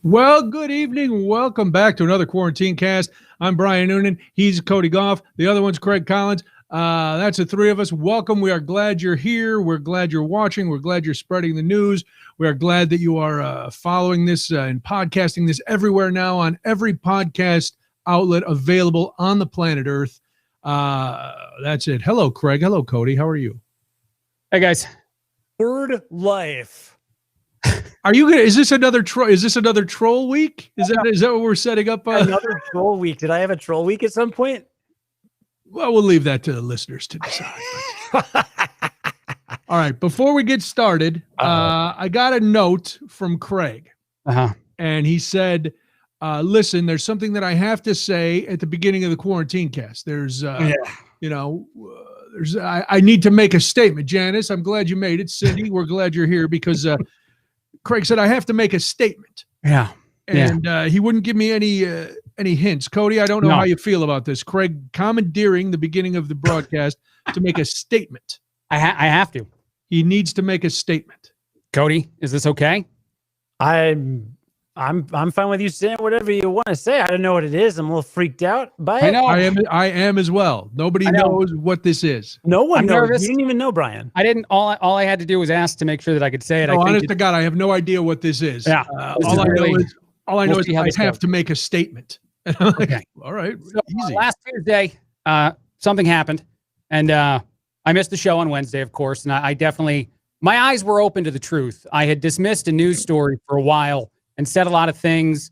Well, good evening. Welcome back to another QuarantineCast. I'm Brian Noonan. He's Cody Gough. The other one's Craig Collins. That's the three of us. Welcome. We are glad you're here. We're glad you're watching. We're glad you're spreading the news. We are glad that you are following this and podcasting this everywhere now on every podcast outlet available on the planet Earth. That's it. Hello, Craig. Hello, Cody. How are you? Hey, guys. Word life. Are you gonna? Is this another troll? Is this another troll week? Is that what we're setting up? Another troll week. Did I have a troll week at some point? Well, we'll leave that to the listeners to decide. All right. Before we get started, I got a note from Craig, and he said, "Listen, there's something that I have to say at the beginning of the QuarantineCast. There's, I need to make a statement. Janice, I'm glad you made it. Cindy, we're glad you're here because." Craig said, I have to make a statement. Yeah. And he wouldn't give me any hints. Cody, I don't know how you feel about this. Craig commandeering the beginning of the broadcast to make a statement. I have to. He needs to make a statement. Cody, is this okay? I'm fine with you saying whatever you want to say. I don't know what it is. I'm a little freaked out by it. I know. I am as well. Nobody knows what this is. No one knows. Nervous. You didn't even know, Brian. I didn't. All I had to do was ask to make sure that I could say it. No, honest to God, I have no idea what this is. Yeah. All I know is I have to make a statement. Okay. All right. So, easy. Last Tuesday, something happened, and I missed the show on Wednesday, of course, and I definitely, my eyes were open to the truth. I had dismissed a news story for a while and said a lot of things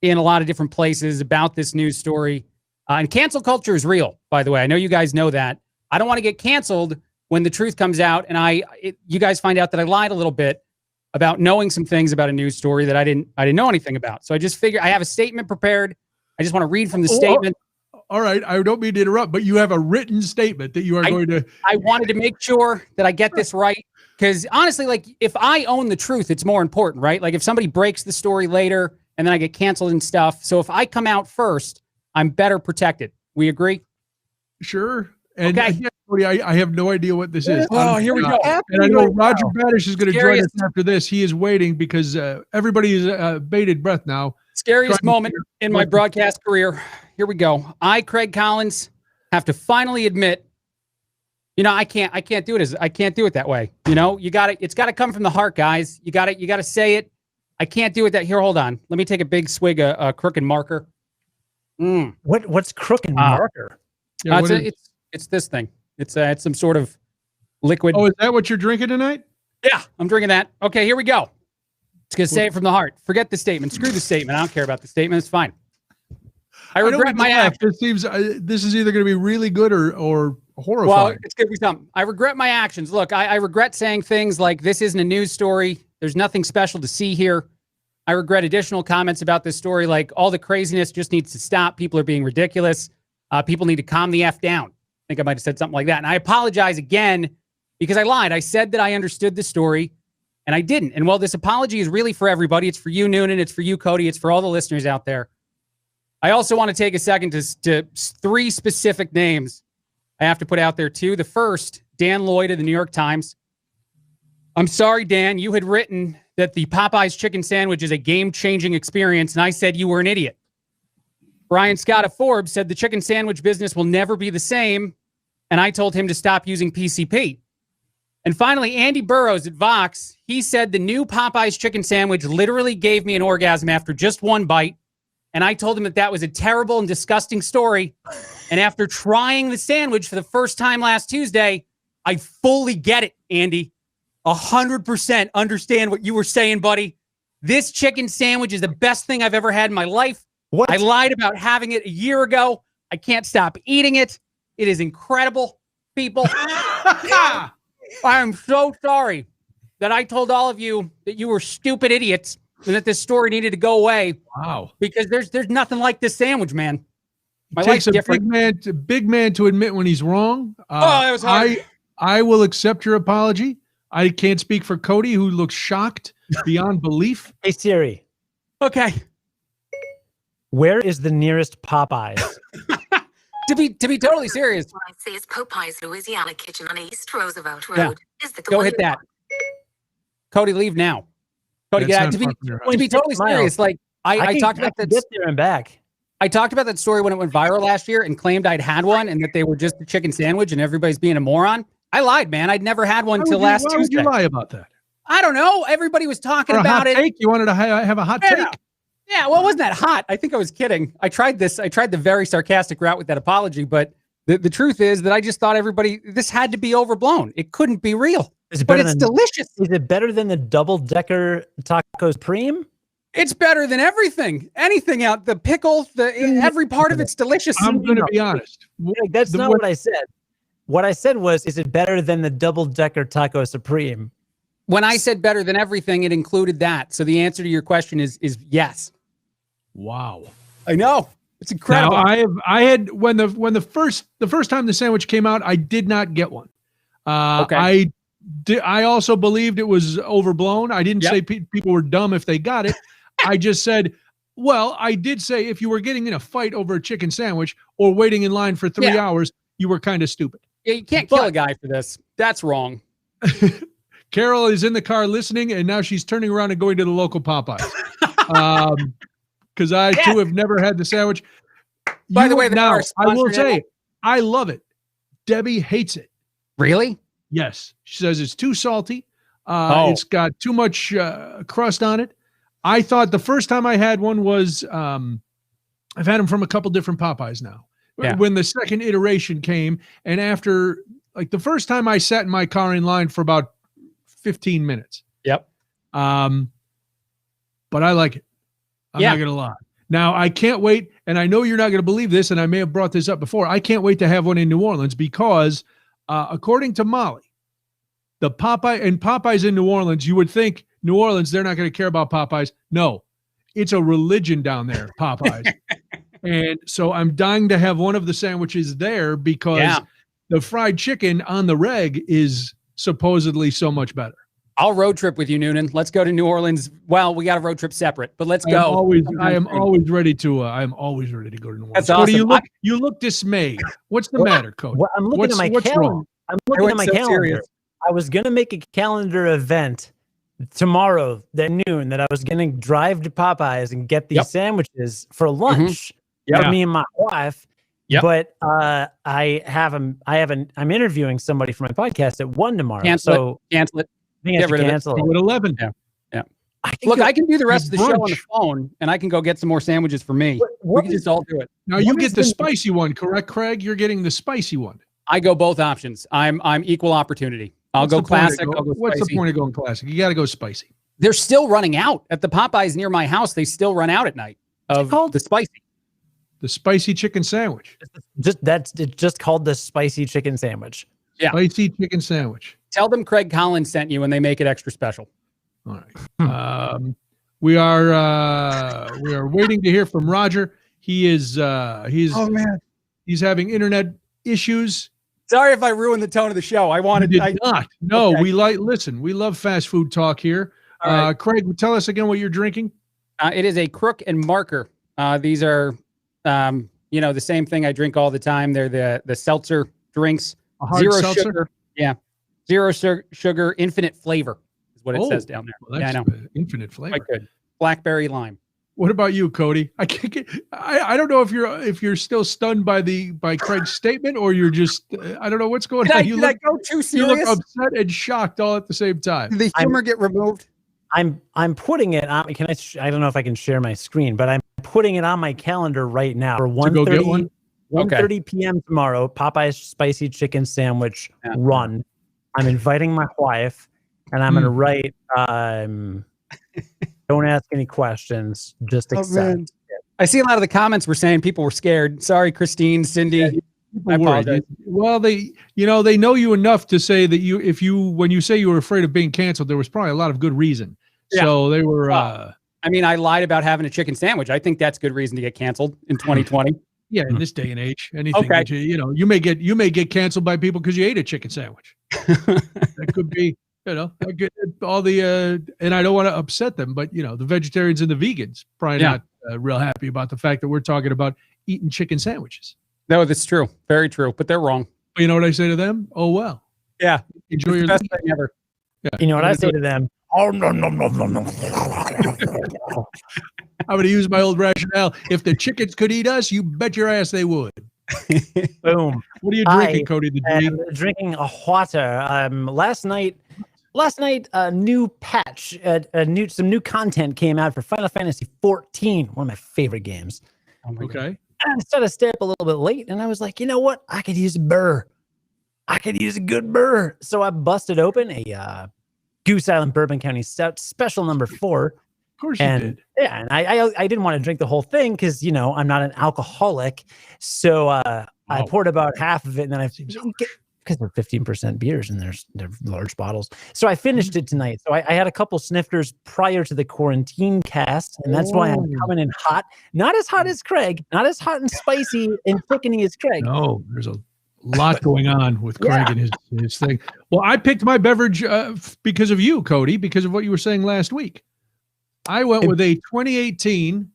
in a lot of different places about this news story. And cancel culture is real, by the way. I know you guys know that. I don't want to get canceled when the truth comes out and you guys find out that I lied a little bit about knowing some things about a news story that I didn't know anything about. So I just figured I have a statement prepared. I just want to read from the statement. All right. I don't mean to interrupt, but you have a written statement that you are going to. I wanted to make sure that I get this right. Because honestly, like if I own the truth, it's more important, right? Like if somebody breaks the story later and then I get canceled and stuff. So if I come out first, I'm better protected. We agree? Sure. And okay. Again, Cody, I have no idea what this is. Oh, here we go. And I know Roger Badish is going to join us after this. He is waiting because everybody is bated breath now. Scariest moment in my broadcast career. Here we go. I, Craig Collins, have to finally admit, I can't do it I can't do it that way. It's got to come from the heart, guys. You got to say it. I can't do it that here. Hold on. Let me take a big swig of Crook and Marker. What's Crook and Marker? Yeah, it's this thing. It's some sort of liquid. Oh, is that what you're drinking tonight? Yeah, I'm drinking that. Okay, here we go. It's going to say it from the heart. Forget the statement. Screw the statement. I don't care about the statement. It's fine. I regret my actions. It seems this is either going to be really good or horrifying. Well, it's going to be something. I regret my actions. Look, I regret saying things like this isn't a news story. There's nothing special to see here. I regret additional comments about this story, like all the craziness just needs to stop. People are being ridiculous. People need to calm the F down. I think I might have said something like that. And I apologize again because I lied. I said that I understood the story and I didn't. And while this apology is really for everybody, it's for you, Noonan. It's for you, Cody. It's for all the listeners out there. I also want to take a second to three specific names I have to put out there too. The first, Dan Lloyd of the New York Times. I'm sorry, Dan, you had written that the Popeyes chicken sandwich is a game-changing experience, and I said you were an idiot. Brian Scott of Forbes said the chicken sandwich business will never be the same, and I told him to stop using PCP. And finally, Andy Burroughs at Vox, he said the new Popeyes chicken sandwich literally gave me an orgasm after just one bite, and I told him that was a terrible and disgusting story. And after trying the sandwich for the first time last Tuesday, I fully get it, Andy. 100% understand what you were saying, buddy. This chicken sandwich is the best thing I've ever had in my life. What? I lied about having it a year ago. I can't stop eating it. It is incredible, people. I am so sorry that I told all of you that you were stupid idiots and that this story needed to go away. Wow. Because there's nothing like this sandwich, man. My It takes life's different. big man to admit when he's wrong. That was hard. I will accept your apology. I can't speak for Cody, who looks shocked beyond belief. Hey, Siri. Okay. Where is the nearest Popeyes? To be totally serious. Says Popeyes Louisiana Kitchen on East Roosevelt Road. Yeah. Is the Go hit that. Cody, leave now. Cody, That's get out. not far from your To be totally Miles. serious, like I talked about get that. there and back. I talked about that story when it went viral last year and claimed I'd had one and that they were just a chicken sandwich and everybody's being a moron. I lied, man. I'd never had one until last Tuesday. Why would you lie about that? I don't know. Everybody was talking about it. Take? You wanted to have a hot take? Yeah, well, it wasn't that hot. I think I was kidding. I tried the very sarcastic route with that apology, but the truth is that I just thought this had to be overblown. It couldn't be real. But it's delicious. Is it better than the double-decker Taco Supreme? It's better than everything. Anything out. The pickle, every part of it's delicious. I'm going to be honest. That's not what I said. What I said was, is it better than the double-decker Taco Supreme? When I said better than everything, it included that. So the answer to your question is yes. Wow. I know. It's incredible. Now, I had when the first time the sandwich came out, I did not get one. Okay. I also believed it was overblown. I didn't say people were dumb if they got it. I just said, well, I did say if you were getting in a fight over a chicken sandwich or waiting in line for 3 hours, you were kind of stupid. Yeah, you can't kill a guy for this. That's wrong. Carol is in the car listening, and now she's turning around and going to the local Popeyes. Because I, too, have never had the sandwich. By the way, I will say, I love it. Debbie hates it. Really? Yes. She says it's too salty. It's got too much crust on it. I thought the first time I had one was, I've had them from a couple different Popeyes now. Yeah. When the second iteration came, and after, like the first time I sat in my car in line for about 15 minutes. Yep. But I like it. I'm not going to lie. Now, I can't wait, and I know you're not going to believe this, and I may have brought this up before. I can't wait to have one in New Orleans because, according to Molly, the Popeyes in New Orleans, you would think New Orleans, they're not going to care about Popeyes. No, it's a religion down there, Popeyes. And so I'm dying to have one of the sandwiches there because the fried chicken on the reg is supposedly so much better. I'll road trip with you, Noonan. Let's go to New Orleans. Well, we got a road trip separate, but let's go. I am always ready to go to New Orleans. That's awesome. Cody, you look dismayed. What's the matter, Cody? Well, I'm looking at my calendar. I'm looking at my calendar. Serious. I was going to make a calendar event tomorrow at noon that I was going to drive to Popeyes and get these sandwiches for lunch. For me and my wife. But I'm interviewing somebody for my podcast at 1 tomorrow. Cancel it. Get rid of it. At 11. Yeah. Look, I can do the rest of the show on the phone, and I can go get some more sandwiches for me. We can just all do it. Now you get the spicy one, correct, Craig? You're getting the spicy one. I go both options. I'm equal opportunity. I'll go classic. What's the point of going classic? You got to go spicy. They're still running out at the Popeyes near my house. They still run out at night of the spicy. The spicy chicken sandwich. It's just called the spicy chicken sandwich. Yeah. Spicy chicken sandwich. Tell them Craig Collins sent you and they make it extra special. All right. We are waiting to hear from Roger. He's having internet issues. Sorry if I ruined the tone of the show. Not. No, okay. We love fast food talk here. Right. Craig, tell us again what you're drinking. It is a Crook and Marker. These are the same thing I drink all the time. They're the seltzer drinks. A hard seltzer? Sugar. Yeah. 0 sugar, infinite flavor is what it says down there. Well, that's infinite flavor. Quite good. Blackberry lime. What about you, Cody? I don't know if you're still stunned by Craig's statement or you're just I don't know what's going on. Did I go too serious? You look upset and shocked all at the same time. Did the humor get removed? I'm putting it on. I don't know if I can share my screen, but I'm putting it on my calendar right now for 1:30 p.m. tomorrow. Popeye's spicy chicken sandwich run. I'm inviting my wife, and I'm going to write. Don't ask any questions. Just accept. It. I see a lot of the comments were saying people were scared. Sorry, Christine, Cindy. I apologize. Well, they know you enough to say that when you say you were afraid of being canceled, there was probably a lot of good reason. Yeah. So they were. I lied about having a chicken sandwich. I think that's good reason to get canceled in 2020. Yeah, in this day and age, anything that you may get canceled by people because you ate a chicken sandwich. That could be, all the and I don't want to upset them, but the vegetarians and the vegans probably not real happy about the fact that we're talking about eating chicken sandwiches. No, that's true, very true, but they're wrong. But you know what I say to them? Oh well. Yeah, enjoy your best thing ever. Yeah. You know what I say to them? Oh no. I'm going to use my old rationale. If the chickens could eat us, you bet your ass they would. Boom. What are you drinking, Cody? I'm drinking a water. Last night, a new patch, some new content came out for Final Fantasy 14, one of my favorite games. Okay. And I started to stay up a little bit late, and I was like, you know what? I could use a burr. I could use a good burr. So I busted open a Goose Island Bourbon County Stout Special number 4. Of course you did. Yeah, and I didn't want to drink the whole thing because, you know, I'm not an alcoholic. So I poured about half of it, and then because they're 15% beers and they're large bottles. So I finished it tonight. So I had a couple snifters prior to the quarantine cast, and that's why I'm coming in hot. Not as hot as Craig, not as hot and spicy and thickeny as Craig. No, there's a lot going on with Craig and his thing. Well, I picked my beverage because of you, Cody, because of what you were saying last week. I went with a 2018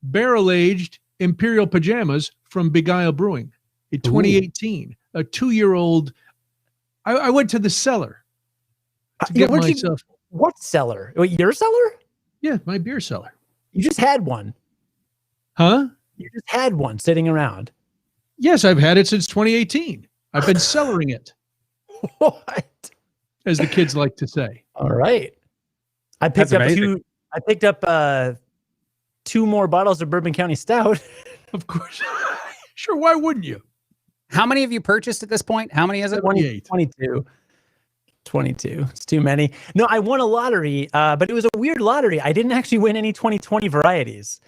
barrel-aged Imperial Pajamas from Beguile Brewing. A 2018, a 2-year-old. I went to the cellar to get myself. What cellar? Wait, your cellar? Yeah, my beer cellar. You just had one. Huh? You just had one sitting around. Yes, I've had it since 2018. I've been cellaring it. What? As the kids like to say. All right. I picked up 2 more bottles of Bourbon County Stout. Of course. Sure, why wouldn't you? How many have you purchased at this point? How many is it? 28. 22. It's too many. No, I won a lottery, but it was a weird lottery. I didn't actually win any 2020 varieties.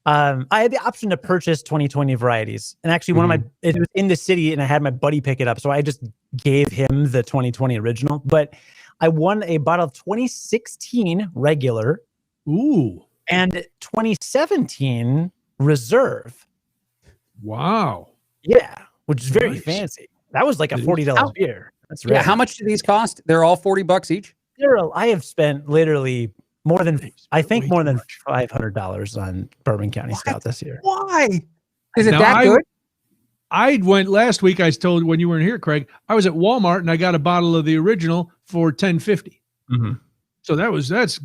I had the option to purchase 2020 varieties, and actually it was in the city, and I had my buddy pick it up, so I just gave him the 2020 original. But I won a bottle of 2016 regular, and 2017 reserve. Wow. Yeah, which is very fancy. That was like a $40 beer. That's right. Yeah, how much do these cost? They're all $40 each? I have spent literally more than $500 on Bourbon County Stout this year. Why? Is it that good? I went last week. I told when you weren't here, Craig. I was at Walmart and I got a bottle of the original for $10.50. So that's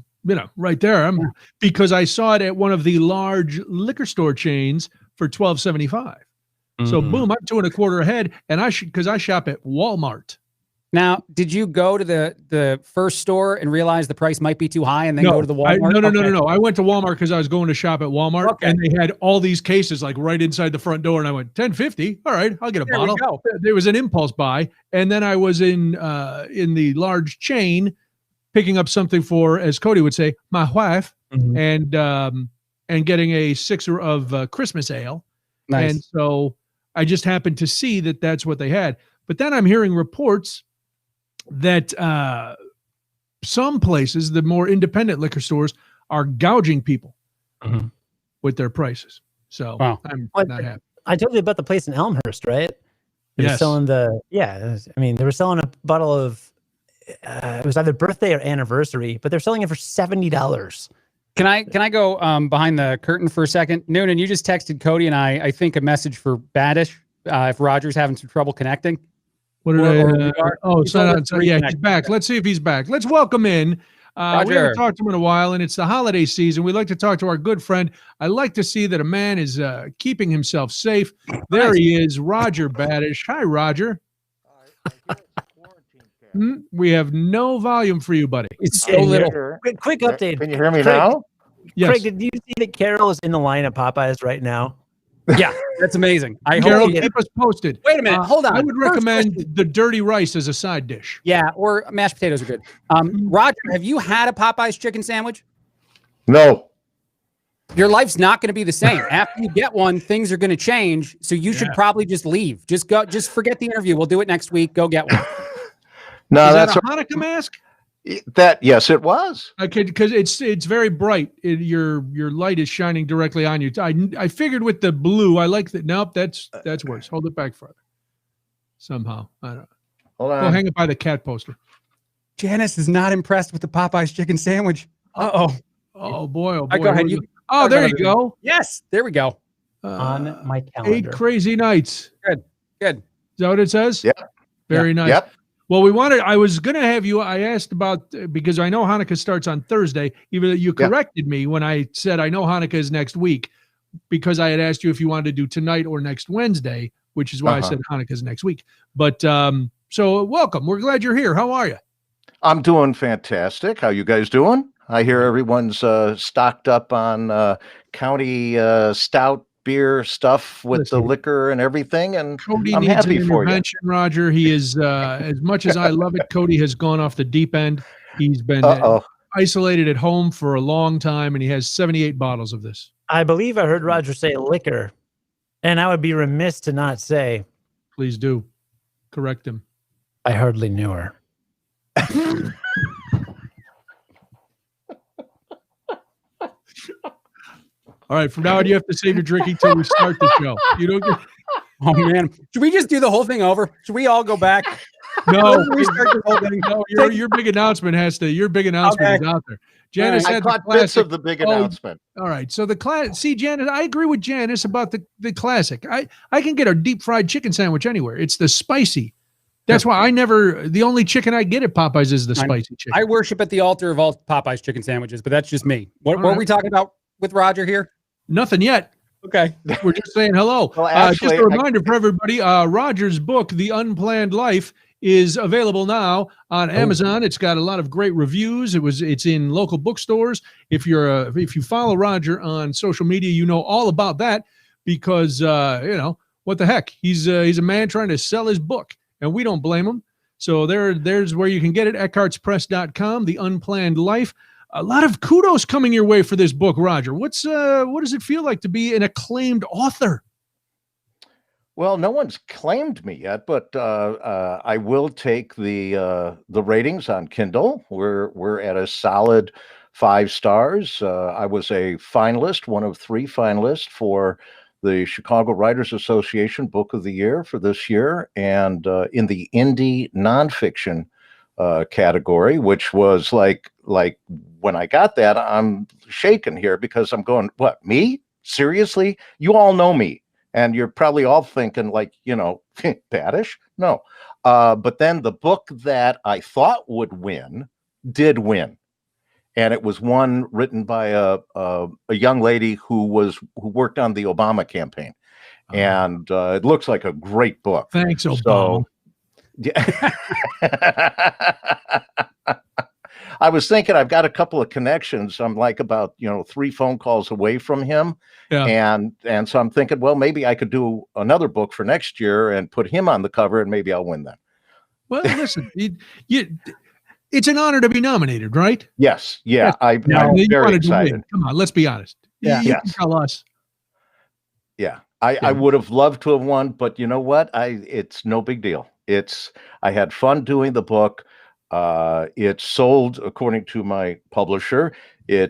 right there. Because I saw it at one of the large liquor store chains for $12.75. So boom, I'm 2.25 ahead, and because I shop at Walmart. Now, did you go to the first store and realize the price might be too high, and then go to the Walmart? No. I went to Walmart because I was going to shop at Walmart, and they had all these cases like right inside the front door, and I went $10.50. All right, I'll get a bottle. There was an impulse buy, and then I was in the large chain picking up something for, as Cody would say, my wife, and getting a 6er of Christmas ale. Nice. And so I just happened to see that that's what they had. But then I'm hearing reports that some places, the more independent liquor stores, are gouging people with their prices. So I'm not happy. I told you about the place in Elmhurst, right? They were selling they were selling a bottle of, it was either birthday or anniversary, but they're selling it for $70. Can I go behind the curtain for a second? Noonan, you just texted Cody and I think a message for Badish if Roger's having some trouble connecting. What did he's back. Let's see if he's back. Let's welcome in. We haven't talked to him in a while, and it's the holiday season. We'd like to talk to our good friend. I like to see that a man is keeping himself safe. There he is, Roger Badish. Hi, Roger. We have no volume for you, buddy. It's so little. Quick update. Can you hear me now? Yes. Craig, did you see that Carol is in the line at Popeyes right now? Yeah, that's amazing. Carol, keep us posted. Wait a minute. Hold on. I would recommend the dirty rice as a side dish. Yeah, or mashed potatoes are good. Roger, have you had a Popeyes chicken sandwich? No. Your life's not going to be the same. After you get one, things are going to change. So you should probably just leave. Just go. Just forget the interview. We'll do it next week. Go get one. No, that's a Hanukkah mask. Yes, it was. Because it's very bright. Your light is shining directly on you. I figured with the blue, I like that. Nope, that's worse. Hold it back further. Somehow, I don't know. Hold on. Go hang it by the cat poster. Janice is not impressed with the Popeyes chicken sandwich. Oh boy. Go ahead. There you go. Yes, there we go. On my calendar. 8 crazy nights. Good. Is that what it says? Yep. Very nice. Yep. Well, I was going to have you, I asked about, because I know Hanukkah starts on Thursday, even though you corrected me when I said I know Hanukkah is next week, because I had asked you if you wanted to do tonight or next Wednesday, which is why I said Hanukkah is next week. But so welcome. We're glad you're here. How are you? I'm doing fantastic. How you guys doing? I hear everyone's stocked up on county stout beer stuff with the liquor and everything, and Cody I'm needs happy an for you. intervention, Roger. He is, as much as I love it, Cody has gone off the deep end. He's been isolated at home for a long time, and he has 78 bottles of this. I believe I heard Roger say liquor, and I would be remiss to not say. Please do. Correct him. I hardly knew her. All right, from now on, you have to save your drinking till we start the show. You don't get... Oh man, should we just do the whole thing over? Should we all go back? No, restart the whole thing. No, your big announcement has to. Your big announcement is out there. Janice I had caught the classic. bits of the big announcement. All right, so the class. See, Janice, I agree with Janice about the classic. I can get a deep fried chicken sandwich anywhere. It's the spicy. That's why the only chicken I get at Popeyes is the spicy chicken. I worship at the altar of all Popeyes chicken sandwiches, but that's just me. What are we talking about with Roger here? Nothing yet. Okay. We're just saying hello. Well, actually, just a reminder for everybody, Roger's book, The Unplanned Life, is available now on Amazon. It's got a lot of great reviews. It's in local bookstores. If you follow Roger on social media, you know all about that because what the heck? He's a man trying to sell his book, and we don't blame him. So there's where you can get it, eckhartspress.com, The Unplanned Life. A lot of kudos coming your way for this book, Roger. What does it feel like to be an acclaimed author? Well, no one's claimed me yet, but I will take the ratings on Kindle. We're at a solid 5 stars. I was a finalist, one of 3 finalists for the Chicago Writers Association Book of the Year for this year, and in the indie nonfiction category, which was like when I got that, I'm shaking here because I'm going, what, me? Seriously? You all know me. And you're probably all thinking baddish. No. But then the book that I thought would win did win. And it was one written by a young lady who worked on the Obama campaign. And it looks like a great book. Thanks, Obama. So, yeah. I was thinking I've got a couple of connections. I'm like about 3 phone calls away from him. Yeah. And so I'm thinking, well, maybe I could do another book for next year and put him on the cover and maybe I'll win that. Well, listen, it's an honor to be nominated, right? Yes. Yeah. I'm very excited. Come on, let's be honest. Yeah. You can tell us. Yeah. I would have loved to have won, but you know what? It's no big deal. I had fun doing the book. It sold, according to my publisher, they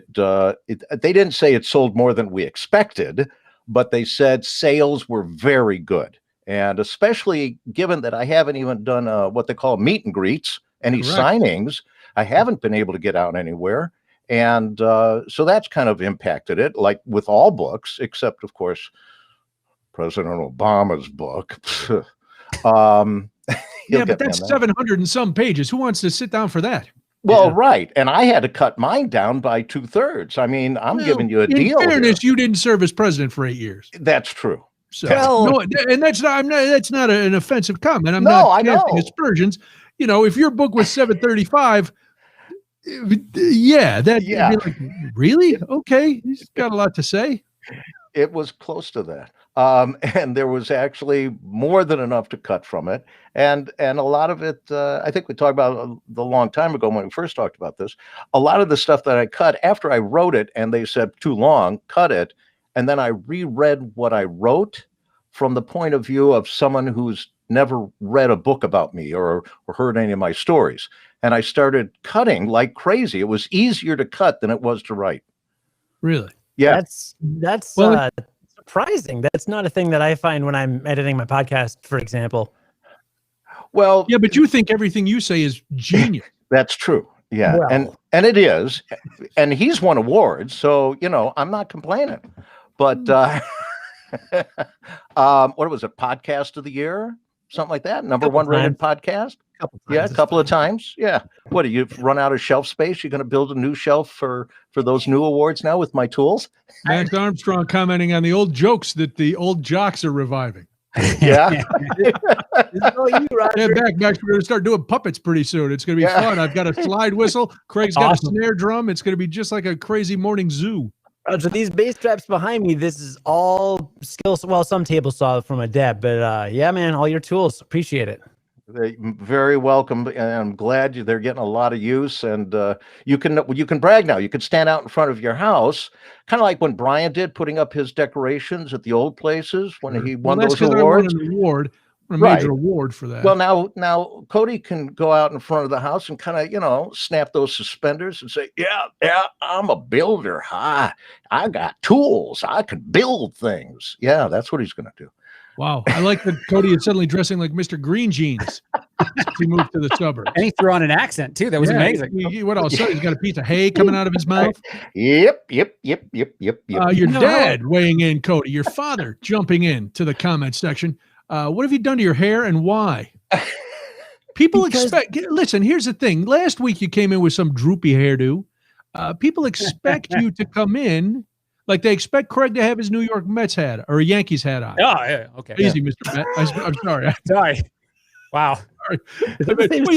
didn't say it sold more than we expected, but they said sales were very good. And especially given that I haven't even done what they call meet and greets, any signings, I haven't been able to get out anywhere. And so that's kind of impacted it, like with all books, except, of course, President Obama's book. Yeah, but that's 700 and some pages. Who wants to sit down for that? Well, right. And I had to cut mine down by 2/3. I mean, I'm giving you a deal. In fairness, you didn't serve as president for 8 years. That's true. So, and that's not an offensive comment. I'm not casting aspersions. If your book was 735, you'd be like, really? Okay, he's got a lot to say. It was close to that. And there was actually more than enough to cut from it. And a lot of it, I think we talked about a long time ago when we first talked about this, a lot of the stuff that I cut after I wrote it and they said too long, cut it. And then I reread what I wrote from the point of view of someone who's never read a book about me or heard any of my stories. And I started cutting like crazy. It was easier to cut than it was to write. Really? Yeah. That's surprising. That's not a thing that I find when I'm editing my podcast, for example. Well, yeah, but you think everything you say is genius. That's true. Yeah. Well, and it is. And he's won awards. So, I'm not complaining. But what was it? Podcast of the year? Something like that? Number 1 rated podcast? a couple of times. Yeah. What, do you run out of shelf space? You're going to build a new shelf for those new awards now with my tools? Max Armstrong commenting on the old jokes that the old jocks are reviving. Yeah. This is all you, Roger. Yeah, Max, we're going to start doing puppets pretty soon. It's going to be fun. I've got a slide whistle. Craig's got a snare drum. It's going to be just like a crazy morning zoo. So these bass traps behind me, this is all skills. Well, some table saw from a dad, but yeah, man, all your tools. Appreciate it. They're very welcome, and I'm glad they're getting a lot of use. And you can brag now. You can stand out in front of your house, kind of like when Brian did, putting up his decorations at the old places when he won those awards. A major award for that. Well, now Cody can go out in front of the house and kind of, snap those suspenders and say, yeah, I'm a builder. I got tools. I can build things. Yeah, that's what he's going to do. Wow. I like that Cody is suddenly dressing like Mr. Green Jeans as he moved to the suburbs. And he threw on an accent, too. That was amazing. What else? He's got a piece of hay coming out of his mouth. Yep. Your dad weighing in, Cody. Your father jumping in to the comment section. What have you done to your hair and why? People expect, listen, here's the thing. Last week you came in with some droopy hairdo. People expect you to come in like they expect Craig to have his New York Mets hat or a Yankees hat on. Oh, yeah. Okay. Easy, Mr. Met. I'm sorry. Sorry. Wow. Sorry. It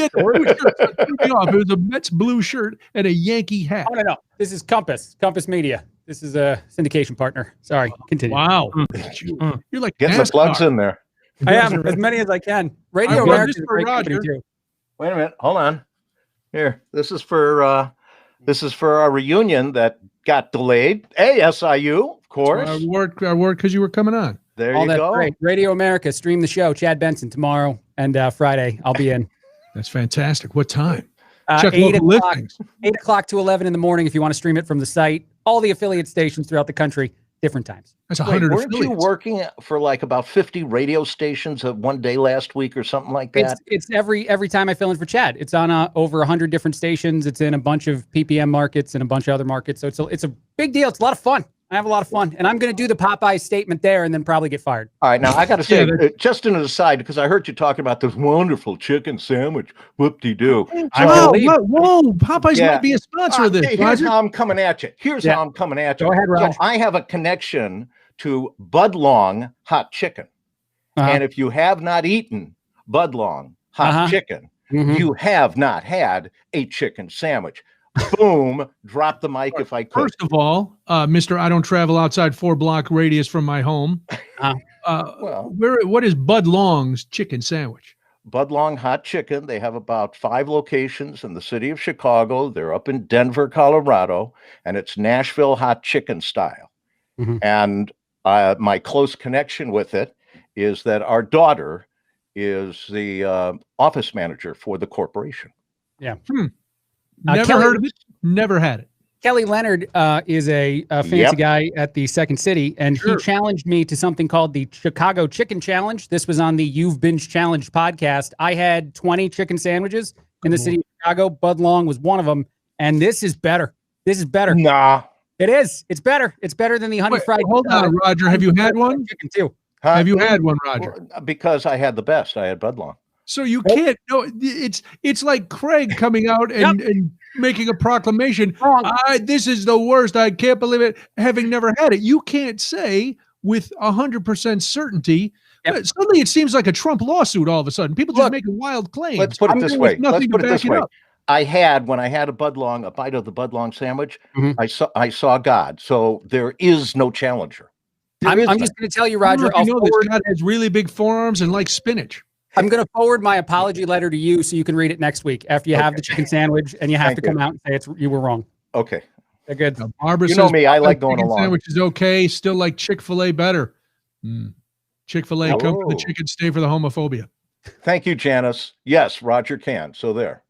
was a Mets blue shirt and a Yankee hat. Oh, no. This is Compass Media. This is a syndication partner. Sorry. Continue. Wow. You're like get the plugs in there. I am, as many as I can. Radio America is a great company too. Wait a minute, hold on. Here, this is for our reunion that got delayed. ASIU, of course. I worked because you were coming on. There you go. Great. Radio America, stream the show. Chad Benson tomorrow and Friday. I'll be in. That's fantastic. What time? 8 o'clock to 11 in the morning if you want to stream it from the site. All the affiliate stations throughout the country. Different times. That's 100 Weren't you working for like about 50 radio stations one day last week or something like that? It's every time I fill in for Chad. It's on over 100 different stations. It's in a bunch of PPM markets and a bunch of other markets. So it's a big deal. It's a lot of fun. I have a lot of fun. And I'm going to do the Popeye statement there and then probably get fired. All right. Now, I got to say, just an aside, because I heard you talking about this wonderful chicken sandwich. Whoop-de-doo. Whoa. Popeyes might be a sponsor of this. Here's how I'm coming at you. Go ahead, Raj. So I have a connection to Budlong hot chicken. And if you have not eaten Budlong hot chicken, you have not had a chicken sandwich. Boom, drop the mic if I could. First of all, Mr. I don't travel outside 4-block radius from my home. What is Bud Long's chicken sandwich? Bud Long hot chicken. They have about 5 locations in the city of Chicago. They're up in Denver, Colorado, and it's Nashville hot chicken style. And my close connection with it is that our daughter is the office manager for the corporation. Yeah. Never heard of it. Never had it. Kelly Leonard is a fancy guy at the Second City, and he challenged me to something called the Chicago Chicken Challenge. This was on the You've Binge Challenge podcast. I had 20 chicken sandwiches in the city of Chicago. Bud Long was one of them, and this is better. Nah. It is. It's better. It's better than the honey fried. Hold on, Roger. Have you had one? Chicken too. Have you had one, Roger? Well, because I had the best. I had Bud Long. So you can't. No, it's like Craig coming out and making a proclamation. This is the worst. I can't believe it. Having never had it, you can't say with 100% certainty. Suddenly, it seems like a Trump lawsuit. All of a sudden, people just making wild claims. Let's put it this way. When I had a bite of the Bud Long sandwich, I saw God. So there is no challenger. I'm just going to tell you, Roger. This guy has really big forearms and likes spinach. I'm going to forward my apology letter to you so you can read it next week after you have the chicken sandwich and you have to come out and say you were wrong. Okay. They're good. Barbara you know me, I like going along. Sandwich is okay. Still like Chick-fil-A better. Chick-fil-A, come for the chicken, stay for the homophobia. Thank you, Janice. Yes, Roger can. So there.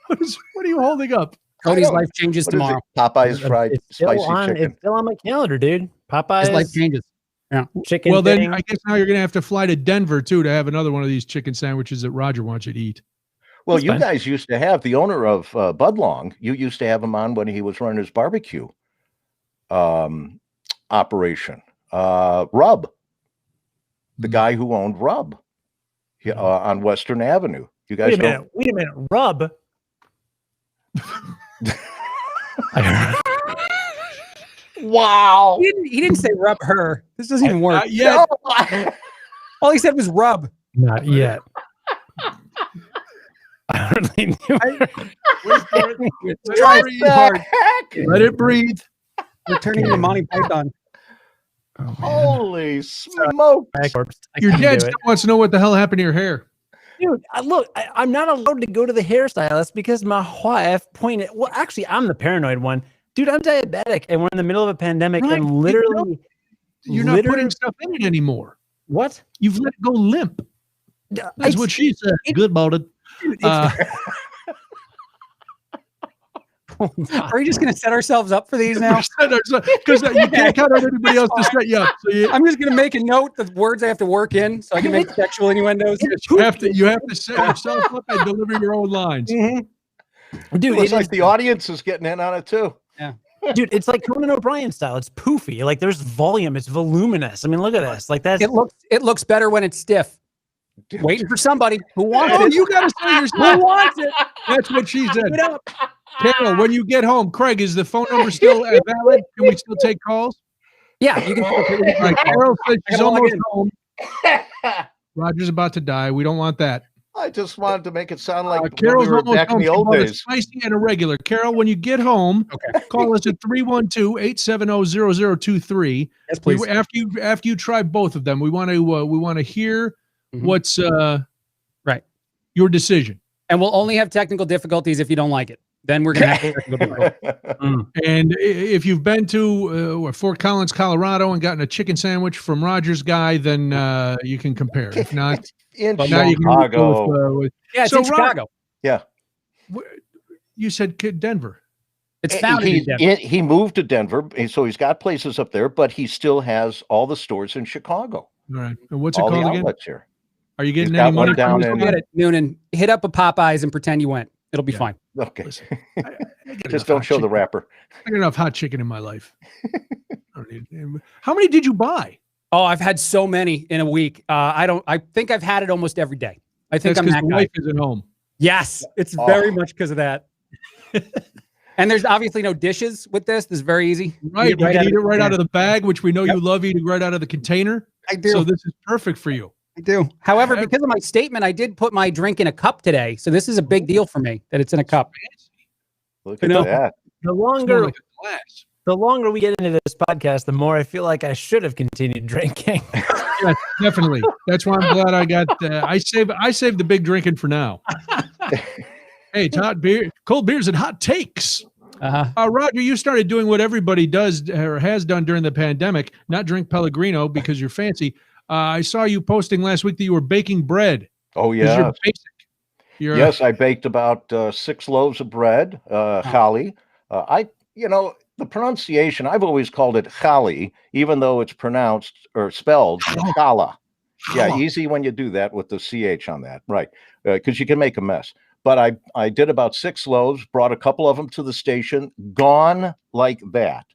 What are you holding up? Cody's life changes tomorrow. Popeye's fried spicy chicken. It's still on my calendar, dude. Popeye's life changes. Yeah. Chicken. Well, then I guess now you're going to have to fly to Denver too to have another one of these chicken sandwiches that Roger wants you to eat. Well, you guys used to have the owner of Bud Long. You used to have him on when he was running his barbecue operation. Rub, the guy who owned Rub on Western Avenue. You guys Wait a minute. Rub. Wow. He didn't say rub her. This doesn't even work. Yeah. All he said was rub. Not yet. I hardly knew. Let it breathe. We're turning into Monty Python. Oh, Holy smoke. Your dad still wants to know what the hell happened to your hair. Dude, look, I'm not allowed to go to the hairstylist because my wife pointed. Well, actually, I'm the paranoid one. Dude, I'm diabetic, and we're in the middle of a pandemic, Right. and literally, You're not putting stuff in it anymore. What? You've let it go limp. That's what she said. Good morning. Are we just going to set ourselves up for these now? Because you can't count on anybody else to set you up. So I'm just going to make a note the words I have to work in so I can make sexual innuendos. you have to set yourself up and deliver your own lines. Mm-hmm. Dude, It's like the audience is getting in on it too. Yeah. Dude, it's like Conan O'Brien style. It's poofy. Like there's volume. It's voluminous. I mean, look at this. Like that's It looks better when it's stiff. Waiting for somebody who wants Oh, it. you got to say yourself. Who wants it? That's what she said. Give it up. Carol, when you get home, Craig, is the phone number still valid? Can we still take calls? Yeah, you can. All right, Carol says she's I gotta log almost in. home. Roger's about to die. We don't want that. I just wanted to make it sound like when Carol's we were almost back in home. the She old bought a days. spicy and a regular. Carol, when you get home, call us at 312-870-0023. Yes, please. After you try both of them, we want to hear what's right your decision. And we'll only have technical difficulties if you don't like it. Then we're gonna have technical difficulties. And if you've been to Fort Collins, Colorado, and gotten a chicken sandwich from Roger's guy, then you can compare. If not, in now you can Chicago. go with, Yeah, it's So, in Chicago. Yeah. you said Denver. It's founded in Denver. He moved to Denver, so he's got places up there, but he still has all the stores in Chicago. All right. And what's it All the called again? outlets here. Are you getting He's got any one money down from in- this? Get it, Noonan. Hit up a Popeyes and pretend you went. It'll be fine. Okay. Listen, I get Just enough don't hot show the chicken. wrapper. I got enough hot chicken in my life. I don't need- How many did you buy? Oh, I've had so many in a week. I think I've had it almost every day. I think That's I'm because that the guy. wife isn't home. Yes, it's Oh. very much because of that. And there's obviously no dishes with this. This is very easy. Right. You can eat it right out of the bag, which we know Yep. you love eating right out of the container. I do. So this is perfect for you. I do. However, because of my statement, I did put my drink in a cup today. So this is a big deal for me that it's in a cup. Look You at know, that. the It's more longer like a glass. the longer we get into this podcast, the more I feel like I should have continued drinking. Yeah, definitely. That's why I'm glad I got. I saved the big drinking for now. Hey, it's hot beer, cold beers, and hot takes. Roger, you started doing what everybody does or has done during the pandemic, not drink Pellegrino because you're fancy. I saw you posting last week that you were baking bread. Oh, 'Cause yeah. You're basic. Yes, I baked about 6 loaves of bread, chali. The pronunciation, I've always called it chali, even though it's pronounced or spelled challah. Yeah, easy when you do that with the CH on that, right? Because you can make a mess. But I did about 6 loaves, brought a couple of them to the station, gone like that.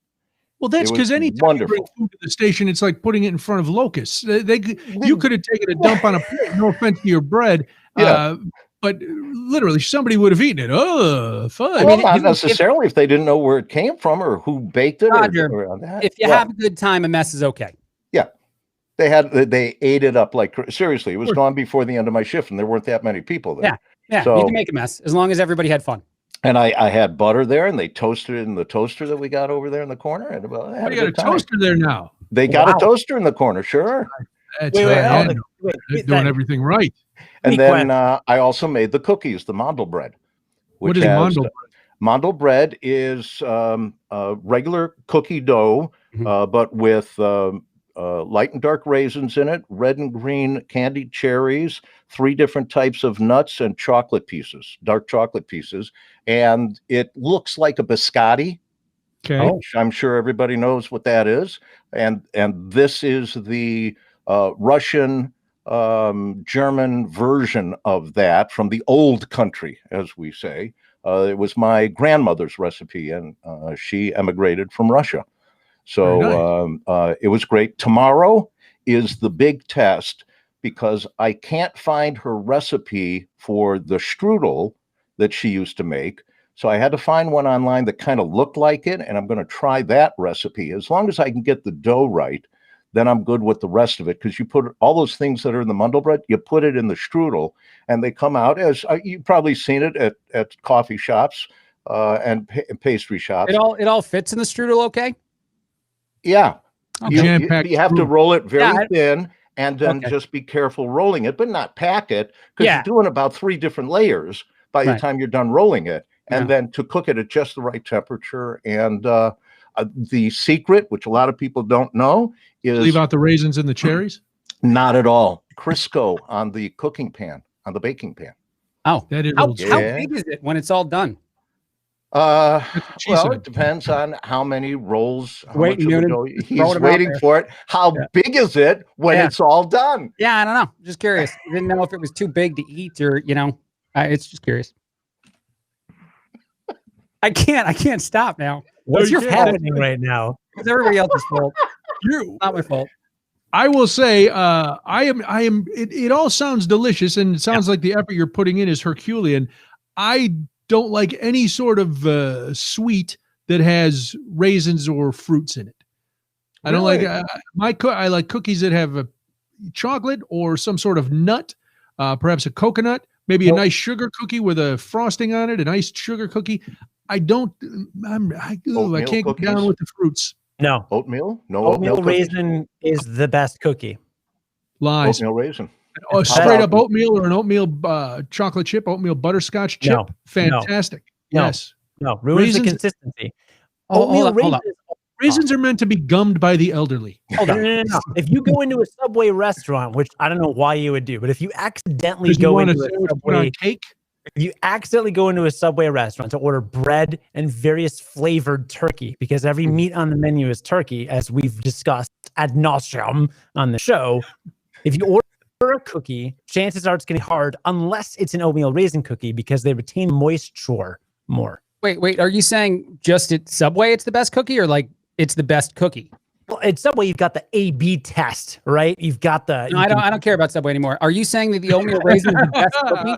Well, that's It was because anytime you bring wonderful. food to the station, it's like putting it in front of locusts. You could have taken a dump on a plate. No offense to your bread, Yeah. but literally somebody would have eaten it. Oh, fun! Well, not necessarily if they didn't know where it came from or who baked it. Roger, or on that. if you Yeah. have a good time, a mess is okay. Yeah. They ate it up like seriously. It was gone before the end of my shift, and there weren't that many people there. Yeah, So- you can make a mess as long as everybody had fun. And I had butter there, and they toasted it in the toaster that we got over there in the corner. And I had You got a good time. toaster there now. They got Wow. a toaster in the corner, sure. That's Wait, right. wait, Doing everything right. And Be then quick. I also made the cookies, the Mondo Bread. What which is has- Mondo? Mondo Bread is regular cookie dough, but with light and dark raisins in it, red and green candied cherries, 3 different types of nuts, and chocolate pieces, dark chocolate pieces. And it looks like a biscotti, Okay. which I'm sure everybody knows what that is. And this is the Russian German version of that from the old country, as we say. It was my grandmother's recipe, and she emigrated from Russia. So it was great. Tomorrow is the big test because I can't find her recipe for the strudel that she used to make. So I had to find one online that kind of looked like it, and I'm going to try that recipe. As long as I can get the dough right, then I'm good with the rest of it, because you put all those things that are in the Mondo Bread, you put it in the strudel, and they come out as you've probably seen it at coffee shops and pastry shops. It all fits in the strudel, okay? Yeah. Okay. You have to roll it very thin, and then just be careful rolling it, but not pack it, because you're doing about 3 different layers by the time you're done rolling it. And then to cook it at just the right temperature. And the secret, which a lot of people don't know, is leave out the raisins and the cherries. Not at all. Crisco on the cooking pan, on the baking pan. Oh, that is how big is it when it's all done? Well, it depends on how many rolls. He's waiting for it. How big is it when it's all done? Yeah, I don't know. Just curious. I didn't know if it was too big to eat, or it's just curious. I can't stop now. What's happening right now? It's everybody else's fault. Not my fault. I will say, I am. It all sounds delicious, and it sounds like the effort you're putting in is Herculean. I don't like any sort of sweet that has raisins or fruits in it. I don't like I like cookies that have chocolate or some sort of nut, perhaps a coconut, maybe a nice sugar cookie with a frosting on it, a nice sugar cookie. I can't get down with the fruits. No. Oatmeal? No oatmeal raisin is the best cookie. Lies. Oatmeal raisin. Straight up oatmeal, or an oatmeal chocolate chip, oatmeal butterscotch chip. Fantastic. No. Yes. No. Ruins the consistency. Hold on. Raisins are meant to be gummed by the elderly. Hold on. No. If you go into a Subway restaurant, which I don't know why you would do, but if you accidentally go into a Subway cake, if you accidentally go into a Subway restaurant to order bread and various flavored turkey, because every meat on the menu is turkey, as we've discussed ad nauseum on the show, if you order a cookie, chances are it's going to be hard unless it's an oatmeal raisin cookie, because they retain moisture more. Wait. Are you saying just at Subway it's the best cookie, or like it's the best cookie? Well, at Subway you've got the A/B test, right? You've got the. No, I don't care about Subway anymore. Are you saying that the oatmeal raisin is the best cookie?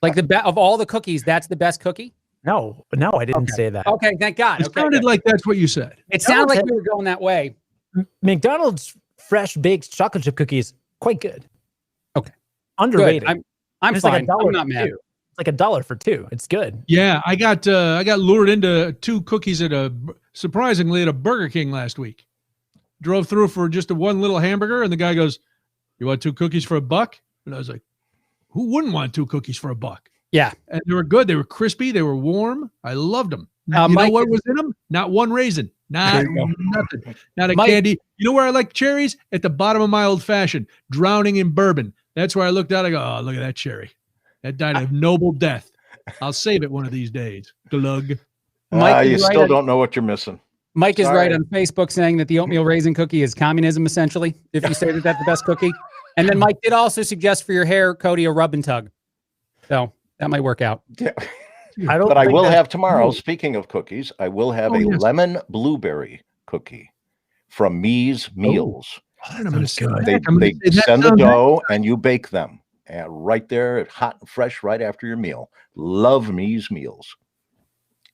Like of all the cookies, that's the best cookie? No, I didn't say that. Okay, thank God. It sounded like that's what you said. It sounded like we were going that way. McDonald's fresh baked chocolate chip cookies, quite good. Okay, underrated. Good. I'm it's fine. Like I'm not mad. It's like $1 for 2. It's good. Yeah, I got lured into 2 cookies surprisingly at a Burger King last week. Drove through for just one little hamburger, and the guy goes, "You want 2 cookies for $1?" And I was like, who wouldn't want 2 cookies for $1? Yeah. And they were good. They were crispy. They were warm. I loved them. You know what was in them? Not one raisin. Nothing. Not a candy. You know where I like cherries? At the bottom of my old fashioned, drowning in bourbon. That's where I looked out. I go, oh, look at that cherry. That died a noble death. I'll save it one of these days. Glug. You still don't know what you're missing. Mike is right on Facebook saying that the oatmeal raisin cookie is communism, essentially, if you say that that's the best cookie. And then Mike did also suggest for your hair, Cody, a rub and tug. So that might work out. Yeah. I will have tomorrow, speaking of cookies, I will have a lemon blueberry cookie from Me's Meals. They send the dough and you bake them right there, hot and fresh, right after your meal. Love Me's Meals.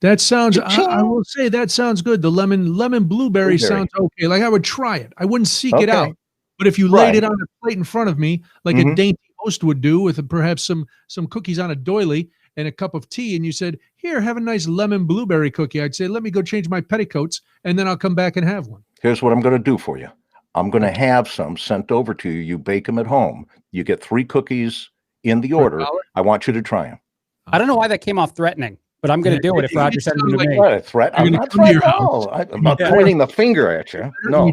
That sounds, I will say that sounds good. The lemon blueberry sounds okay. Like I would try it. I wouldn't seek it out. But if you laid it on a plate in front of me, like a dainty host would do, with perhaps some cookies on a doily and a cup of tea, and you said, here, have a nice lemon blueberry cookie, I'd say, let me go change my petticoats, and then I'll come back and have one. Here's what I'm going to do for you. I'm going to have some sent over to you. You bake them at home. You get 3 cookies in the order. I want you to try them. I don't know why that came off threatening, but I'm going to do it if Roger sends them to me. What a threat. I'm not threatening. I'm not pointing the finger at you. No.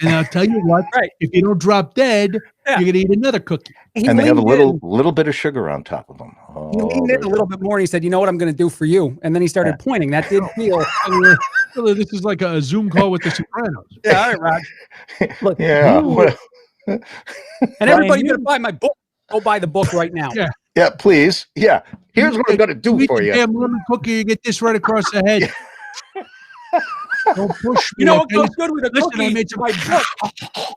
And I'll tell you what, if you don't drop dead, you're going to eat another cookie. And they have a little bit of sugar on top of them. He leaned in a little bit more and he said, you know what I'm going to do for you? And then he started pointing. That did feel... This is like a Zoom call with the Sopranos. Yeah, all right, Rod. Look, and everybody going to buy my book. Go buy the book right now. Yeah, please. Yeah. Here's what I'm going to do for you. Damn lemon cookie, you get this right across the head. Don't push me. You know what goes good with a cookie? I made some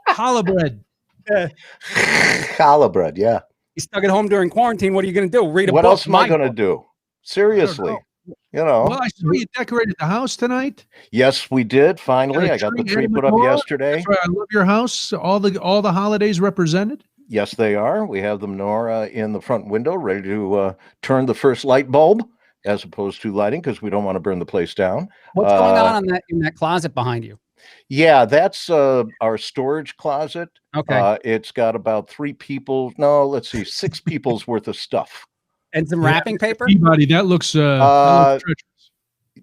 challah bread. Challah bread, yeah. You stuck at home during quarantine. What are you going to do? Read a book? What else am I going to do? Seriously, you know. Well, I saw you decorated the house tonight. Yes, we did. Finally, I got the tree put up yesterday. That's right. I love your house. All the holidays represented. Yes, they are. We have the menorah in the front window, ready to turn the first light bulb, as opposed to lighting, because we don't want to burn the place down. What's going on in that closet behind you? Yeah, that's our storage closet. Okay. It's got about 6 people's worth of stuff. And some wrapping paper? Peabody, that looks treacherous.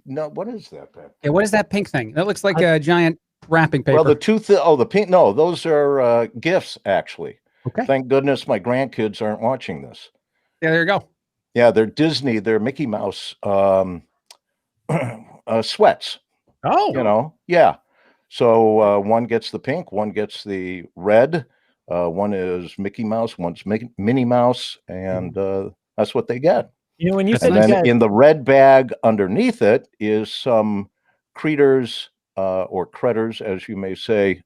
No, what is that? Yeah, what is that pink thing? That looks like a giant wrapping paper. Well, the pink. No, those are gifts, actually. Okay. Thank goodness my grandkids aren't watching this. Yeah, there you go. Yeah, they're Disney. They're Mickey Mouse sweats. Oh. You know, yeah. So one gets the pink, one gets the red. One is Mickey Mouse, one's Minnie Mouse, and that's what they get. You know, when you said and then in the red bag underneath it is some Critters or Critters, as you may say,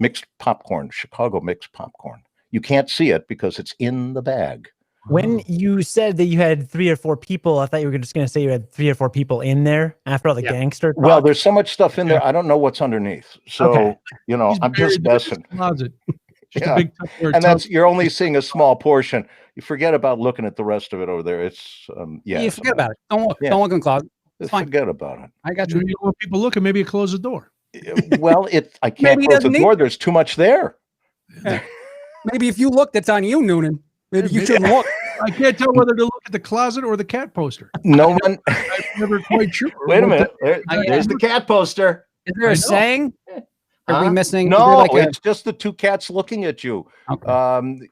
mixed popcorn, Chicago mixed popcorn. You can't see it because it's in the bag. When you said that you had 3 or 4 people, I thought you were just going to say you had 3 or 4 people in there after all the gangster talk. Well, there's so much stuff in there. I don't know what's underneath. So, you know, I'm just guessing. Closet. Yeah. And you're only seeing a small portion. You forget about looking at the rest of it over there. It's you forget about it. Don't look. Don't look in the closet. It's fine. Forget about it. I got you. You don't want people looking. Maybe you close the door. Well, I can't close the door. There's too much there. Maybe if you look, that's on you, Noonan. Maybe you shouldn't look. I can't tell whether to look at the closet or the cat poster. No one. I'm never quite sure. Wait a minute. There's the cat poster. Is there a saying? Are we missing? No, it's just the 2 cats looking at you,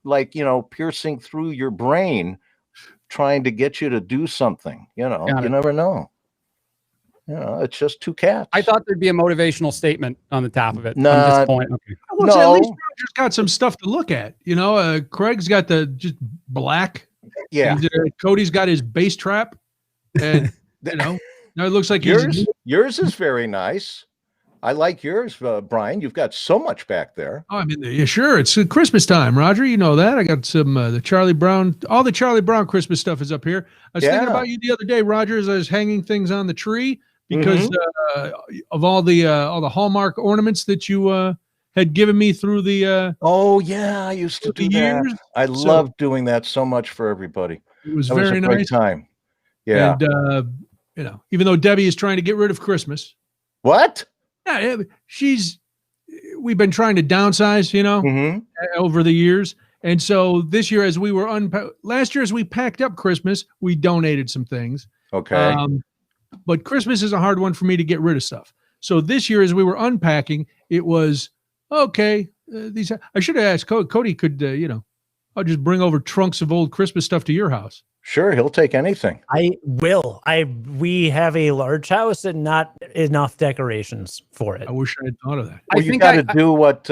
like, you know, piercing through your brain, trying to get you to do something. You know, you never know. You know, it's just 2 cats. I thought there'd be a motivational statement on the top of it. No, at this point. Okay. No. At least Roger's got some stuff to look at. You know, Craig's got the just black. Yeah. Cody's got his bass trap, and you know, now it looks like yours is very nice. I like yours, Brian. You've got so much back there. Oh, I mean, yeah, sure. It's Christmas time, Roger. You know that. I got some the Charlie Brown. All the Charlie Brown Christmas stuff is up here. I was thinking about you the other day, Roger, as I was hanging things on the tree because of all the Hallmark ornaments that you had given me through the. Oh yeah, I used to do that. I loved doing that so much for everybody. It was that very was a great time. Yeah, and you know, even though Debbie is trying to get rid of Christmas. What? Yeah, we've been trying to downsize, you know, over the years. And so this year, as we were last year, as we packed up Christmas, we donated some things. Okay. But Christmas is a hard one for me to get rid of stuff. So this year, as we were unpacking, it was okay. I should have asked Cody could, you know, I'll just bring over trunks of old Christmas stuff to your house. Sure, he'll take anything. I will. We have a large house and not enough decorations for it. I wish I had thought of that. Well, you got to do what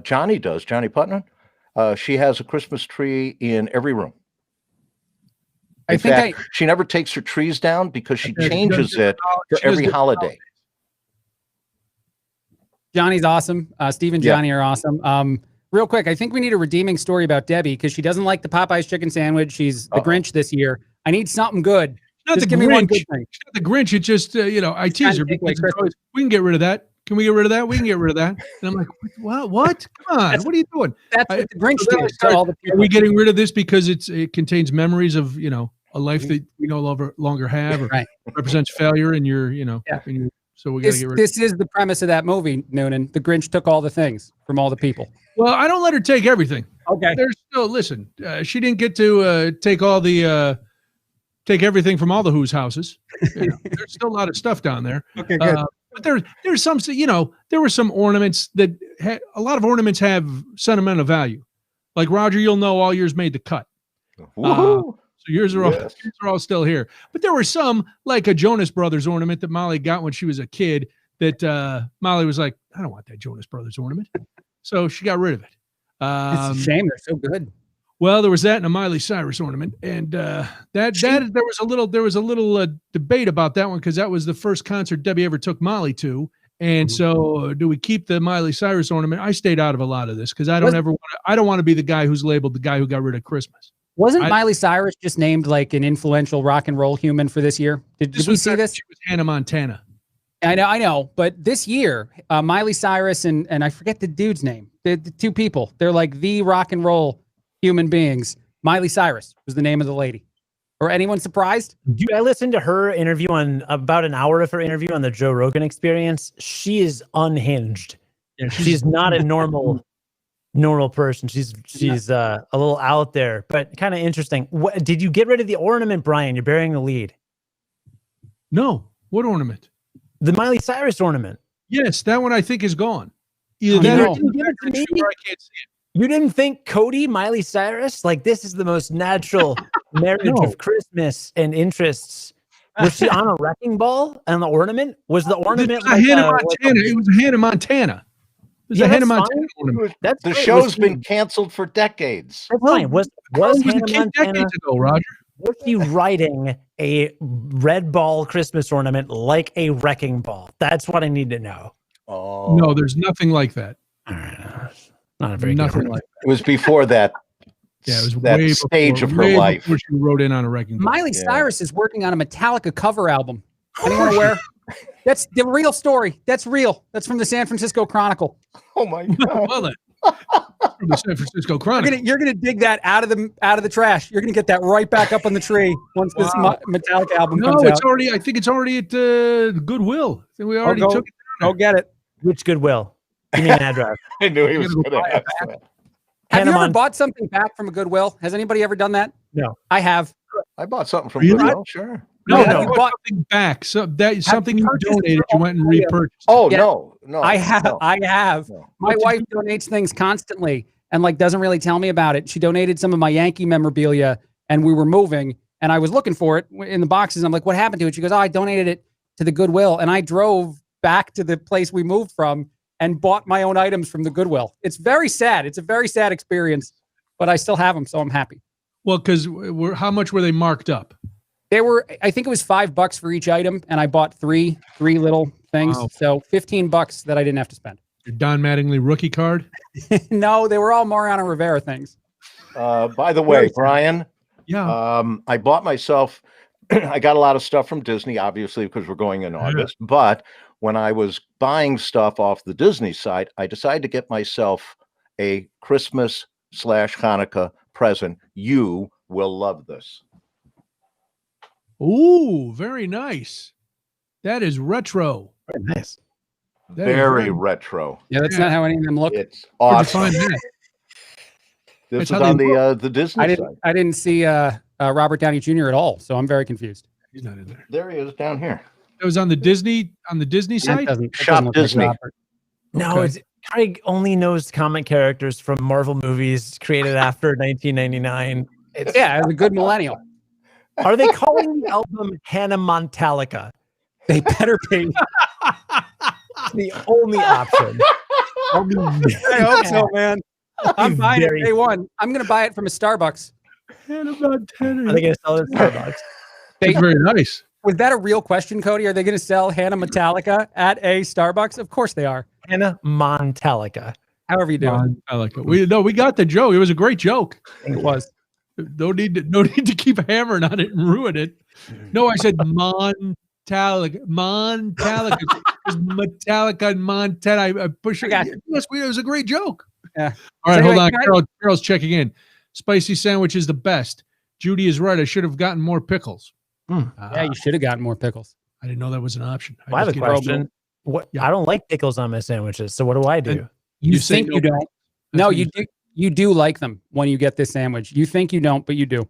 Johnny does. Johnny Putnam. She has a Christmas tree in every room. In fact, she never takes her trees down because she changes it for every holiday. Johnny's awesome. Steve and Johnny are awesome. Real quick, I think we need a redeeming story about Debbie because she doesn't like the Popeyes chicken sandwich. She's the Grinch this year. I need something good. Just give me one good thing. She's not the Grinch. It's just, you know, I tease her because we can get rid of that. Can we get rid of that? We can get rid of that. And I'm like, what? Come on. What are you doing? That's what the Grinch did to all the people. Are we getting rid of this because it contains memories of, you know, a life that we no longer have or represents failure in your, you know, so we got to get rid of it. This is the premise of that movie, Noonan. The Grinch took all the things from all the people. Well, I don't let her take everything. Okay. There's still, listen, she didn't get to take everything from all the Who's houses. You know, there's still a lot of stuff down there. Okay, good. But there's some, you know, there were some ornaments that a lot of ornaments have sentimental value. Like Roger, you'll know all yours made the cut. So yours are all still here. But there were some, like a Jonas Brothers ornament that Molly got when she was a kid that Molly was like, I don't want that Jonas Brothers ornament. So she got rid of it. It's a shame. They're so good. Well, there was that and a Miley Cyrus ornament, and there was a little debate about that one because that was the first concert Debbie ever took Molly to, And so, do we keep the Miley Cyrus ornament? I stayed out of a lot of this because I don't want to be the guy who's labeled the guy who got rid of Christmas. Wasn't Miley Cyrus just named like an influential rock and roll human for this year? Did we see this? She was Hannah Montana. I know. But this year, Miley Cyrus and I forget the dude's name. The two people. They're like the rock and roll human beings. Miley Cyrus was the name of the lady. Or anyone surprised? Dude, I listened to her interview on about an hour of her interview on the Joe Rogan Experience. She is unhinged. Yeah, she's not a normal person. She's a little out there, but kind of interesting. What did you get rid of the ornament, Brian? You're burying the lead. No. What ornament? The Miley Cyrus ornament. Yes, that one I think is gone. Either that or I can't see it. You didn't think Cody, Miley Cyrus? Like, this is the most natural marriage of Christmas and interests. Was she on a wrecking ball and the ornament? Was the ornament like Hannah Montana? It was a Hannah Montana. It was a Hannah Montana ornament. The show's been canceled for decades. That's fine. Was Hannah Montana decades ago, Roger? Was she riding a red ball Christmas ornament like a wrecking ball? That's what I need to know. Oh no, there's nothing like that. Not a very nothing good like that. It was before that. Yeah, it was that way stage before, of her life. Before she wrote in on a wrecking ball. Miley Cyrus is working on a Metallica cover album. Anyone aware? That's the real story. That's real. That's from the San Francisco Chronicle. Oh my God. Well, from the San Francisco Chronicle. You're gonna dig that out of the trash. You're gonna get that right back up on the tree once this Metallica album comes out. No, it's already. I think it's already at Goodwill. I think we already took it. Go get it. Which Goodwill? Give me an address. I knew he was going to ask that. Have you ever bought something back from a Goodwill? Has anybody ever done that? No, I have. I bought something from Goodwill. Sure. No, you bought something back. So that something you donated, you went and repurchased. Oh Yeah. no, I have. no. I have. No. My wife donates things constantly and like doesn't really tell me about it. She donated some of my Yankee memorabilia, and we were moving, and I was looking for it in the boxes. I'm like, "What happened to it?" She goes, "Oh, I donated it to the Goodwill," and I drove back to the place we moved from and bought my own items from the Goodwill. It's very sad. It's a very sad experience, but I still have them, so I'm happy. Well, because how much were they marked up? They were, I think it was $5 for each item, and I bought three little things. Wow. So $15 that I didn't have to spend. Your Don Mattingly rookie card? No, they were all Mariano Rivera things. By the way, Brian. Yeah. I bought myself. I got a lot of stuff from Disney, obviously, because we're going in August. But when I was buying stuff off the Disney site, I decided to get myself a Christmas/Hanukkah present. You will love this. Ooh, very nice. That is retro. Very nice. Very retro. Yeah, that's not how any of them look. It's awesome. This is on the Disney site. I didn't see Robert Downey Jr. at all, so I'm very confused. He's not in there. There he is down here. It was on the Disney site? Shop Disney. No, it's Craig only knows comic characters from Marvel movies created after 1999. It's a good millennial. Are they calling the album Hannah Montalica? They better be. The only option. I hope so, man. I'm buying it day one. I'm going to buy it from a Starbucks. Hannah Montana. Are they going to sell it at Starbucks? It's very nice. Was that a real question, Cody? Are they going to sell Hannah Metallica at a Starbucks? Of course they are. Hannah Montalica. However you do it. We got the joke. It was a great joke. It was. No need to keep hammering on it and ruin it. No, I said Montalica. Metallica and Montana. I push it. It was a great joke. Yeah. All right, hold on. Carol's checking in. Spicy sandwich is the best. Judy is right. I should have gotten more pickles. Yeah, you should have gotten more pickles. I didn't know that was an option. I have a question. I don't like pickles on my sandwiches, so what do I do? And you think you don't? No, you do. You do like them when you get this sandwich. You think you don't, but you do.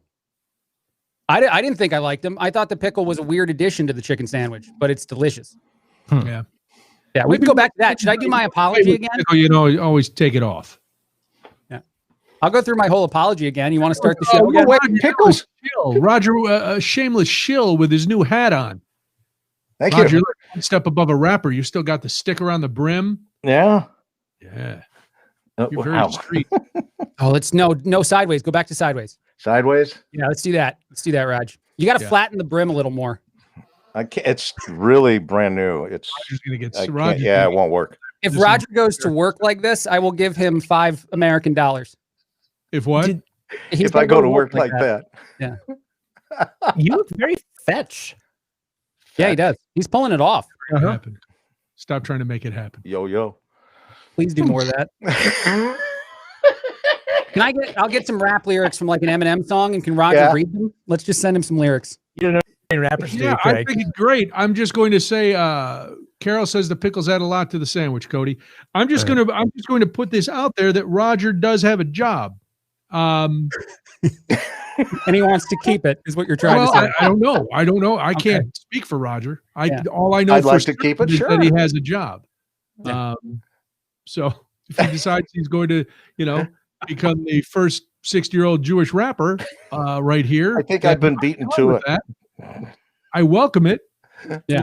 I didn't think I liked them. I thought the pickle was a weird addition to the chicken sandwich, but it's delicious. Yeah. Yeah, we can go back to that. Should I do my apology again? You know, always take it off. Yeah. I'll go through my whole apology again. You want to start the show again? Wait, pickles. Roger, a shameless shill with his new hat on. Thank Roger, you. look, one step above a wrapper. You still got the sticker on the brim. Yeah. Yeah. Wow. You're very discreet. Oh, let's no sideways. Go back to sideways. Sideways? Yeah, let's do that. Let's do that, Raj. You got to flatten the brim a little more. I can't. It's really brand new. It's Roger's gonna get it won't work. If Roger goes to work like this, I will give him $5 American. If what? If I go to work like that. Yeah. You look very fetch. Yeah, he does. He's pulling it off. Happen. Stop trying to make it happen. Yo. Please do more of that. I'll get some rap lyrics from like an Eminem song, and can Roger read them? Let's just send him some lyrics. You don't know any rappers do, Yeah, Craig. I think it's great. I'm just going to say, Carol says the pickles add a lot to the sandwich, Cody. I'm just going to put this out there that Roger does have a job. And he wants to keep it, is what you're trying to say. I don't know. I can't speak for Roger. All I know I'd for like to keep it, is sure. that he has a job. Yeah. So if he decides he's going to, become the first 60-year-old Jewish rapper right here. I think I've been beaten to it. I welcome it. Yeah.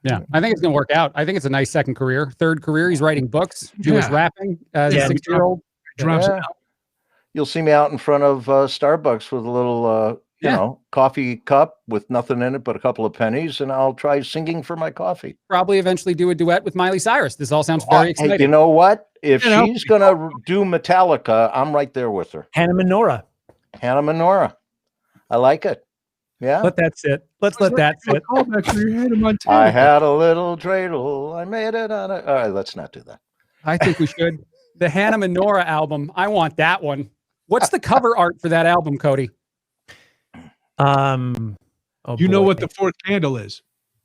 Yeah. I think it's going to work out. I think it's a nice second career. Third career, he's writing books, Jewish rapping as a 60-year-old. Drops it out. You'll see me out in front of Starbucks with a little, coffee cup with nothing in it but a couple of pennies, and I'll try singing for my coffee. Probably eventually do a duet with Miley Cyrus. This all sounds very exciting. Hey, you know what? If she's going to do Metallica, I'm right there with her. Hannah Menorah. I like it. Yeah. Let that sit. Let's let that sit. I had a little dreidel. I made it on it. All right, let's not do that. I think we should. The Hannah Menorah album. I want that one. What's the cover art for that album, Cody? You know what the fourth candle is.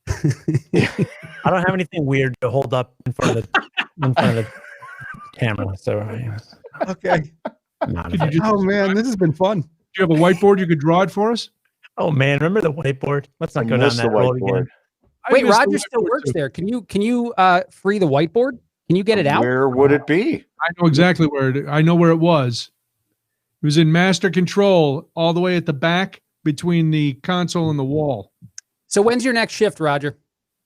I don't have anything weird to hold up in front of the camera. So okay. Oh man, this has been fun. Do you have a whiteboard you could draw it for us? Oh man, remember the whiteboard? Let's not go down that road again. Wait, Roger still works there. Can you free the whiteboard? Can you get it out? Where would it be? I know exactly I know where it was. It was in master control, all the way at the back between the console and the wall. So when's your next shift, Roger?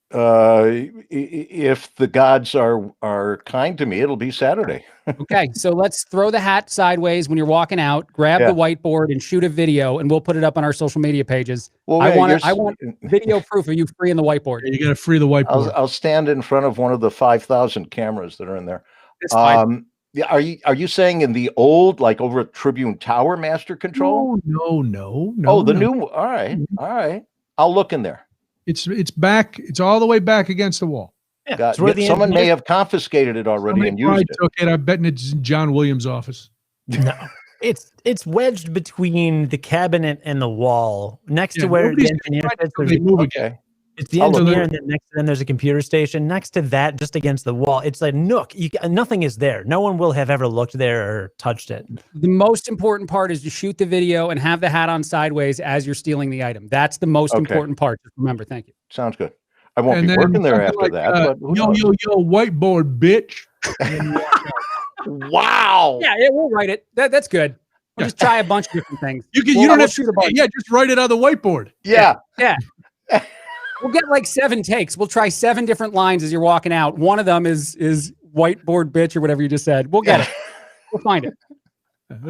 If the gods are kind to me, it'll be Saturday. Okay, so let's throw the hat sideways when you're walking out, grab the whiteboard and shoot a video, and we'll put it up on our social media pages. Well, I want video proof of you freeing the whiteboard. Yeah, you got to free the whiteboard. I'll stand in front of one of the 5,000 cameras that are in there. It's fine. Yeah, are you saying in the old, like over at Tribune Tower, master control? No. Oh, the new. All right. I'll look in there. It's back. It's all the way back against the wall. Yeah, someone may have confiscated it already and used it. Took it. I bet it's in John Williams' office. No, it's wedged between the cabinet and the wall, next to where the engineer sits. It's the engineer, and then next to them there's a computer station. Next to that, just against the wall, it's a nook. Nothing is there. No one will have ever looked there or touched it. The most important part is to shoot the video and have the hat on sideways as you're stealing the item. That's the most important part. Just remember. Thank you. Sounds good. I won't be working there after that. But yo, whiteboard, bitch. Wow. Yeah, we'll write it. That's good. We'll just try a bunch of different things. You don't have to shoot a bunch. Yeah, just write it on the whiteboard. Yeah. We'll get like 7 takes. We'll try 7 different lines as you're walking out. One of them is whiteboard bitch or whatever you just said. We'll get it. We'll find it.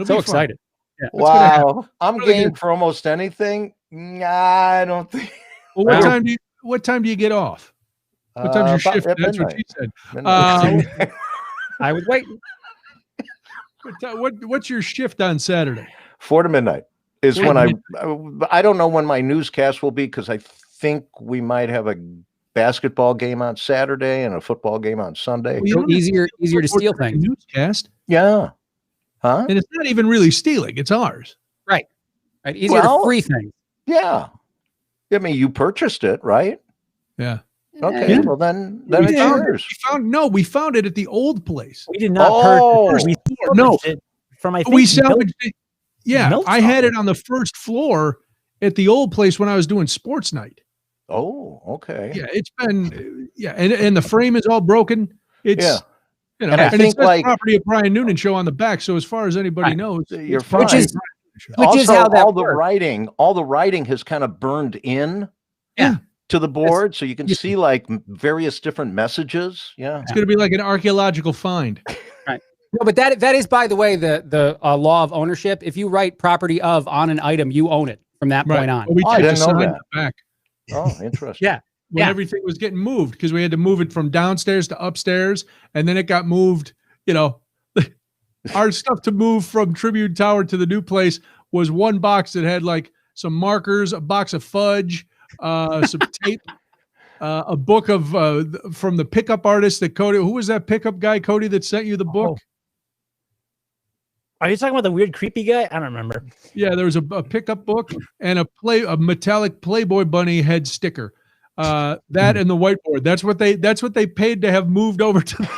So excited. Yeah, wow. I'm game for almost anything. Nah, I don't think. Well, what time do you get off? What time's your shift? That's what she said. I was waiting. What's your shift on Saturday? 4 to midnight is when I don't know when my newscast will be, because I think we might have a basketball game on Saturday and a football game on Sunday. So easier to steal things. Newscast. Yeah. Huh? And it's not even really stealing. It's ours. Right. Easier to free things. Yeah. I mean, you purchased it, right? Yeah. Okay. Yeah. Well, then it's yours. We found it at the old place. We did not purchase it. It from we salvaged it. Yeah. I had it on the first floor at the old place when I was doing sports night. Oh, okay. Yeah, it's been and the frame is all broken. It's and I think it's like property of Brian Noonan show on the back. So as far as anybody knows, you're fine. Which is also, how that all the writing has kind of burned in to the board, so you can see like various different messages. Yeah, it's going to be like an archaeological find. Right. No, but that is, by the way, the law of ownership. If you write property of on an item, you own it from that point on. I didn't know that. Back. Oh, interesting. Yeah. When Yeah. everything was getting moved, because we had to move it from downstairs to upstairs, and then it got moved. You know, our stuff to move from Tribune Tower to the new place was one box that had like some markers, a box of fudge, some tape, a book of from the pickup artist that Cody. Who was that pickup guy, Cody, that sent you the book? Oh. Are you talking about the weird, creepy guy? I don't remember. Yeah, there was a pickup book and a metallic Playboy bunny head sticker. That and the whiteboard. That's what they paid to have moved over to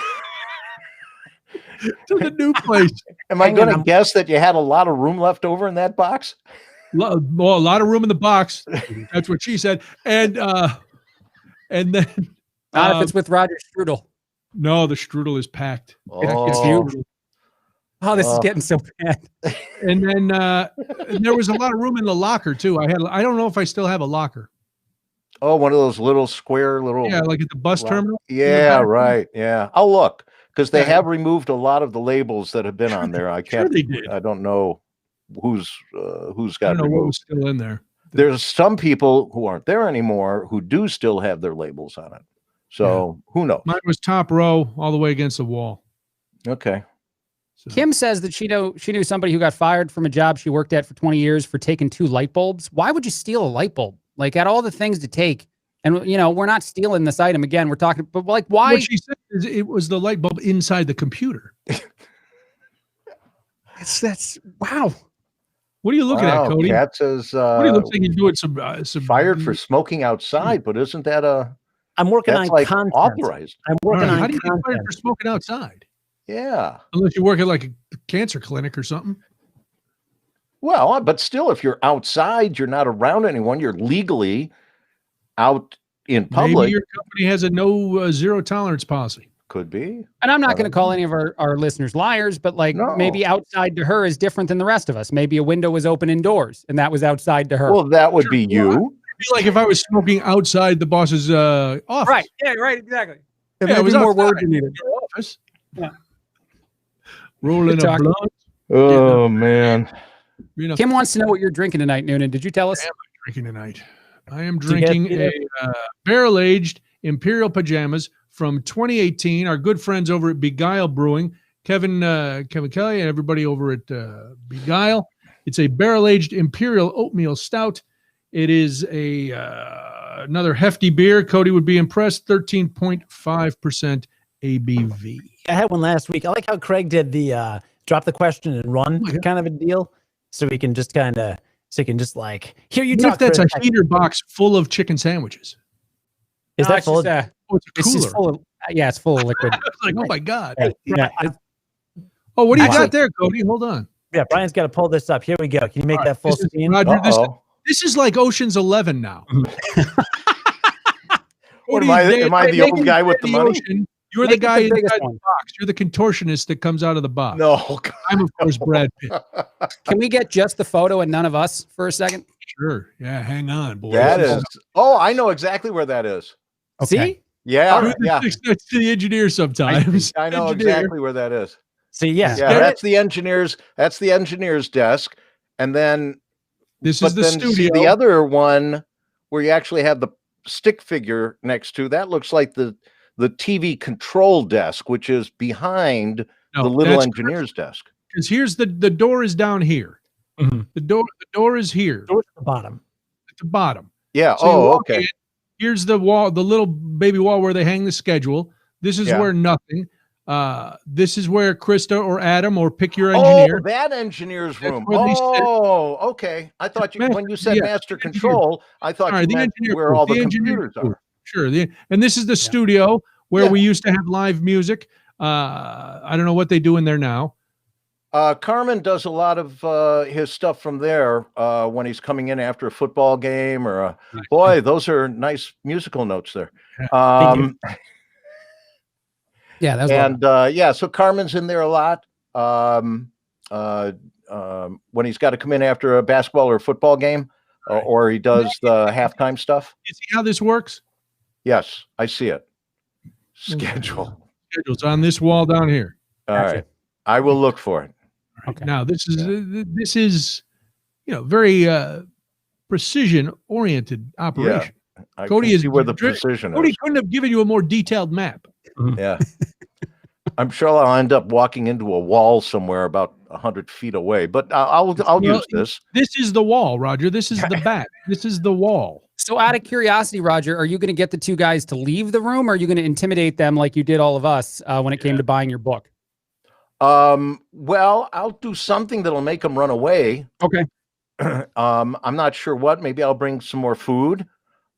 the new place. Am I going to guess that you had a lot of room left over in that box? Well, a lot of room in the box. That's what she said. And then Not if it's with Roger Strudel. no, the strudel is packed. It's huge. Oh, this is getting so bad. And then and there was a lot of room in the locker too. I don't know if I still have a locker. Oh, one of those little square Yeah, like at the bus terminal. Yeah, right. Yeah. I'll look, because they have removed a lot of the labels that have been on there. I can't. Sure they did. I don't know who's got I don't know what removed. was still in there. There's some people who aren't there anymore who do still have their labels on it. So who knows? Mine was top row all the way against the wall. Okay. So. Kim says that she knew somebody who got fired from a job she worked at for 20 years for taking 2 light bulbs. Why would you steal a light bulb? Like, at all the things to take, and we're not stealing this item again. We're talking, but like, why? What she said is it was the light bulb inside the computer. That's wow. What are you looking at, Cody? Kat says, what are you looking like? You're doing some fired for smoking outside, but isn't that I'm working on like content. authorized? I'm working on How do you get content. fired for smoking outside? Yeah. Unless you work at like a cancer clinic or something. Well, but still, if you're outside, you're not around anyone. You're legally out in public. Maybe your company has a no zero tolerance policy. Could be. And I'm not going to call any of our listeners liars, but like maybe outside to her is different than the rest of us. Maybe a window was open indoors and that was outside to her. Well, that would be you. It'd be like if I was smoking outside the boss's office. Right. Yeah, right. Exactly. Yeah, it was more outside words you needed. your office. Yeah. Rolling a blunt. Oh, man. Kim wants to know what you're drinking tonight, Noonan. Did you tell us? What am I drinking tonight? I am drinking a barrel-aged Imperial Pajamas from 2018. Our good friends over at Beguile Brewing, Kevin Kelly and everybody over at Beguile. It's a barrel-aged Imperial Oatmeal Stout. It is another hefty beer. Cody would be impressed. 13.5% ABV. I had one last week. I like how Craig did the drop the question and run kind of a deal. So we can just like, here you talk. That's a heater box full of chicken sandwiches. Is that full? It's a cooler. Full of, it's full of liquid. Like, oh my God. Yeah. Oh, what do you got there, Cody? Hold on. Yeah, Brian's got to pull this up. Here we go. Can you make that full screen? Roger, this is like Ocean's 11 now. What am I the old guy with the money? Ocean. You're the guy inside the box. You're the contortionist that comes out of the box. No, God, I'm of course Brad Pitt. Can we get just the photo and none of us for a second? Sure. Yeah, hang on, boy. That is. Oh, I know exactly where that is. Okay. See? Yeah, yeah. That's the engineer sometimes. I know exactly where that is. See, yeah, that's the engineer's. That's the engineer's desk, and then this is the studio. See the other one where you actually have the stick figure next to. That looks like the TV control desk, which is behind the little engineer's desk. Because here's the door is down here. Mm-hmm. The door is here. Door's at the bottom. At the bottom. Yeah. So okay. Here's the wall, the little baby wall where they hang the schedule. This is where nothing. This is where Krista or Adam or pick your engineer. Oh, that engineer's room. Oh, okay. I thought when you said master control, I thought you meant where all the computers are. Sure. And this is the studio where we used to have live music. I don't know what they do in there now. Carmen does a lot of his stuff from there when he's coming in after a football game or boy, those are nice musical notes there. Yeah, that's so Carmen's in there a lot. When he's got to come in after a basketball or football game, or he does the halftime stuff. You see how this works? Yes, I see it. Schedule's on this wall down here. All right, I will look for it. Okay. Now this is very precision oriented operation. Cody is see where the precision Cody is. couldn't have given you a more detailed map. Yeah. I'm sure I'll end up walking into a wall somewhere about 100 feet away, but I'll use this. This is the wall, Roger. This is the back. This is the wall. So out of curiosity, Roger, are you going to get the two guys to leave the room, or are you going to intimidate them like you did all of us when it came to buying your book? Well, I'll do something that'll make them run away. Okay. I'm not sure what. Maybe I'll bring some more food.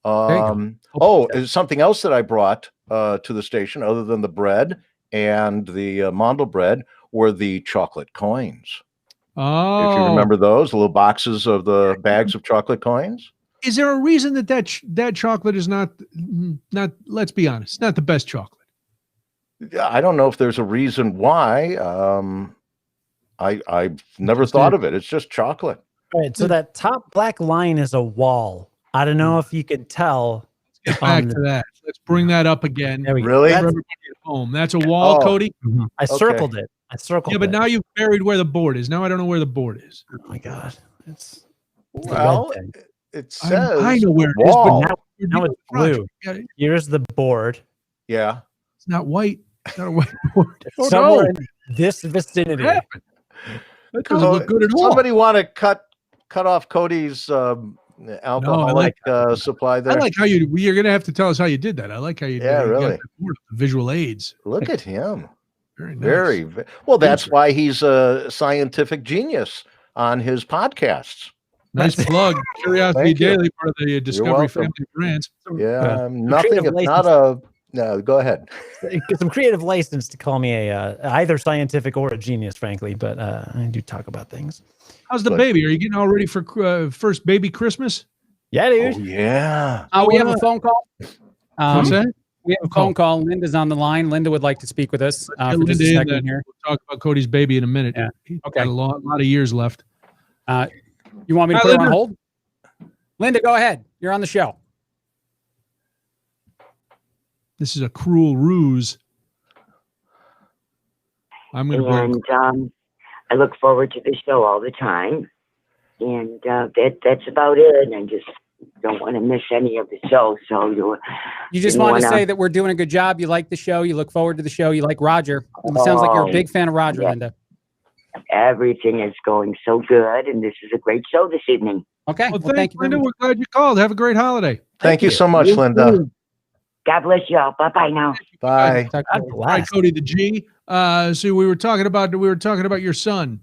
There's something else that I brought to the station other than the bread and the Mondo Bread were the chocolate coins. Oh, if you remember those little boxes of the bags of chocolate coins. Is there a reason that chocolate is not? Let's be honest, not the best chocolate. I don't know if there's a reason why. I've never thought of it. It's just chocolate. All right, so that top black line is a wall. I don't know if you could tell. Let's get back to that. Let's bring that up again. There we go. Really? For everybody at home. That's a wall, Cody. I circled it. Yeah, but now you've buried where the board is. Now I don't know where the board is. Oh my God. It says I know where it is, wall. but now it's blue. Here's the board. Yeah. It's not white. It's not a white board. Somewhere in this vicinity. That doesn't look good at all. Somebody want to cut off Cody's alcoholic supply there? I like how you're going to have to tell us how you did that. I like how you did really. You got the visual aids. Look at him. Very nice. Very well. That's why he's a scientific genius on his podcasts. Nice plug. Curiosity Daily, part of the Discovery family of brands. Yeah, nothing if not a. No, go ahead. Get some creative license to call me a either scientific or a genius, frankly. But I do talk about things. How's the baby? Are you getting all ready for first baby Christmas? Yeah, dude. Oh, yeah. We have a phone call. What's that? We have a phone call. Linda's on the line. Linda would like to speak with us for just a second here. We'll talk about Cody's baby in a minute. Yeah. Okay. Got a lot of years left. You want me to put her on hold? Linda, go ahead. You're on the show. This is a cruel ruse. I'm going to I look forward to the show all the time. And that's about it. I just don't want to miss any of the show. So you just want to say that we're doing a good job. You like the show. You look forward to the show. You like Roger. It sounds like you're a big fan of Roger, Linda. Everything is going so good, and this is a great show this evening. Okay. Well, thank you, Linda. We're glad you called. Have a great holiday. Thank you so much, Linda. God bless you all. Bye-bye now. Bye. All right, Cody the G. So we were talking about your son.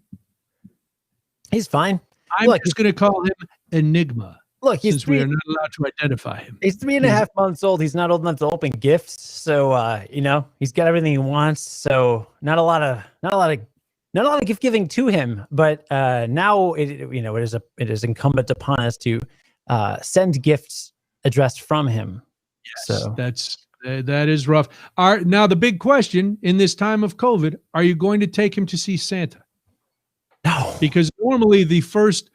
He's fine. I'm just going to call him Enigma. Look, since we are not allowed to identify him. He's 3.5 months old. He's not old enough to open gifts, so he's got everything he wants. So not a lot of gift giving to him. But now it is incumbent upon us to send gifts addressed from him. Yes, so that is rough. Now the big question in this time of COVID: are you going to take him to see Santa? No, because normally the first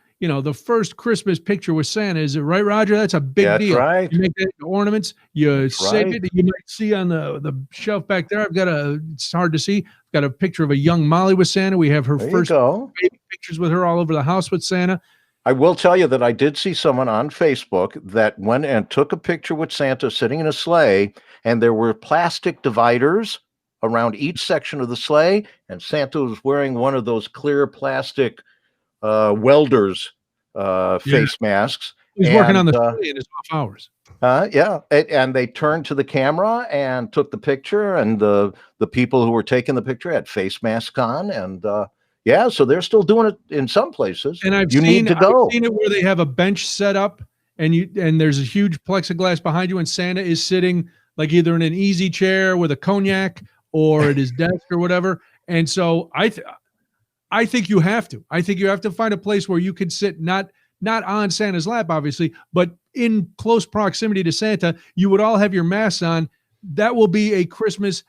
Christmas picture with Santa is it right, Roger? That's a big deal. Right. You make that ornaments, you save it. You might see on the shelf back there. It's hard to see. I've got a picture of a young Molly with Santa. We have her first baby pictures with her all over the house with Santa. I will tell you that I did see someone on Facebook that went and took a picture with Santa sitting in a sleigh, and there were plastic dividers around each section of the sleigh, and Santa was wearing one of those clear plastic welders face masks. He's working on the sleigh in his off hours. And they turned to the camera and took the picture, and the people who were taking the picture had face masks on, and so they're still doing it in some places. And I've seen it where they have a bench set up, and there's a huge plexiglass behind you, and Santa is sitting like either in an easy chair with a cognac or at his desk or whatever. And so I think you have to. I think you have to find a place where you can sit not on Santa's lap, obviously, but in close proximity to Santa. You would all have your masks on. That will be a Christmas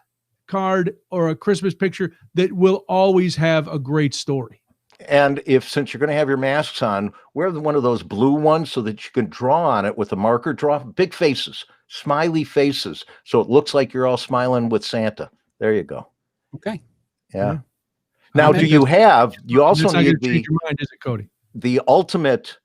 card or a Christmas picture that will always have a great story. And since you're going to have your masks on, wear one of those blue ones so that you can draw on it with a marker. Draw big faces, smiley faces, so it looks like you're all smiling with Santa. There you go. Okay. Yeah. Now, you also need your mind, is it, Cody? The ultimate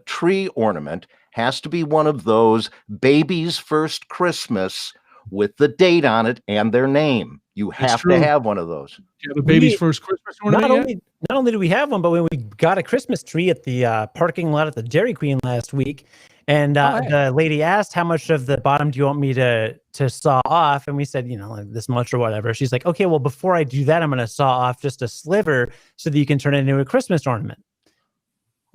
tree ornament has to be one of those baby's first Christmas with the date on it and their name. You have to have one of those. Do you have a baby's first Christmas ornament Not only do we have one, but when we got a Christmas tree at the parking lot at the Dairy Queen last week, and the lady asked, how much of the bottom do you want me to saw off? And we said, like this much or whatever. She's like, okay, well, before I do that, I'm going to saw off just a sliver so that you can turn it into a Christmas ornament.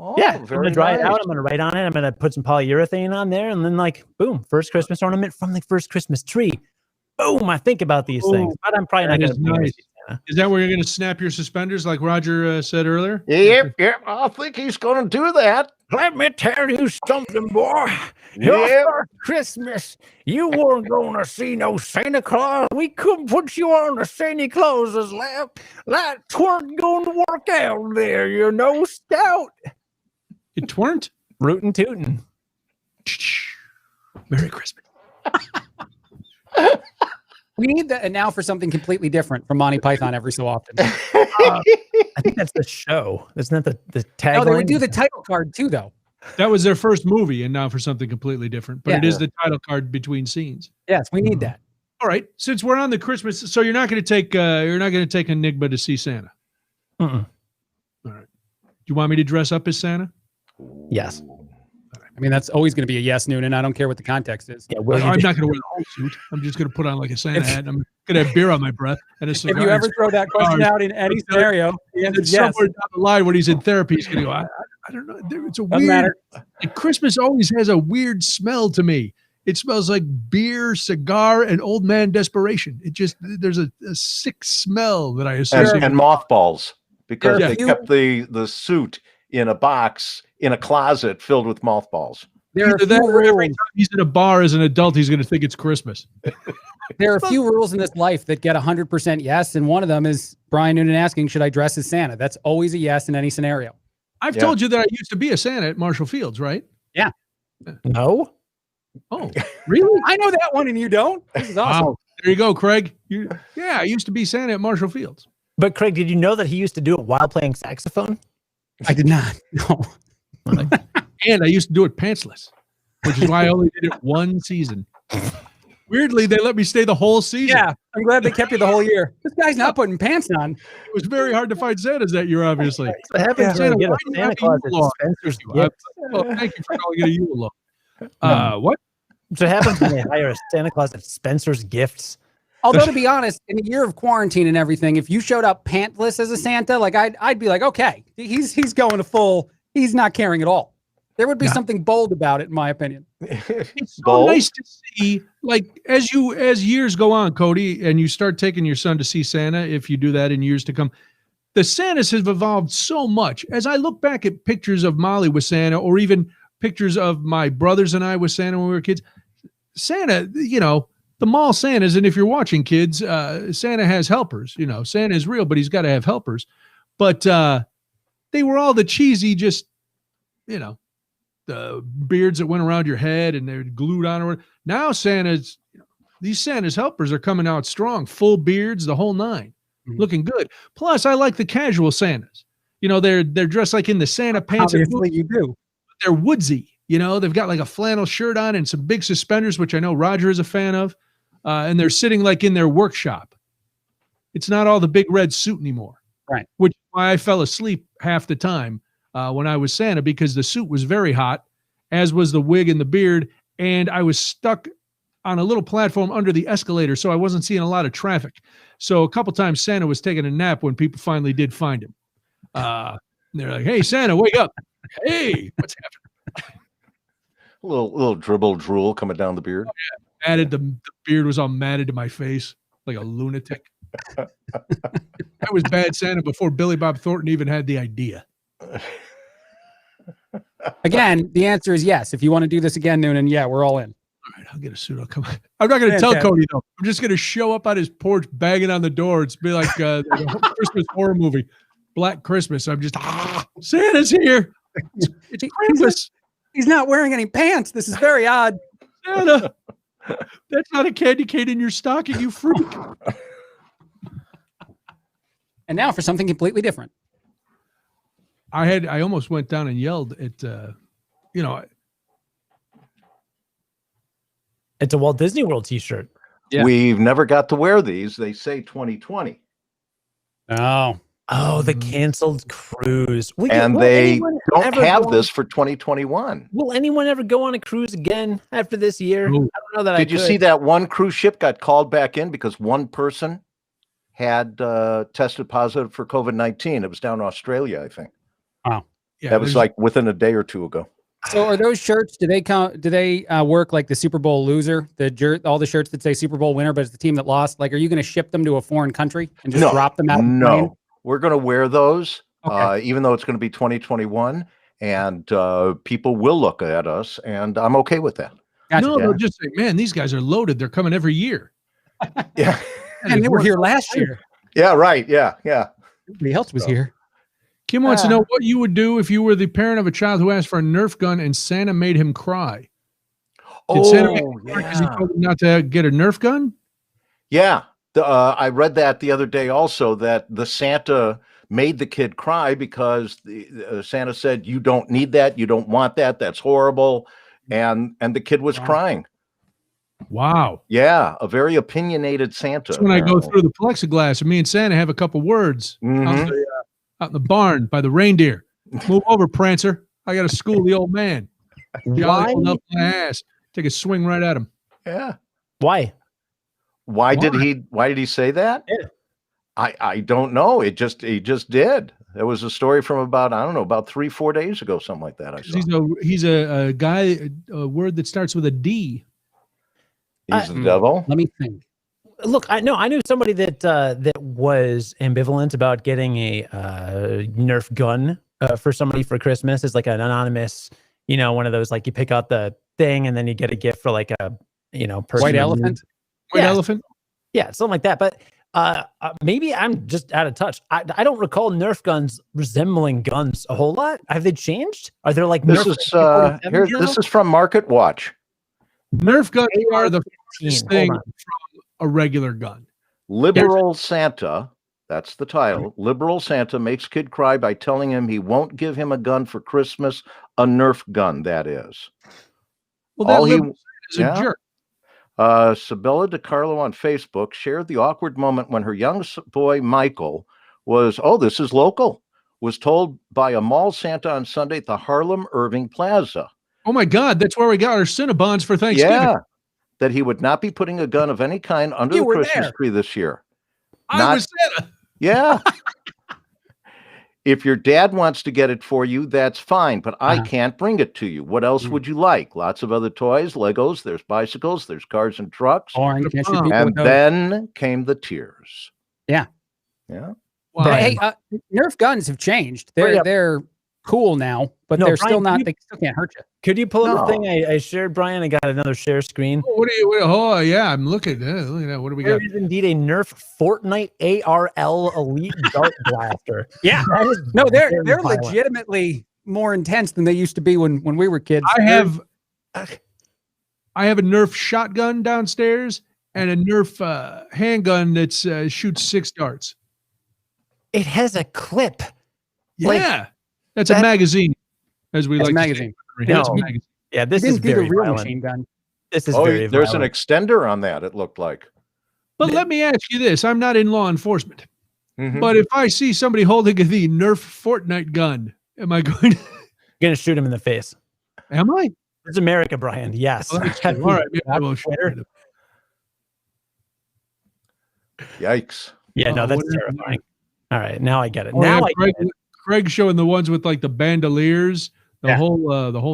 Oh, yeah, I'm going to dry it nice. out. I'm going to write on it. I'm going to put some polyurethane on there. And then boom, first Christmas ornament from the first Christmas tree. Boom, I think about these things. But I'm probably not going to nice. Is that where you're going to snap your suspenders like Roger said earlier? Yep. I think he's going to do that. Let me tell you something, boy. Your first Christmas, you weren't going to see no Santa Claus. We couldn't put you on the Santa Claus's lap. That weren't going to work out there, Scout. It tweren't? Rootin' tootin'. Merry Christmas. We need that now for something completely different from Monty Python every so often. I think that's the show. Isn't that the tagline? No, they would do the title card too, though. That was their first movie, and now for something completely different. But it is the title card between scenes. Yes, we need that. All right, since we're on the Christmas, so you're not going to take Enigma to see Santa. Mm-mm. All right. Do you want me to dress up as Santa? Yes. I mean, that's always going to be a yes, Noonan. I don't care what the context is. Yeah, I'm not going to wear the whole suit. I'm just going to put on like a Santa hat. I'm going to have beer on my breath and a cigar. If you ever throw that question out in any scenario, the answer is yes. Somewhere down the line when he's in therapy, he's going to go, I don't know. It's a weird. Matter. Like Christmas always has a weird smell to me. It smells like beer, cigar, and old man desperation. It just, there's a sick smell that I associate. And mothballs, because they few- kept the suit in a box in a closet filled with mothballs. There are Either that or every time he's in a bar as an adult, he's going to think it's Christmas. There are a few rules in this life that get 100% yes, and one of them is Brian Noonan asking, should I dress as Santa? That's always a yes in any scenario. I've told you that I used to be a Santa at Marshall Fields, right? Yeah. No? Oh, really? I know that one and you don't. This is awesome. Wow. There you go, Craig. I used to be Santa at Marshall Fields. But Craig, did you know that he used to do it while playing saxophone? I did not. No. And I used to do it pantsless, which is why I only did it one season. Weirdly, they let me stay the whole season. Yeah, I'm glad they kept you the whole year. This guy's not putting pants on. It was very hard to find Santas that year, obviously. What happens when you get a why do you Santa have a Claus at Yule log? Spencer's Well, Gifts? thank you for calling it a Yule log. What? So what happens when they hire a Santa Claus at Spencer's Gifts? Although, to be honest, in a year of quarantine and everything, if you showed up pantless as a Santa, like I'd be like, okay, he's going to full, he's not caring at all. There would be something bold about it, in my opinion. It's so nice to see, like, as years go on, Cody, and you start taking your son to see Santa, if you do that in years to come, the Santas have evolved so much. As I look back at pictures of Molly with Santa, or even pictures of my brothers and I with Santa when we were kids, Santa, the mall Santas, and if you're watching, kids, Santa has helpers. Santa is real, but he's got to have helpers. But they were all the cheesy, just, the beards that went around your head and they're glued on. Now these Santa's helpers are coming out strong, full beards, the whole nine, looking good. Plus, I like the casual Santas. They're dressed like in the Santa pants. Obviously, you do. They're woodsy. They've got like a flannel shirt on and some big suspenders, which I know Roger is a fan of. And they're sitting like in their workshop. It's not all the big red suit anymore. Right. Which is why I fell asleep half the time when I was Santa, because the suit was very hot, as was the wig and the beard. And I was stuck on a little platform under the escalator, so I wasn't seeing a lot of traffic. So a couple times Santa was taking a nap when people finally did find him. They're like, hey, Santa, wake up. Hey, what's happening? A little dribble drool coming down the beard. Oh, yeah. The beard was all matted to my face like a lunatic. I was bad Santa before Billy Bob Thornton even had the idea. Again, the answer is yes. If you want to do this again, Noonan, yeah, we're all in. All right, I'll get a suit. I'll come. I'm not going to tell Cody, though. I'm just going to show up on his porch banging on the door. It's be like the Christmas horror movie, Black Christmas. I'm just, Santa's here. It's Christmas. He's not wearing any pants. This is very odd. Santa, that's not a candy cane in your stocking, you freak. And now for something completely different. I almost went down and yelled at, It's a Walt Disney World t-shirt. Yeah. We've never got to wear these. They say 2020. Oh, the canceled cruise. And they don't have this for 2021. Will anyone ever go on a cruise again after this year? Ooh. I don't know that Did you see that one cruise ship got called back in because one person had tested positive for COVID-19? It was down in Australia, I think. Wow. Yeah, That was like within a day or two ago. So are those shirts, do they work like the Super Bowl loser, all the shirts that say Super Bowl winner, but it's the team that lost? Like, are you going to ship them to a foreign country and just drop them out? No, we're going to wear those, Okay. even though it's going to be 2021, and people will look at us, and I'm okay with that. Gotcha. No, they'll just say, man, these guys are loaded. They're coming every year. Yeah. And they were here last year. Yeah, right. Yeah. Everybody else was here. Kim wants to know what you would do if you were the parent of a child who asked for a Nerf gun and Santa made him cry. Did Santa make him cry because he told him not to get a Nerf gun? Yeah. I read that the other day also, that the Santa made the kid cry because the Santa said, you don't need that. You don't want that. That's horrible. And the kid was crying. Wow. Yeah. A very opinionated Santa. That's when I go through the plexiglass and me and Santa have a couple words out in the barn by the reindeer. Move over, Prancer. I got to school the old man. Jolly old up my ass. Take a swing right at him. Yeah. Why? Why did he say that? Yeah. I don't know. He just did. There was a story from about 3-4 days ago, something like that. I saw. He's a guy, a word that starts with a D. He's the devil. Let me think. Look, I knew somebody that was ambivalent about getting a Nerf gun for somebody for Christmas. It's like an anonymous, one of those, like you pick out the thing and then you get a gift for like a, person. White elephant? White elephant? Yeah, something like that. But maybe I'm just out of touch. I don't recall Nerf guns resembling guns a whole lot. Have they changed? Are there like This Nerf is this is from Market Watch. Nerf guns are the first thing from a regular gun. Liberal Santa, that's the title. Liberal Santa makes kid cry by telling him he won't give him a gun for Christmas, a Nerf gun, that is. Well, that liberal Santa is a jerk. Sabella DiCarlo on Facebook shared the awkward moment when her young boy, Michael, was told by a mall Santa on Sunday at the Harlem Irving Plaza. Oh my God, that's where we got our Cinnabons for Thanksgiving. Yeah, that he would not be putting a gun of any kind under the Christmas tree this year. I was Santa. Yeah. If your dad wants to get it for you, that's fine, but I can't bring it to you. What else would you like? Lots of other toys, Legos, there's bicycles, there's cars and trucks. And then came the tears. Yeah. Yeah. Wow. Hey, Nerf guns have changed. They're cool now, but they're still not. They still can't hurt you. Could you pull up the thing I shared, Brian? I got another share screen. Oh, yeah, I'm looking. Look at that. What do we got? There is indeed a Nerf Fortnite ARL Elite Dart Blaster. Yeah, they're legitimately more intense than they used to be when we were kids. I have a Nerf shotgun downstairs and a Nerf handgun that shoots 6 darts. It has a clip. Yeah. That's a magazine, as we like magazine. To say. No. Magazine. Yeah, this is very real machine gun. This is very there's violent. an extender on that, it looked like. But let me ask you this. I'm not in law enforcement. But if I see somebody holding the Nerf Fortnite gun, am I going to shoot him in the face? Am I? It's America, Brian. Yes. All right. Yikes. Yeah, no, that's terrifying. All right, now I get it. Now I get it. Craig's showing the ones with like the bandoliers, the whole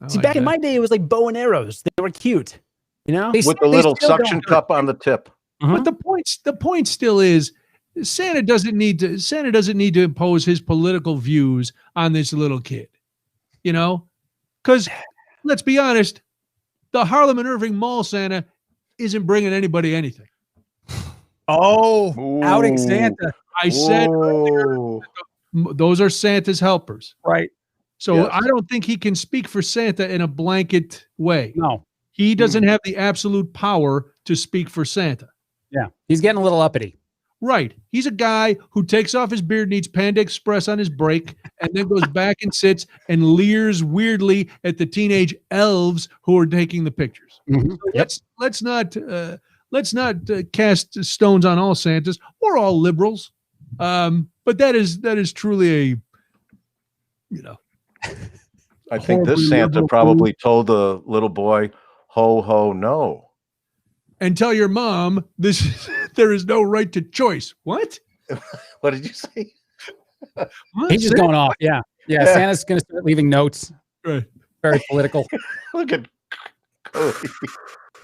See, back in my day, it was like bow and arrows. They were cute, with the little suction cup on the tip. But the point still is, Santa doesn't need to impose his political views on this little kid, because let's be honest, the Harlem and Irving Mall Santa isn't bringing anybody anything. Outing Santa. I said earlier, those are Santa's helpers. Right. So I don't think he can speak for Santa in a blanket way. No. He doesn't have the absolute power to speak for Santa. Yeah. He's getting a little uppity. Right. He's a guy who takes off his beard and eats Panda Express on his break and then goes back and sits and leers weirdly at the teenage elves who are taking the pictures. So let's not cast stones on all Santas or all liberals. But that is truly a, I think this Santa probably told the little boy, ho, ho, no. And tell your mom there is no right to choice. What? What did you say? He's just going off. Yeah. Santa's going to start leaving notes. Right. Very political. Look at Cody.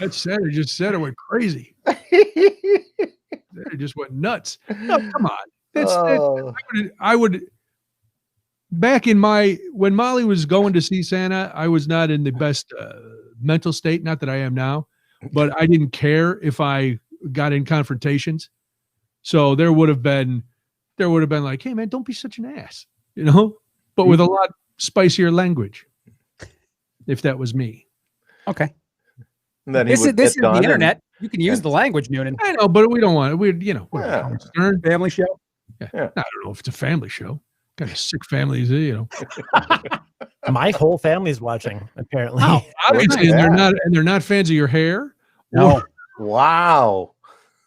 That Santa just said it went crazy. It just went nuts. No, come on. I would back in when Molly was going to see Santa, I was not in the best mental state. Not that I am now. But I didn't care if I got in confrontations. So there would have been like, hey man, don't be such an ass, but with a lot spicier language. If that was me. Okay. And then this is the internet. You can use the language, Noonan. I know, but we don't want it. Family show. Yeah. I don't know if it's a family show. What kind of sick family is it, My whole family's watching, apparently. Oh, obviously, and they're not fans of your hair. No. Wow.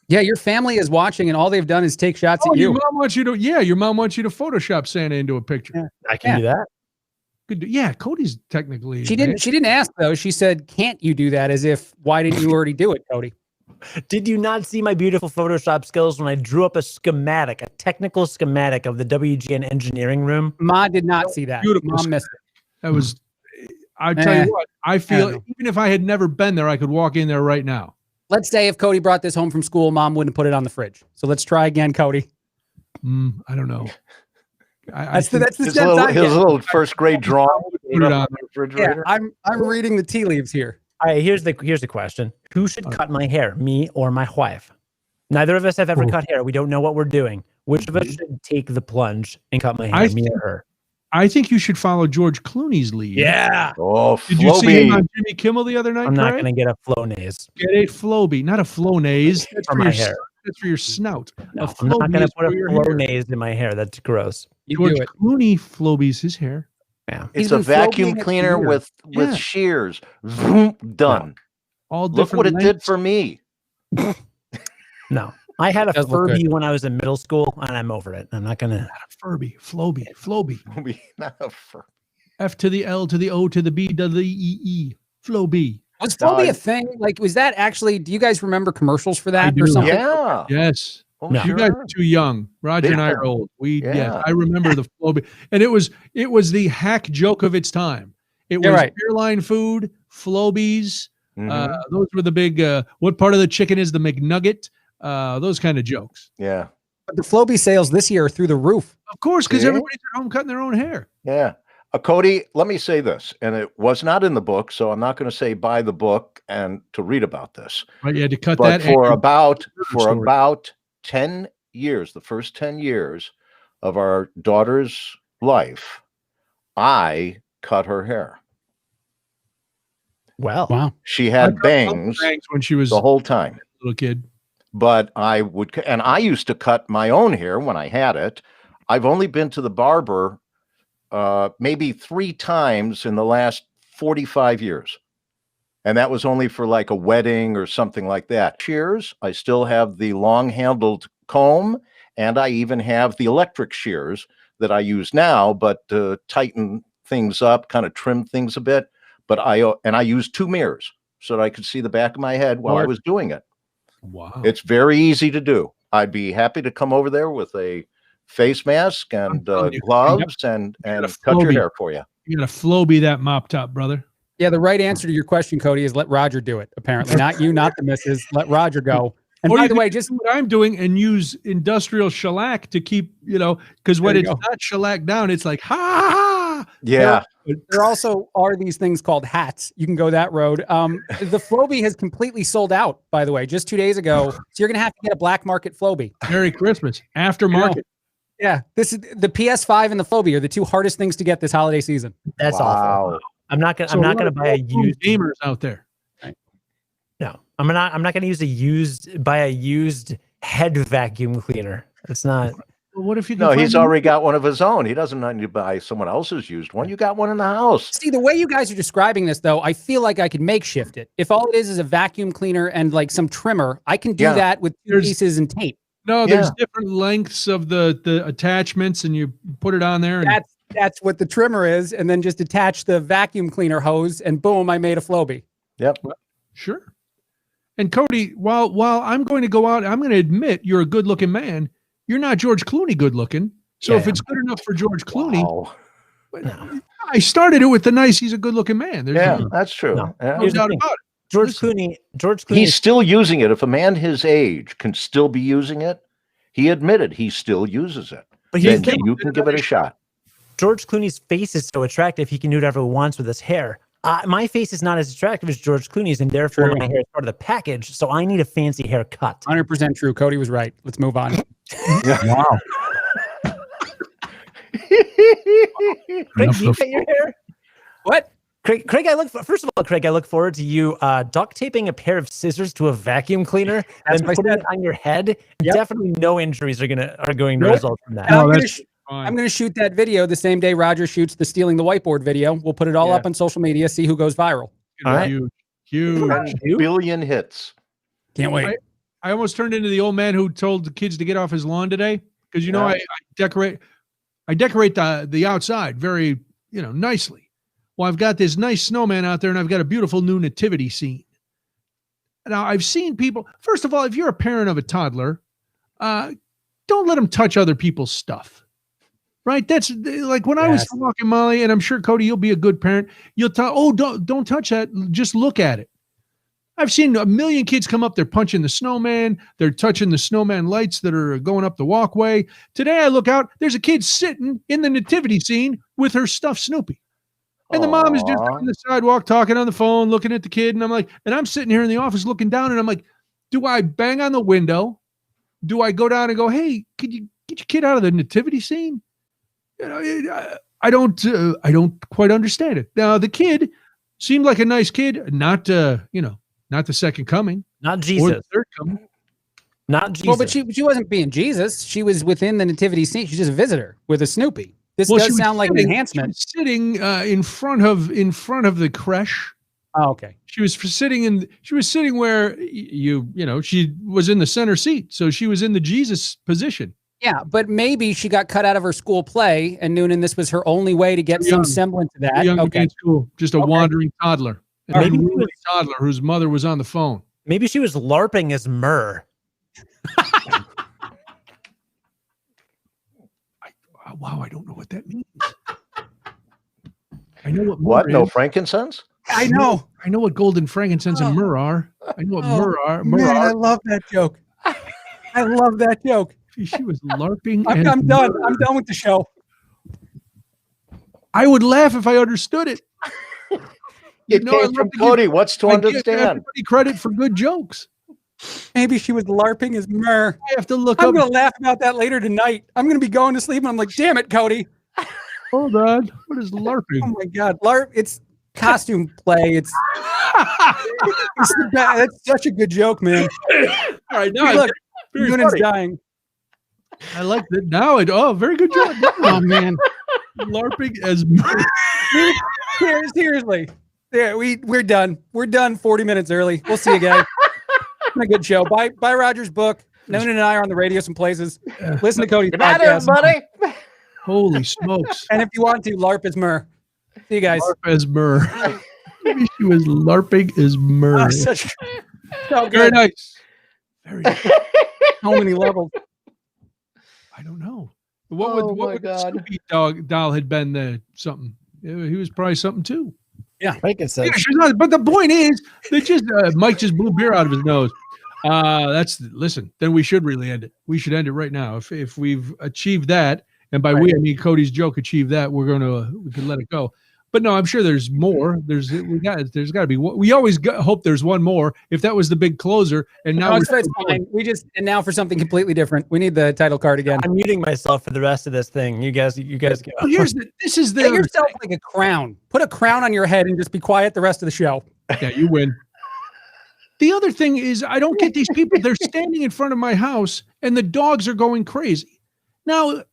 Yeah, your family is watching, and all they've done is take shots at you. Your mom wants you to Photoshop Santa into a picture. Yeah, I can do that. Good. Yeah, Cody's technically. She didn't ask though. She said, "Can't you do that?" As if, why didn't you already do it, Cody? Did you not see my beautiful Photoshop skills when I drew up a technical schematic of the WGN engineering room? Ma did not see that. Beautiful. Mom missed it. That was. I tell you what. I feel even if I had never been there, I could walk in there right now. Let's say if Cody brought this home from school, Mom wouldn't put it on the fridge. So let's try again, Cody. I don't know. That's the his little first grade drawing. Put it on the refrigerator. Yeah, I'm reading the tea leaves here. All right, here's the question: who should cut my hair, me or my wife? Neither of us have ever cut hair. We don't know what we're doing. Which of us should take the plunge and cut my hair, me or her? I think you should follow George Clooney's lead. Yeah. Oh, did you see him on Jimmy Kimmel the other night? I'm not going to get a Flonase. Get a Flowbee, not a Flonase. That's for my hair. That's for your snout. No, I'm not going to put a Flonase in my hair. That's gross. George Clooney Flowbees his hair. Yeah. It's a vacuum cleaner with shears. Vroom, done. All Look what it did for me. No. I had a Furby when I was in middle school, and I'm over it. I'm not going to. Not a Furby. Flowbee. Not a Furby. F to the L to the O to the B to the E. Flowbee. Was Flowbee a thing? Like, was that actually, do you guys remember commercials for that or something? Yeah. Yes. Oh, no. You guys are too young. Roger and I are old. I remember the Flowbee. And it was the hack joke of its time. It was airline food, Flowbees. Those were the big, what part of the chicken is the McNugget? Those kind of jokes. Yeah. But the Flowbee sales this year are through the roof. Of course, because everybody's at home cutting their own hair. Yeah. Cody, let me say this, and it was not in the book, so I'm not going to say buy the book and to read about this. Right, you had to cut but that. For about 10 years, the first 10 years of our daughter's life, I cut her hair. Wow. She had bangs when she was the whole time. A little kid. But I used to cut my own hair when I had it. I've only been to the barber maybe 3 times in the last 45 years. And that was only for like a wedding or something like that. Shears, I still have the long-handled comb, and I even have the electric shears that I use now, but to tighten things up, kind of trim things a bit. But I use 2 mirrors so that I could see the back of my head while I was doing it. Wow. It's very easy to do. I'd be happy to come over there with a face mask and gloves and cut your hair for you. You got to Flowbee that mop top, brother. Yeah, the right answer to your question, Cody, is let Roger do it. Apparently, not you, not the missus. Let Roger go. And by the way, just what I'm doing and use industrial shellac to keep, because when it's not shellac down, it's like ha. Yeah. There also are these things called hats. You can go that road. The Flowbee has completely sold out, by the way, just 2 days ago. So you're going to have to get a black market Flowbee. Merry Christmas. Aftermarket. Yeah. This is the PS5 and the Flowbee are the 2 hardest things to get this holiday season. That's awful. I'm not gonna buy a used gamers out there. Right. No, I'm not gonna buy a used head vacuum cleaner. It's not. Well, what if you? No, he's already got one of his own. He doesn't need to buy someone else's used one. You got one in the house. See, the way you guys are describing this, though, I feel like I could makeshift it. If all it is a vacuum cleaner and like some trimmer, I can do that with two pieces and tape. No, there's different lengths of the attachments, and you put it on there. And that's what the trimmer is, and then just attach the vacuum cleaner hose, and boom, I made a Flowbee. Yep. Sure. And Cody, while I'm going to go out, I'm going to admit you're a good-looking man. You're not George Clooney good-looking. So if it's good enough for George Clooney, I started it with the nice. He's a good-looking man. That's true. No doubt about it. George Clooney. He's still using it. If a man his age can still be using it, he admitted he still uses it. But then you can give it a shot. George Clooney's face is so attractive, he can do whatever he wants with his hair. My face is not as attractive as George Clooney's, and therefore my hair is part of the package. So I need a fancy haircut. 100% true. Cody was right. Let's move on. Wow. Craig, do you cut your hair? What? Craig, first of all, Craig, I look forward to you duct taping a pair of scissors to a vacuum cleaner and putting it on your head. Yep. Definitely no injuries are going to result from that. I'm going to shoot that video the same day Roger shoots the stealing the whiteboard video. We'll put it all up on social media, see who goes viral. All right. Huge. 10 billion hits. Can't wait. I almost turned into the old man who told the kids to get off his lawn today, because I decorate the outside very nicely. Well, I've got this nice snowman out there, and I've got a beautiful new nativity scene. Now, I've seen people. First of all, if you're a parent of a toddler, don't let them touch other people's stuff. Right? That's like when I was walking Molly, and I'm sure Cody, you'll be a good parent. You'll tell, don't touch that. Just look at it. I've seen a million kids come up. They're punching the snowman. They're touching the snowman lights that are going up the walkway. Today I look out. There's a kid sitting in the nativity scene with her stuffed Snoopy. And the mom is just on the sidewalk talking on the phone, looking at the kid. And I'm sitting here in the office looking down, and I'm like, do I bang on the window? Do I go down and go, hey, could you get your kid out of the nativity scene? I don't quite understand it. Now, the kid seemed like a nice kid, not the second coming, not Jesus, or the third coming, not Jesus. Well, but she wasn't being Jesus. She was within the nativity scene. She's just a visitor with a Snoopy. This does sound like an enhancement. She was sitting in front of the creche. Oh, okay. She was sitting where she was in the center seat, so she was in the Jesus position. Yeah, but maybe she got cut out of her school play, and Noonan, this was her only way to get some semblance of that. Young in school, just a wandering toddler. Maybe a toddler whose mother was on the phone. Maybe she was LARPing as Myrrh. Wow, I don't know what that means. I know what no frankincense? I know what golden frankincense and myrrh are. I know what myrrh are. Man, I love that joke. I love that joke. She was LARPing. I'm done. I'm done with the show. I would laugh if I understood it. It came from Cody. What's to understand? Give everybody credit for good jokes. Maybe she was LARPing as Myrrh. I have to look I'm going to laugh about that later tonight. I'm going to be going to sleep, and I'm like, damn it, Cody. Hold on. What is LARPing? Oh, my God. LARP, it's costume play. It's that's such a good joke, man. All right, now look, Noonan's dying. I like that. Now very good job. Oh, man. LARPing as Myrrh. Seriously. Yeah, we're done. We're done 40 minutes early. We'll see you guys. A good show. Buy Roger's book. Noonan and I are on the radio some places. Listen to Cody's podcast. Buddy. Holy smokes. And if you want to, LARP as Myrrh. See you guys. LARP as Myrrh. Maybe she was LARPing as Myrrh. So very nice. Very nice. How many levels? I don't know. What would the Snoopy doll had been something? He was probably something too. Yeah, but the point is, they just Mike just blew beer out of his nose. Listen. Then we should really end it. We should end it right now. If we've achieved that, and by we I mean Cody's joke achieved that, we can let it go. But no, I'm sure there's more. There's got to be. We always hope there's one more. If that was the big closer, and now it's fine. And now for something completely different. We need the title card again. I'm muting myself for the rest of this thing. You guys go. This is the. Get yourself like a crown. Put a crown on your head and just be quiet the rest of the show. Yeah, you win. The other thing is, I don't get these people. They're standing in front of my house and the dogs are going crazy. Now,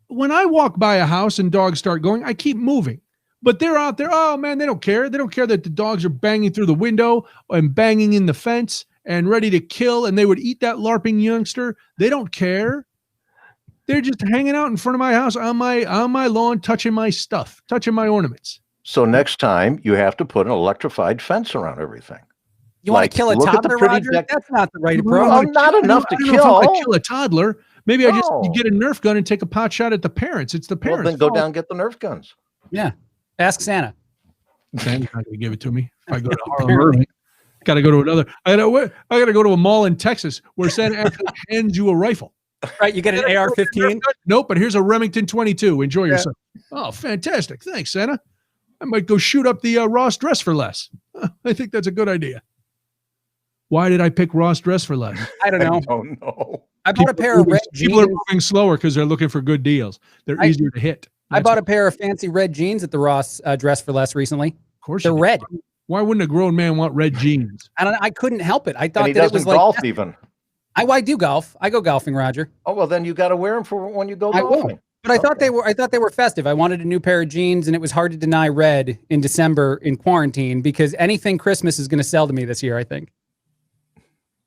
when I walk by a house and dogs start going, I keep moving. But they're out there. Oh, man, they don't care. They don't care that the dogs are banging through the window and banging in the fence and ready to kill, and they would eat that LARPing youngster. They don't care. They're just hanging out in front of my house on my lawn, touching my stuff, touching my ornaments. So next time you have to put an electrified fence around everything. You want to kill a toddler, Roger? That's not the right approach. Well, not enough to kill. If I kill a toddler. Maybe I just get a Nerf gun and take a pot shot at the parents. It's the parents. Well, then go down and get the Nerf guns. Yeah. Ask Santa. Santa's not going to give it to me. If I go to Harlem, got to go to another. I got to go to a mall in Texas where Santa actually hands you a rifle. Right, you get an AR-15. Nope, but here's a Remington 22. Enjoy yourself. Oh, fantastic! Thanks, Santa. I might go shoot up the Ross Dress for Less. I think that's a good idea. Why did I pick Ross Dress for Less? I don't know. I don't know. I bought a pair of red jeans. People are moving slower because they're looking for good deals. They're easier to hit. I bought a pair of fancy red jeans at the Ross Dress for Less recently. Of course, they're red. Why wouldn't a grown man want red jeans? I couldn't help it. I thought and he that it doesn't was golf like even. I do golf. I go golfing, Roger. Oh well, then you got to wear them for when you go I golfing. will. But I thought they were festive. I wanted a new pair of jeans, and it was hard to deny red in December in quarantine because anything Christmas is going to sell to me this year. I think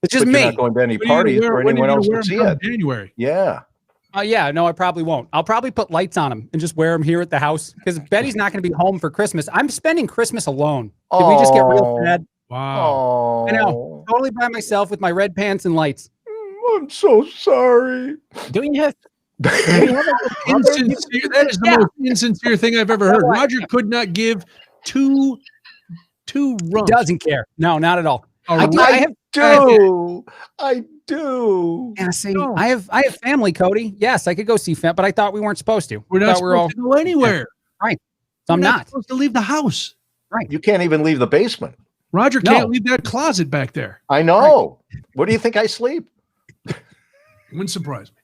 it's just me. You're not going to any parties where anyone else would see it. January. Yeah. Yeah, no, I probably won't. I'll probably put lights on them and just wear them here at the house because Betty's not going to be home for Christmas. I'm spending Christmas alone. Did we just get real sad? Wow. I know. Totally by myself with my red pants and lights. I'm so sorry. Do you have insincere? That is the most insincere thing I've ever heard. Roger could not give two rumps. Doesn't care. No, not at all. I do. Yeah, see, no. I have family, Cody. Yes, I could go see family, but I thought we weren't supposed to. We're not supposed to go anywhere. Yeah. Right. So I'm not supposed to leave the house. Right. You can't even leave the basement. Roger can't leave that closet back there. I know. Right. Where do you think I sleep? Wouldn't surprise me.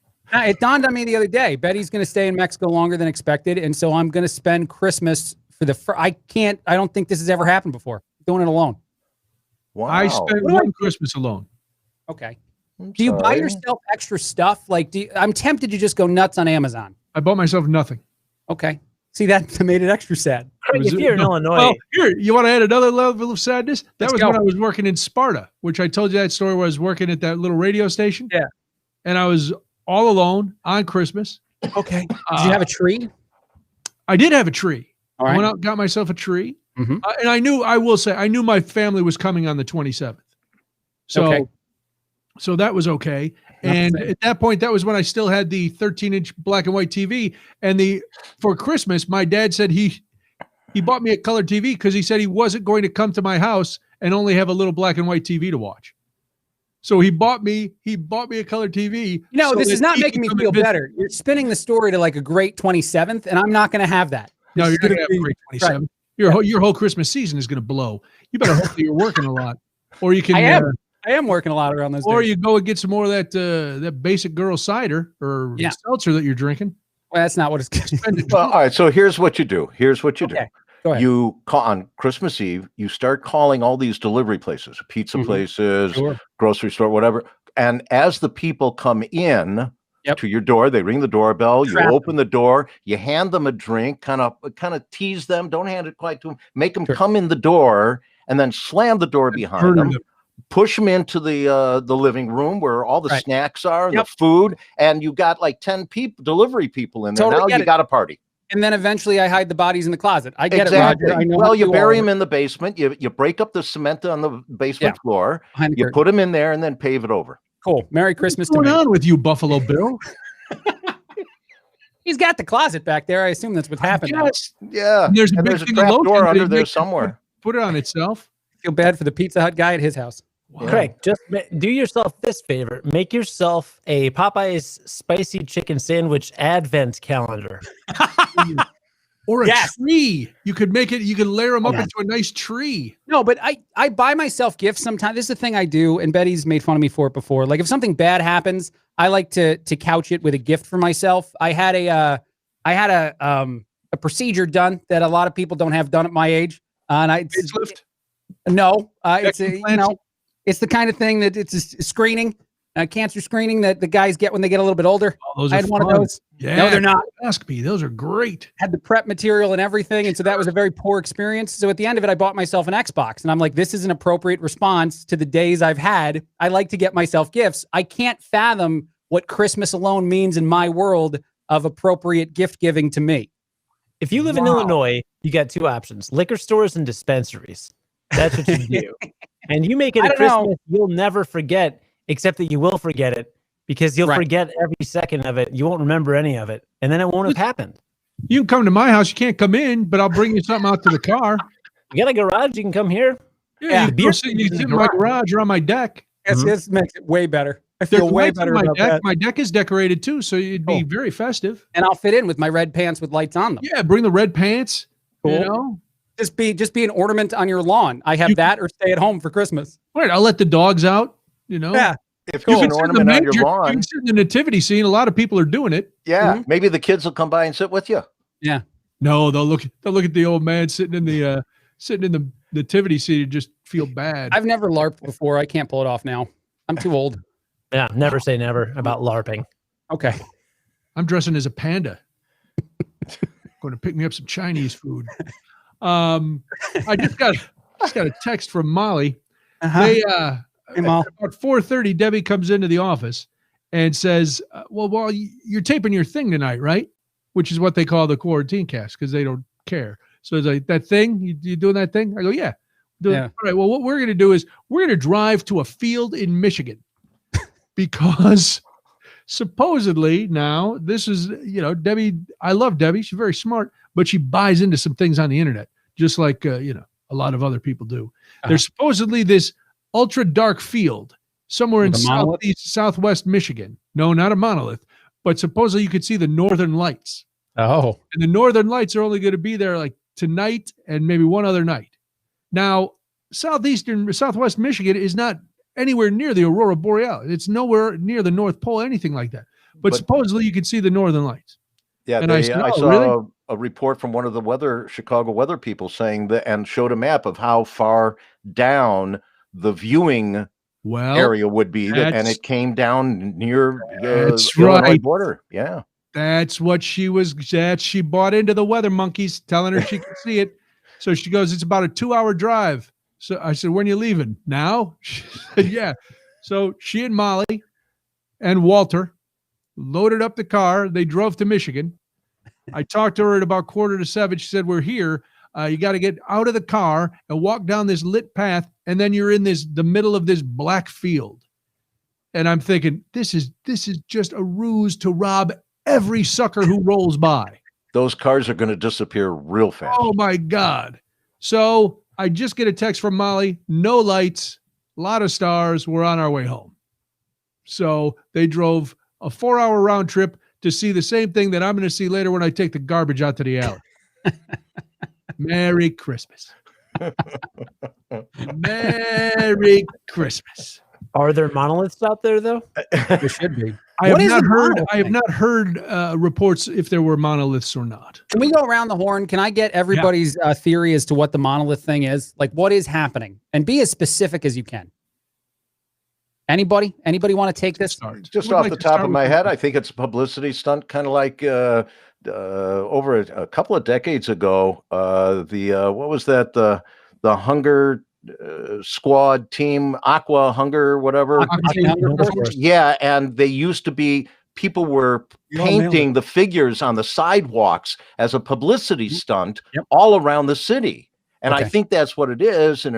It dawned on me the other day. Betty's going to stay in Mexico longer than expected, and so I'm going to spend Christmas for I don't think this has ever happened before. Doing it alone. Wow. I spent one Christmas alone. Okay. Do you buy yourself extra stuff? Like, I'm tempted to just go nuts on Amazon. I bought myself nothing. Okay. See, that made it extra sad. If you're in Illinois. Well, here, you want to add another level of sadness? That was go. when I was working in Sparta, which I told you that story where I was working at that little radio station. Yeah. And I was all alone on Christmas. Okay. Did you have a tree? I did have a tree. All right. I went out, got myself a tree. Mm-hmm. And I knew my family was coming on the 27th. So that was okay. And at that point, that was when I still had the 13-inch black and white TV. And for Christmas, my dad said he bought me a color TV because he said he wasn't going to come to my house and only have a little black and white TV to watch. So he bought me a color TV. No, this is not making me feel better. You're spinning the story to like a great 27th, and I'm not going to have that. No, you're going to have a great 27th. Right. Your whole Christmas season is going to blow. You better hope that you're working a lot, or you can. I am working a lot around those. Or days. you go and get some more of that basic girl cider or seltzer that you're drinking. Well, that's not what it's going to be. Well, all right. So here's what you do. Okay. Go ahead. You call on Christmas Eve. You start calling all these delivery places, pizza places, grocery store, whatever. And as the people come in to your door, they ring the doorbell. You open the door. You hand them a drink. Kind of tease them. Don't hand it quite to them. Make them come in the door, and then slam the door behind them. Push them into the living room where all the snacks are and the food, and you got like 10 delivery people in there. Now you got a party. And then eventually I hide the bodies in the closet. I get it, Roger. I know you bury them in the basement. You break up the cement on the basement floor. You put them in there and then pave it over. Cool. Merry Christmas to me. What's going on with you, Buffalo Bill? He's got the closet back there. I assume that's what happened. Yeah. There's a trap door under there somewhere. Put it on itself. Feel bad for the Pizza Hut guy at his house. Wow. Craig, just do yourself this favor. Make yourself a Popeye's spicy chicken sandwich advent calendar. Or a tree. You could make it, you could layer them up into a nice tree. No, but I buy myself gifts sometimes. This is the thing I do, and Betty's made fun of me for it before. Like if something bad happens, I like to couch it with a gift for myself. I had a procedure done that a lot of people don't have done at my age. And facelift? No, it's a, It's the kind of thing that it's a screening, cancer screening that the guys get when they get a little bit older. Oh, those I are had one of fun. those. Yeah, No, they're not. Ask me. Those are great. Had the prep material and everything, and so that was a very poor experience. So at the end of it, I bought myself an Xbox, and I'm like, this is an appropriate response to the days I've had. I like to get myself gifts. I can't fathom what Christmas alone means in my world of appropriate gift giving to me. If you live in Illinois, you got two options: liquor stores and dispensaries. That's what you do. And you make it a Christmas you'll never forget, except that you will forget it because you'll forget every second of it. You won't remember any of it. And then it won't have happened. You can come to my house. You can't come in, but I'll bring you something out to the car. You got a garage? You can come here. Yeah, you sit in my garage or on my deck. This makes it way better. I feel way better about that. My deck is decorated too, so it'd be very festive. And I'll fit in with my red pants with lights on them. Yeah, bring the red pants. Cool. You know, just be an ornament on your lawn. I have that, or stay at home for Christmas. Right, I'll let the dogs out. You know, yeah. If you can ornament on your lawn, you can sit in the nativity scene. A lot of people are doing it. Yeah, maybe the kids will come by and sit with you. Yeah. No, they'll look at the old man sitting in the nativity scene and just feel bad. I've never LARPed before. I can't pull it off now. I'm too old. Yeah, never say never about LARPing. Okay. I'm dressing as a panda. Going to pick me up some Chinese food. I just got a text from Molly. They at about 4:30, Debbie comes into the office and says, well, you're taping your thing tonight, right? Which is what they call the quarantine cast because they don't care. So it's like, that thing, you doing that thing? I go, yeah. All right, well, what we're going to do is we're going to drive to a field in Michigan because supposedly now this is, Debbie, I love Debbie. She's very smart, but she buys into some things on the internet, just like, a lot of other people do. There's supposedly this ultra dark field somewhere in southwest Michigan. No, not a monolith, but supposedly you could see the northern lights. Oh. And the northern lights are only going to be there like tonight and maybe one other night. Now, southwest Michigan is not anywhere near the Aurora Borealis. It's nowhere near the North Pole, anything like that. But supposedly you could see the northern lights. Yeah, and I saw really? a report from one of the Chicago weather people saying that, and showed a map of how far down the viewing area would be, and it came down near the Illinois border. Yeah. That's what she bought into the weather monkeys telling her she could see it. So she goes, it's about a 2-hour drive. So I said, when are you leaving? Now? She said, yeah. So she and Molly and Walter loaded up the car. They drove to Michigan. I talked to her at about 6:45. She said, we're here. You got to get out of the car and walk down this lit path. And then you're in the middle of this black field. And I'm thinking, this is just a ruse to rob every sucker who rolls by. Those cars are going to disappear real fast. Oh my God. So I just get a text from Molly, no lights, a lot of stars. We're on our way home. So they drove a 4-hour round trip to see the same thing that I'm going to see later when I take the garbage out to the alley. Merry Christmas. Merry Christmas. Are there monoliths out there though? There should be. I have not heard reports if there were monoliths or not. Can we go around the horn? Can I get everybody's theory as to what the monolith thing is? Like, what is happening? And be as specific as you can. Anybody want to take this? Just off the top of my head, I think it's a publicity stunt, kind of like over a couple of decades ago. What was that? The Hunger Squad team, Aqua Hunger, whatever. Yeah, and they used to be, people were painting the figures on the sidewalks as a publicity stunt all around the city. And I think that's what it is. And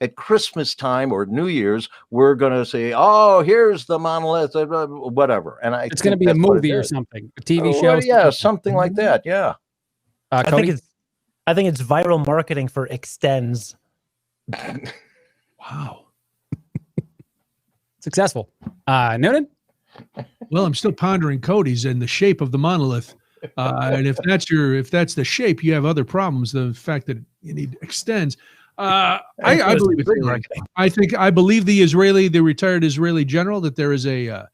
at Christmas time or New Year's, we're going to say, oh, here's the monolith, whatever. And it's going to be a movie or something, a TV show. Yeah, something like that. Yeah. I think it's viral marketing for Extends. Wow. Successful. Noonan? Well, I'm still pondering Cody's and the shape of the monolith. And if that's the shape, you have other problems. The fact that you need Extends. I believe it's marketing. I believe the retired Israeli general, that there is a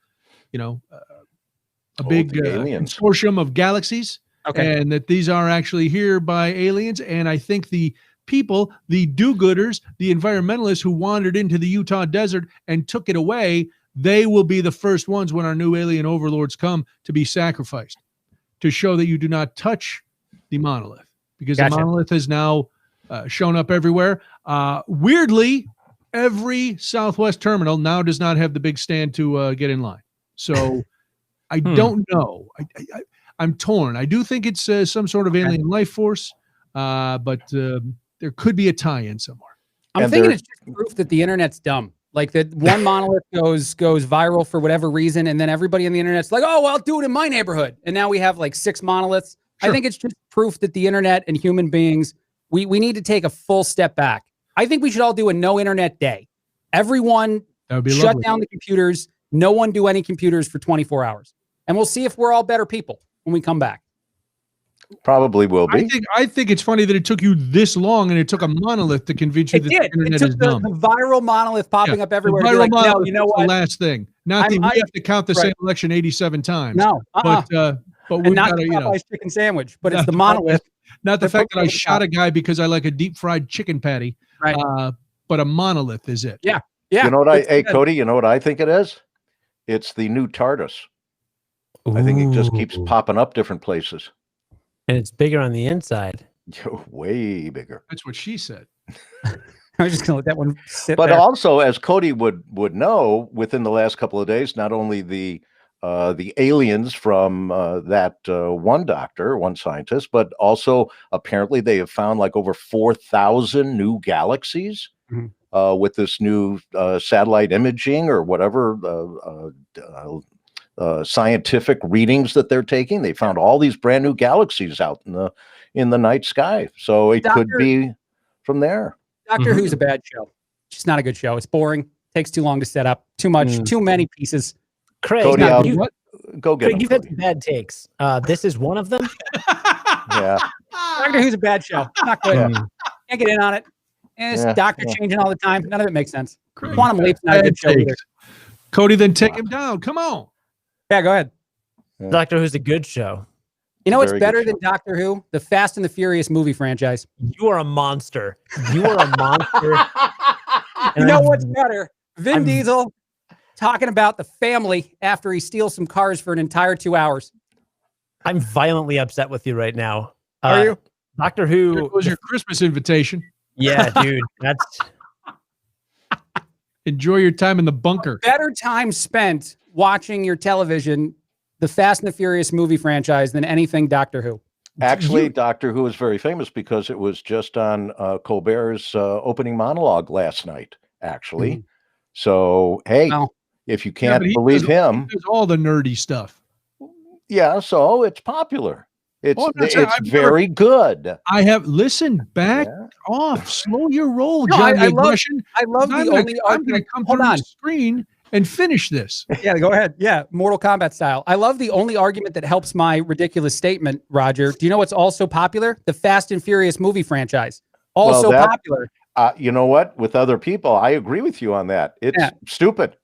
big consortium of galaxies, and that these are actually here by aliens. And I think the people, the do-gooders, the environmentalists who wandered into the Utah desert and took it away, they will be the first ones when our new alien overlords come to be sacrificed, to show that you do not touch the monolith, because the monolith has now shown up everywhere. Weirdly, every Southwest terminal now does not have the big stand to get in line. So I don't know. I'm torn. I do think it's some sort of alien life force, but there could be a tie-in somewhere. I'm thinking it's just proof that the internet's dumb. Like that one monolith goes viral for whatever reason, and then everybody on the internet's like, oh, well, I'll do it in my neighborhood. And now we have like 6 monoliths. Sure. I think it's just proof that the internet and human beings, we need to take a full step back. I think we should all do a no internet day. Everyone shut down the computers. No one do any computers for 24 hours. And we'll see if we're all better people when we come back. Probably will be. I think it's funny that it took you this long and it took a monolith to convince you that the internet is dumb. The viral monolith popping up everywhere. The viral monolith, no, you know what? The last thing. Not that we have to count the same election 87 times. No. But and not the Popeye's chicken sandwich, but it's the monolith. Not the fact that I shot a guy because I like a deep fried chicken patty. Right. But a monolith is it. Yeah. You know what Cody, you know what I think it is? It's the new TARDIS. Ooh. I think it just keeps popping up different places. And it's bigger on the inside. Way bigger. That's what she said. I was just going to let that one sit But there. also, as Cody would know, within the last couple of days, not only the aliens from that one scientist, but also apparently they have found like over 4,000 new galaxies with this new satellite imaging or whatever scientific readings that they're taking. They found all these brand new galaxies out in the night sky. So it could be from there. Doctor Who's a bad show. It's just not a good show. It's boring. Takes too long to set up. Too much. Too many pieces. Craig, Cody, go get Craig, you've had some bad takes. This is one of them. Yeah. Doctor Who's a bad show. Not good. Can't get in on it. And it's doctor changing all the time. None of it makes sense. Craig, Quantum Leap's not a good show either. Cody, then take him down. Come on. Yeah, go ahead. Doctor Who's a good show. You know what's better than Doctor Who? The Fast and the Furious movie franchise. You are a monster. You are a monster. You know what's better? Vin Diesel talking about the family after he steals some cars for an entire 2 hours. I'm violently upset with you right now. Are you? Doctor Who. It was your Christmas invitation. Yeah, dude. That's. Enjoy your time in the bunker. Better time spent watching your television, the Fast and the Furious movie franchise, than anything Doctor Who. Actually, Doctor Who is very famous because it was just on Colbert's opening monologue last night, actually. So, hey, if you can't believe him. He does all the nerdy stuff. Yeah, so it's popular. It's very good. I have listened back off. Slow your roll, no, Johnny I aggression. love the only I'm going to come through the screen and finish this. Yeah, go ahead. Yeah, Mortal Kombat style. I love the only argument that helps my ridiculous statement, Roger. Do you know what's also popular? The Fast and Furious movie franchise. Also popular. You know what? With other people, I agree with you on that. It's stupid.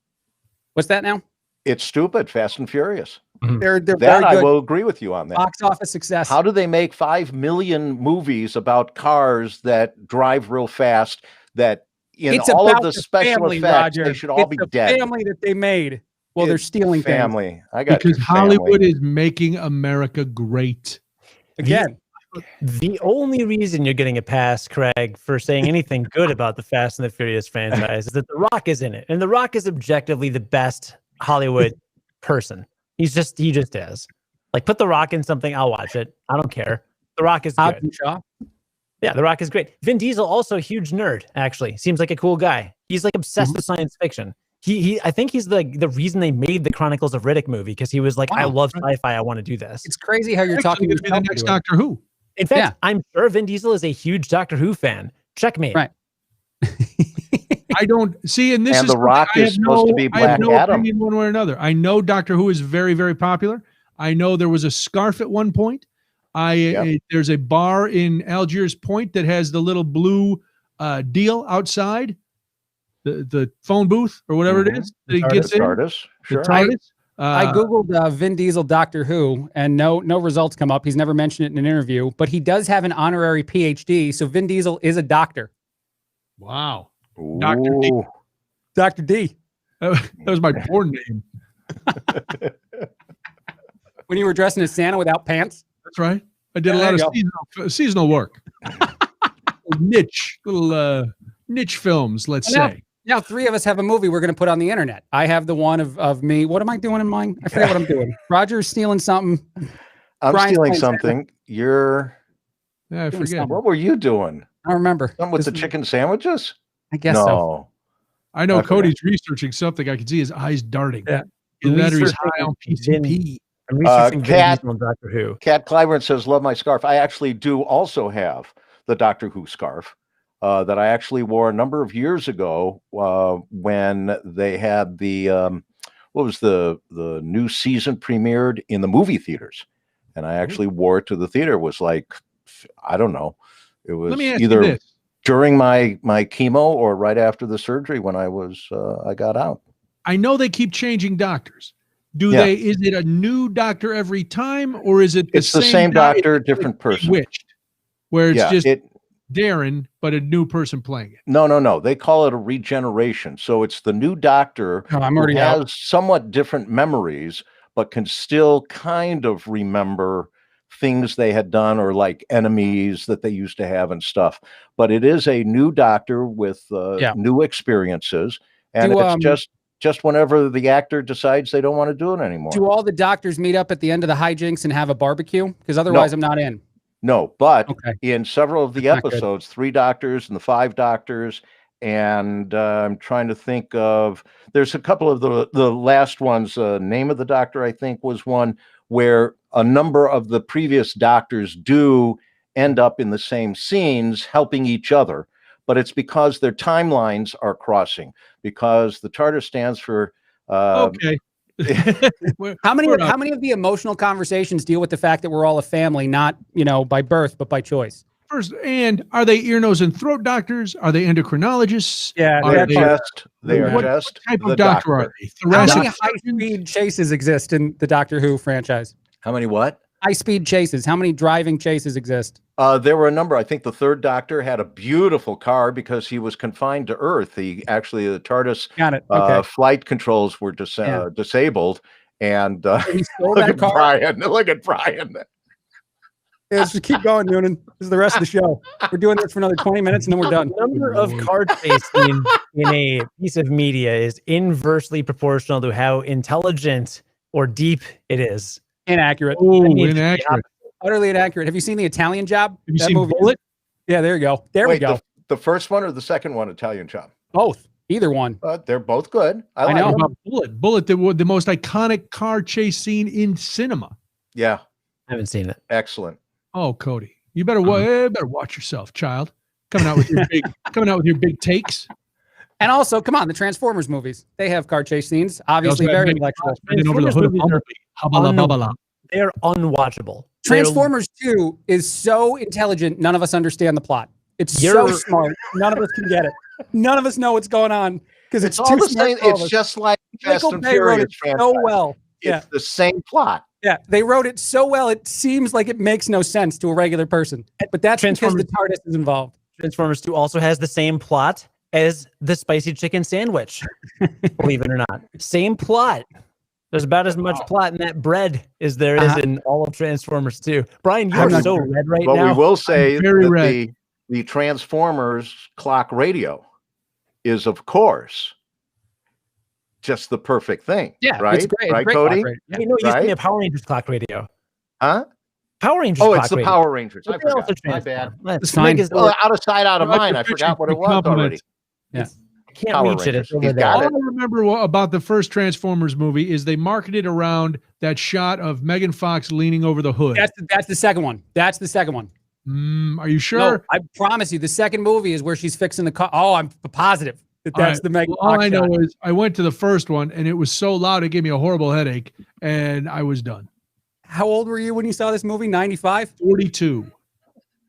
What's that now? It's stupid. Fast and Furious. They're very good. I will agree with you on that. Box office success. How do they make 5 million movies about cars that drive real fast? That it's all about of the special family, effects, Roger. they should all be dead. Family that they made. Well, they're stealing family. things. I got because Hollywood is making America great again. The only reason you're getting a pass, Craig, for saying anything good about the Fast and the Furious franchise is that The Rock is in it, and The Rock is objectively the best Hollywood person. He just is. Like, put The Rock in something, I'll watch it. I don't care. The Rock is good. Yeah, The Rock is great. Vin Diesel, also a huge nerd, actually. Seems like a cool guy. He's like obsessed with science fiction. I think he's the reason they made the Chronicles of Riddick movie, because he was like, I love sci-fi, I want to do this. It's crazy how you're talking about the next Doctor Who. In fact, I'm sure Vin Diesel is a huge Doctor Who fan. Checkmate. Right. I don't see, and this and is The Rock is supposed to be Black I have no Adam. opinion one way or another. I know Doctor Who is very, very popular. I know there was a scarf at one point. There's a bar in Algiers Point that has the little blue deal outside the phone booth or whatever it is that he gets in. TARDIS, sure. The TARDIS. I Googled Vin Diesel Doctor Who, and no results come up. He's never mentioned it in an interview, but he does have an honorary PhD, so Vin Diesel is a doctor. Wow. Dr. D. Dr. D. That was my porn name. When you were dressing as Santa without pants? That's right. I did a lot of seasonal work. little niche films, let's say. Now, three of us have a movie we're going to put on the internet. I have the one of me. What am I doing in mine? I forget what I'm doing. Roger's stealing something. I'm Brian's stealing something. Yeah, I forget. something. What were you doing? I don't remember. Something with the chicken sandwiches? I guess so. I know Cody's researching something. I can see his eyes darting. Yeah. Either that or he's high on PCP. I'm researching Cat on Doctor Who. Cat Clyburn says, love my scarf. I actually do also have the Doctor Who scarf that I actually wore a number of years ago when they had the, what was the new season premiered in the movie theaters. And I actually wore it to the theater. It was like, I don't know. It was either during my chemo or right after the surgery when I got out. I know they keep changing doctors. Is it a new doctor every time, or is it it's the same doctor, different person? Switched, where it's just Darren, but a new person playing it. No. They call it a regeneration. So it's the new doctor who has somewhat different memories, but can still kind of remember things they had done or like enemies that they used to have and stuff. But it is a new doctor with new experiences, and it's just whenever the actor decides they don't want to do it anymore. Do all the doctors meet up at the end of the hi-jinks and have a barbecue? Because otherwise I'm not in. No, but in several of the episodes, 3 doctors and the 5 doctors, and I'm trying to think of, there's a couple of the last ones, Name of the Doctor, I think, was one where a number of the previous doctors do end up in the same scenes helping each other. But it's because their timelines are crossing, because the TARDIS stands for How many of the emotional conversations deal with the fact that we're all a family, not by birth but by choice? First, and are they ear, nose, and throat doctors? Are they endocrinologists? Yeah, they are what type of doctor are they? How many high-speed chases exist in the Doctor Who franchise? How many what? High-speed chases. How many driving chases exist? There were a number. I think the 3rd Doctor had a beautiful car because he was confined to Earth. The TARDIS flight controls were disabled, and he stole that car. Brian, look at Brian. Yeah, let's just keep going, Noonan. This is the rest of the show. We're doing this for another 20 minutes, and then we're done. The number of card spacing in a piece of media is inversely proportional to how intelligent or deep it is. Inaccurate. Oh, inaccurate. Utterly inaccurate. Have you seen The Italian Job? Have you seen Bullet? Yeah, there you go. We go. The first one or the second one, Italian Job? Both. Either one. They're both good. I know about Bullet. Bullet, the most iconic car chase scene in cinema. Yeah. I haven't seen it. Excellent. Oh, Cody, you better watch yourself, child. Coming out with your big takes. And also, come on, the Transformers movies. They have car chase scenes. Obviously very intellectual. Over the hood of Bumblebee. They're unwatchable. Transformers 2 is so intelligent, none of us understand the plot. It's so smart, none of us can get it. None of us know what's going on because it's all too the same. It's just like Fast and Furious so well. It's the same plot. Yeah, they wrote it so well, it seems like it makes no sense to a regular person. But that's because the TARDIS is involved. Transformers 2 also has the same plot as the spicy chicken sandwich. Believe it or not. Same plot. There's about as much plot in that bread as there is in all of Transformers 2. Brian, you are so red right now. But we will say that the Transformers clock radio is, of course, just the perfect thing. Yeah, right? It's great. Right, great Cody? Yeah, you used to be a Power Rangers clock radio. Huh? Power Rangers. Oh, it's the Power Rangers. I forgot. My bad. It's fine. Well, out of sight, out of mind. I forgot what it was already. Yeah. Can't Power reach Rangers. It. Over there. All I remember about the first Transformers movie is they marketed around that shot of Megan Fox leaning over the hood. That's the second one. That's the second one. Are you sure? No, I promise you, the second movie is where she's fixing the car. Oh, I'm positive that's the Megan Fox. All I know is I went to the first one and it was so loud it gave me a horrible headache and I was done. How old were you when you saw this movie? 95? 42.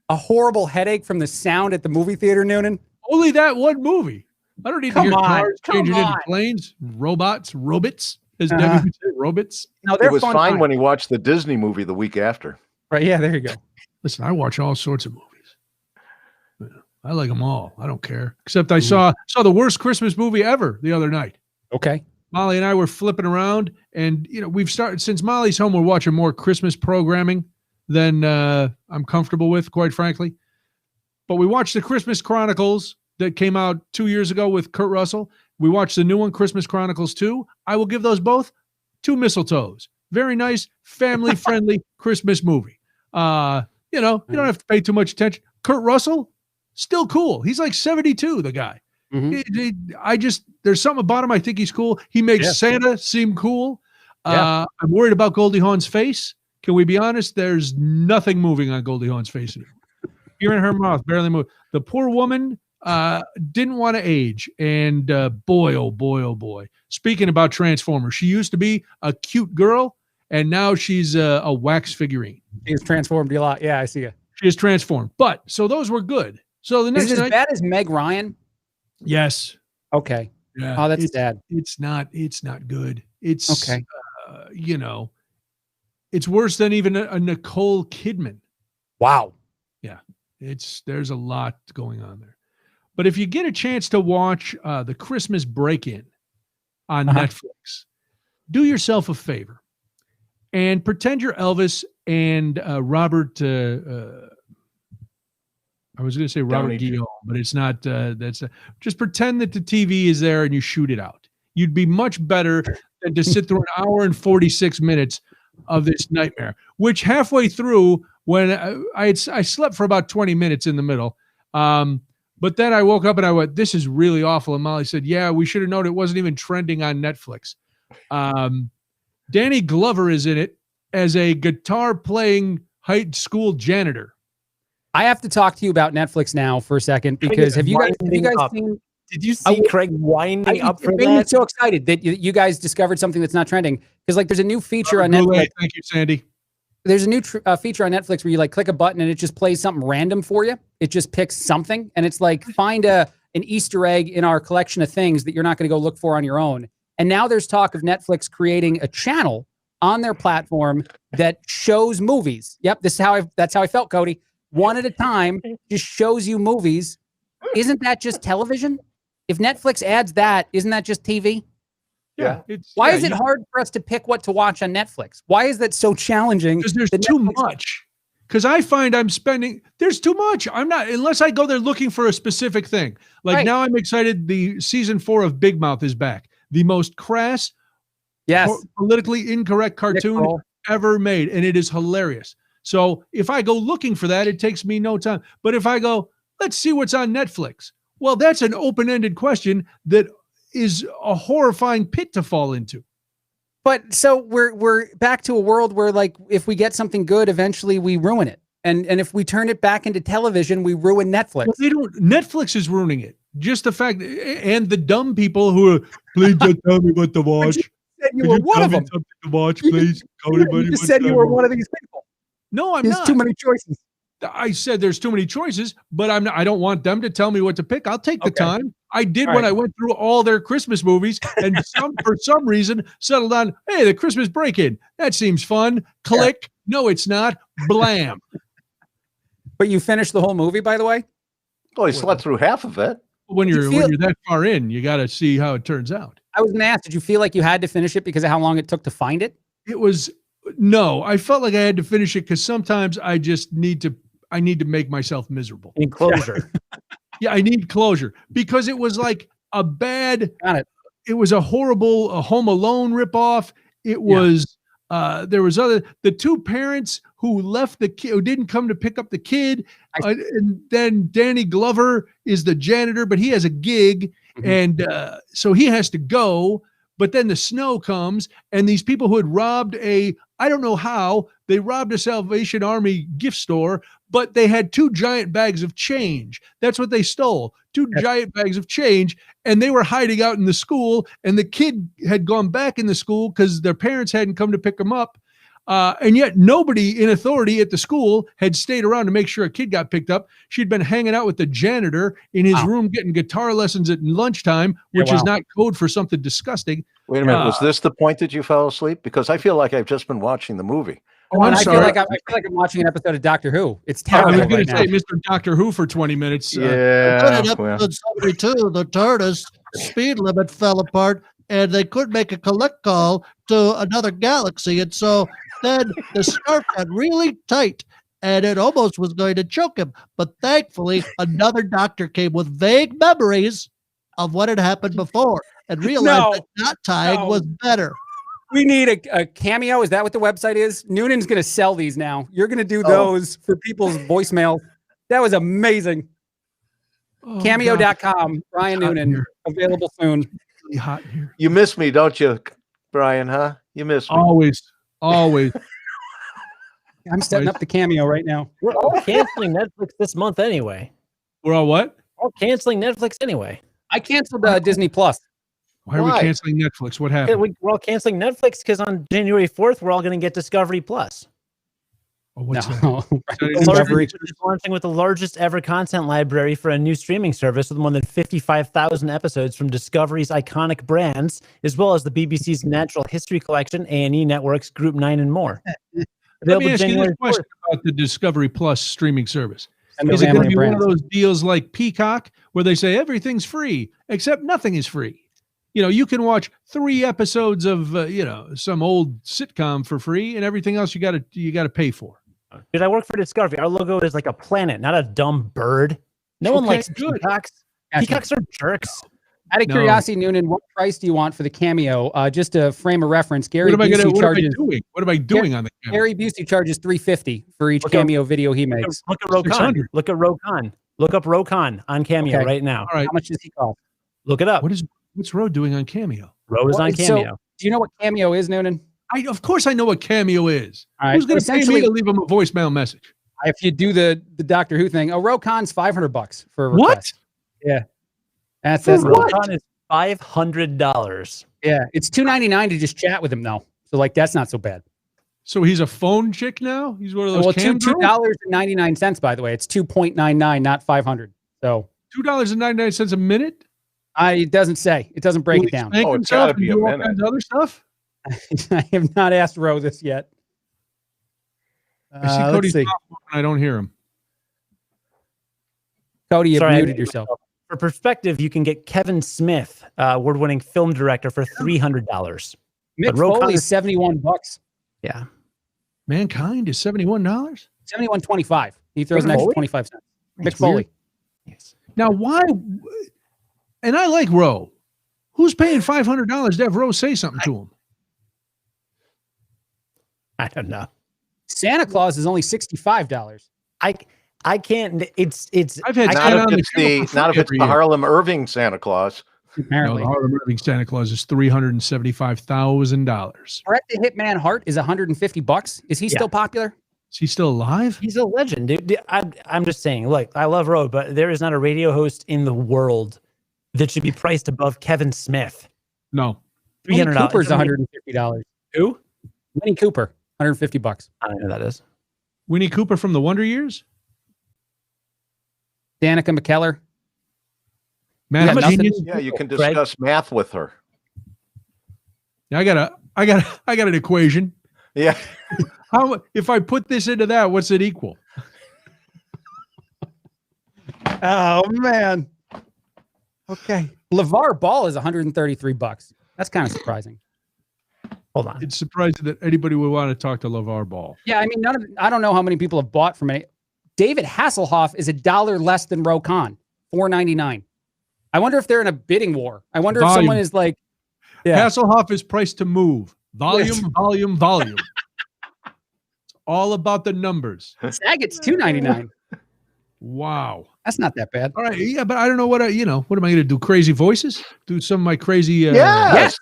A horrible headache from the sound at the movie theater, Noonan? Only that one movie. I don't need to hear cars changing into planes, robots. As Debbie would say, robots. No, It was fine when he watched the Disney movie the week after. Right, yeah, there you go. Listen, I watch all sorts of movies. I like them all. I don't care. Except I saw the worst Christmas movie ever the other night. Okay. Molly and I were flipping around, and we've started since Molly's home. We're watching more Christmas programming than I'm comfortable with, quite frankly. But we watched the Christmas Chronicles that came out 2 years ago with Kurt Russell. We watched the new one, Christmas Chronicles 2. I will give those both 2 mistletoes. Very nice, family-friendly Christmas movie. You don't have to pay too much attention. Kurt Russell, still cool. He's like 72, the guy. There's something about him. I think he's cool. He makes Santa seem cool. I'm worried about Goldie Hawn's face. Can we be honest? There's nothing moving on Goldie Hawn's face anymore. Here in her mouth, barely moved. The poor woman didn't want to age. And boy, oh boy, oh boy. Speaking about Transformers, she used to be a cute girl, and now she's a wax figurine. She's transformed a lot. Yeah, I see it. She is transformed. But so those were good. So the next Is it as bad as Meg Ryan? Yes. Okay. Yeah. Oh, that's sad. It's not good. It's okay. It's worse than even a Nicole Kidman. Wow. Yeah. There's a lot going on there. But if you get a chance to watch the Christmas Break-In on Netflix, do yourself a favor and pretend you're Elvis and Robert. I was going to say Robert Guillaume, but it's not. Just pretend that the TV is there and you shoot it out. You'd be much better than to sit through an hour and 46 minutes of this nightmare. Which halfway through, when I slept for about 20 minutes in the middle. But then I woke up and I went, this is really awful. And Molly said, yeah, we should have known it wasn't even trending on Netflix. Danny Glover is in it as a guitar-playing high school janitor. I have to talk to you about Netflix now for a second because have you guys seen? Did you see Craig winding up for that? It made me so excited that you guys discovered something that's not trending because there's a new feature on Netflix. Thank you, Sandy. There's a new feature on Netflix where you click a button and it just plays something random for you. It just picks something and it's like find an Easter egg in our collection of things that you're not going to go look for on your own. And now there's talk of Netflix creating a channel on their platform that shows movies. Yep, that's how I felt, Cody. One at a time, just shows you movies. Isn't that just television? If Netflix adds that, isn't that just TV? Yeah. Why is it hard for us to pick what to watch on Netflix? Why is that so challenging? Because there's too much. Because I find there's too much. I'm not, unless I go there looking for a specific thing. Like now I'm excited. The season 4 of Big Mouth is back. The most crass, politically incorrect cartoon ever made. And it is hilarious. So if I go looking for that, it takes me no time. But if I go, let's see what's on Netflix. Well, that's an open-ended question that is a horrifying pit to fall into. But so we're back to a world where like if we get something good, eventually we ruin it. And if we turn it back into television, we ruin Netflix. Well, Netflix is ruining it. Just the fact, and the dumb people who are, please don't tell me what to watch. You were one of them. Something to watch, please. You just said you were one of these people. No, I'm not. There's too many choices. I said there's too many choices, but I don't want them to tell me what to pick. I'll take the time. I did when I went through all their Christmas movies, and for some reason settled on, hey, the Christmas Break-In. That seems fun. Click. Yeah. No, it's not. Blam. But you finished the whole movie, by the way? Oh, he slept through half of it. When you're that far in, you got to see how it turns out. I was going to ask, did you feel like you had to finish it because of how long it took to find it? No, I felt like I had to finish it because sometimes I just need to make myself miserable. In closure. Yeah, I need closure because it was like a bad. Got it. It was a horrible Home Alone ripoff. It was. There was the two parents who left the kid, who didn't come to pick up the kid, and then Danny Glover is the janitor, but he has a gig, and so he has to go. But then the snow comes, and these people who had robbed I don't know how, they robbed a Salvation Army gift store, but they had 2 giant bags of change. That's what they stole, 2 giant bags of change, and they were hiding out in the school, and the kid had gone back in the school because their parents hadn't come to pick them up. And yet nobody in authority at the school had stayed around to make sure a kid got picked up. She'd been hanging out with the janitor in his room getting guitar lessons at lunchtime, which is not code for something disgusting. Wait a minute. Was this the point that you fell asleep? Because I feel like I've just been watching the movie. Oh, I'm sorry. I feel like I'm watching an episode of Doctor Who. It's terrible. I was going to say Mr. Doctor Who for 20 minutes. Yeah. In episode 72, the TARDIS speed limit fell apart, and they couldn't make a collect call to another galaxy. And so then the scarf got really tight, and it almost was going to choke him. But thankfully, another doctor came with vague memories of what had happened before and realized that not tying was better. We need a cameo. Is that what the website is? Noonan's going to sell these now. You're going to do those for people's voicemail. That was amazing. Cameo.com. Brian Noonan. Available soon. It's really hot in here. You miss me, don't you, Brian, huh? You miss me. Always. I'm setting up the Cameo right now. We're all canceling Netflix this month anyway. We're all what? All canceling Netflix anyway. I canceled Disney Plus. Why are we canceling Netflix? What happened? We're all canceling Netflix because on January 4th, we're all going to get Discovery Plus. Oh, what's that? It's launching with the largest ever content library for a new streaming service with more than 55,000 episodes from Discovery's iconic brands, as well as the BBC's Natural History Collection, A&E Networks, Group 9, and more. Let me ask you this question about the Discovery Plus streaming service. Is it going to be one of those deals like Peacock where they say everything's free, except nothing is free? You can watch 3 episodes of, some old sitcom for free, and everything else you got to pay for. Dude, I work for Discovery. Our logo is like a planet, not a dumb bird. No one likes peacocks. Peacocks are jerks. Out of curiosity, Noonan, what price do you want for the Cameo? Just to frame a reference, Gary Busey charges. What am I doing on the Cameo? Gary Busey charges $350 for each Cameo video he makes. Look at Rokan. Look at Rokan. Look up Rokan on Cameo right now. All right. How much does he cost? Look it up. What's Ro doing on Cameo? Ro is on Cameo. So, do you know what Cameo is, Noonan? Of course I know what Cameo is. All right. Who's going to pay me to leave him a voicemail message? If you do the Doctor Who thing, Rokan's $500 for a request. What? Yeah. That's Rokan is $500. Yeah, it's $2.99 to just chat with him though. So that's not so bad. So he's a phone chick now? He's one of those $2.99, by the way. It's $2.99, not $500. So $2.99 a minute? It doesn't say. It doesn't break it down. It's got to be a minute. All other stuff? I have not asked Ro this yet. I see Cody's and I don't hear him. Cody, you've muted yourself. For perspective, you can get Kevin Smith, award-winning film director, for $300. Mick Foley's $71. Yeah. Mankind is $71? $71.25. He throws an extra 25 cents. Mick Foley. Yes. Now, why? And I like Ro. Who's paying $500 to have Ro say something to him? I don't know. Santa Claus is only $65. I can't. It's. I've had not if it's the Harlem Irving Santa Claus. Apparently, the Harlem Irving Santa Claus is $375,000. Bret the Hitman Hart is $150. Is he still popular? Is he still alive? He's a legend, dude. I'm just saying. Look, I love Ro, but there is not a radio host in the world that should be priced above Kevin Smith. No. $300. Cooper's $150. Who? Winnie Cooper, $150. I don't know who that is. Winnie Cooper from the Wonder Years? Danica McKellar. Math genius? Yeah, you can discuss math with her. Yeah, I got an equation. Yeah. How if I put this into that, what's it equal? Oh man. Okay. LeVar Ball is $133. That's kind of surprising. Hold on. It's surprising that anybody would want to talk to LeVar Ball. Yeah, I mean, I don't know how many people have bought from it. David Hasselhoff is $1 less than Rokan, $4.99. I wonder if they're in a bidding war. I wonder if someone is like, Hasselhoff is priced to move. Volume. It's all about the numbers. Saget's $2.99. Wow. That's not that bad. All right. Yeah, but I don't know what what am I going to do? Crazy voices? Do some of my crazy yes.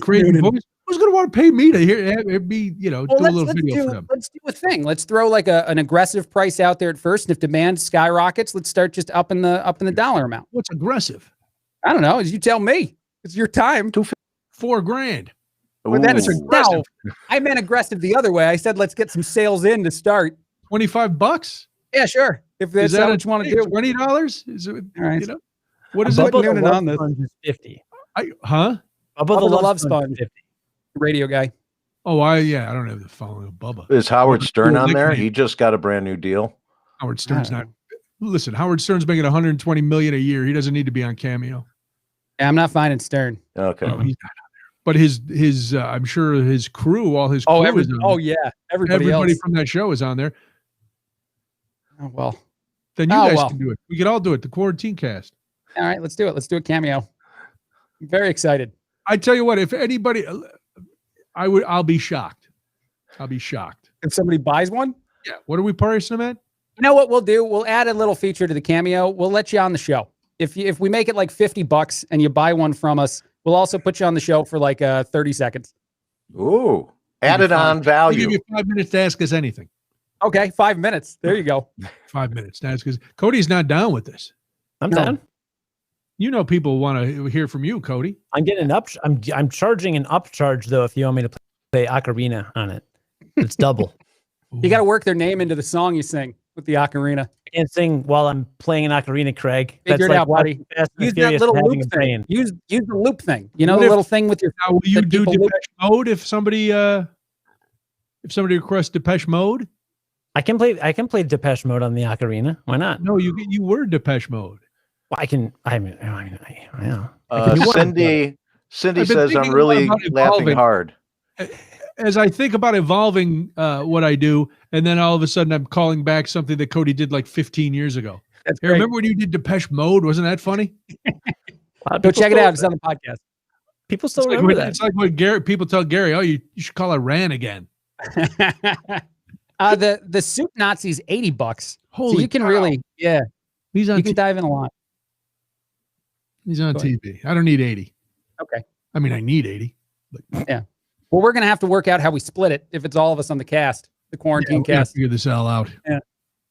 Crazy voices? Who's going to want to pay me to hear me, do a little video for them? Let's do a thing. Let's throw like an aggressive price out there at first. And if demand skyrockets, let's start just up in the dollar amount. What's aggressive? I don't know. As you tell me. It's your time. $4,000. But then Ooh. no, I meant aggressive the other way. I said, let's get some sales in to start. $25? Yeah, sure. If that's what you want to do. $20? Is it, All right. you know, what is Bubba it? the Noonan Love on this. Sponge is 50. Huh? Bubba the Love Sponge Sponge. is 50. Radio guy. Oh, I don't have the following of Bubba. Is Howard Stern on there? nickname. He just got a brand new deal. Howard Stern's not. Listen, Howard Stern's making $120 million a year. He doesn't need to be on Cameo. Yeah, I'm not finding Stern. Okay. No, he's not on there. But his I'm sure his crew, all his crew is on there. yeah, everybody Everybody else. from that show is on there. Oh, well, Then you guys can do it. We can all do it. The Quarantine Cast. all right, let's do it. Let's do a cameo. I'm very excited. I tell you what, if anybody, I'll be shocked. I'll be shocked. If somebody buys one, Yeah. What are we pricing them at? you know what we'll do? We'll add a little feature to the cameo. We'll let you on the show. If we make it like $50 and you buy one from us, we'll also put you on the show for like 30 seconds. Ooh. Added on We'll value. give you 5 minutes to ask us anything. Okay, 5 minutes. There you go. 5 minutes to ask us. Cody's not down with this. I'm No. down. You know, people want to hear from you, Cody. I'm getting an up. I'm charging an upcharge though. If you want me to play ocarina on it, it's double. You got to work their name into the song you sing with the ocarina. I can't sing while I'm playing an ocarina, Craig. Figure it out, buddy. watching Fast and Use that Furious little and having loop a thing. brain. Use the loop thing. You know, What the if- little thing with your. Now, will you that do people Depeche loop? Mode if somebody requests Depeche Mode? I can play Depeche Mode on the ocarina. Why not? No, you were Depeche Mode. Well, I can. I mean, yeah. Cindy I've been says I'm thinking really about laughing evolving. hard. As I think about evolving what I do, and then all of a sudden I'm calling back something that Cody did like 15 years ago. That's Hey, great. remember when you did Depeche Mode? Wasn't that funny? Go check it out. It's on the podcast. People still It's like, remember when, that. it's like when Gary, people tell Gary, oh, you should call it Ran again. The Soup Nazi's $80. Holy So you can cow. really, He's on you can dive in a lot. He's on Go ahead. TV. I don't need 80. Okay. I mean, I need 80. Well, we're gonna have to work out how we split it if it's all of us on the cast, the quarantine We gotta cast. figure this all out.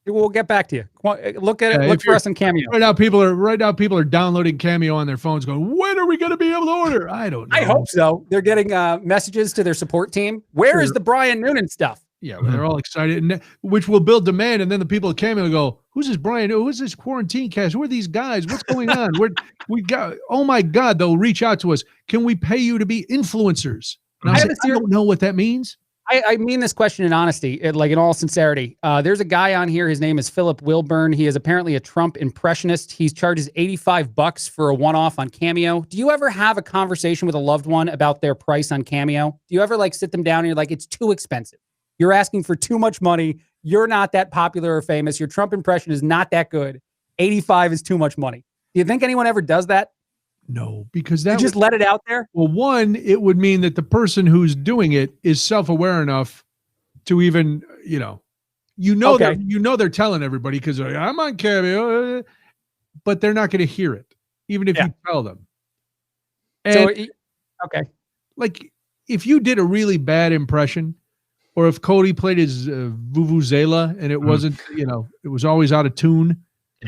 We'll get back to you. Look at it. Yeah, Look if for you're- us on Cameo. Right now, people are downloading Cameo on their phones, going, "When are we going to be able to order?" I don't know. I hope so. They're getting messages to their support team. Where is Sure. the Brian Noonan stuff? Yeah, well, they're all excited, and which will build demand. And then the people at Cameo go, "Who's this Brian? Who's this Quarantine Cast? Who are these guys? What's going on? We got? Oh my God!" They'll reach out to us. Can we pay you to be influencers? And I I have said, a I don't know what that means. I mean this question in honesty, like in all sincerity. There's a guy on here. His name is Philip Wilburn. He is apparently a Trump impressionist. He charges $85 for a one-off on Cameo. Do you ever have a conversation with a loved one about their price on Cameo? Do you ever like sit them down and you're like, it's too expensive? You're asking for too much money. You're not that popular or famous. Your Trump impression is not that good. 85 is too much money. Do you think anyone ever does that? No, because You that just let it out there? well, one, it would mean that the person who's doing it is self-aware enough to even, Okay. they're telling everybody because I'm on Cameo, but they're not going to hear it, even if Yeah. you tell them. So, And okay. like, if you did a really bad impression, or if Cody played his vuvuzela and it wasn't, it was always out of tune.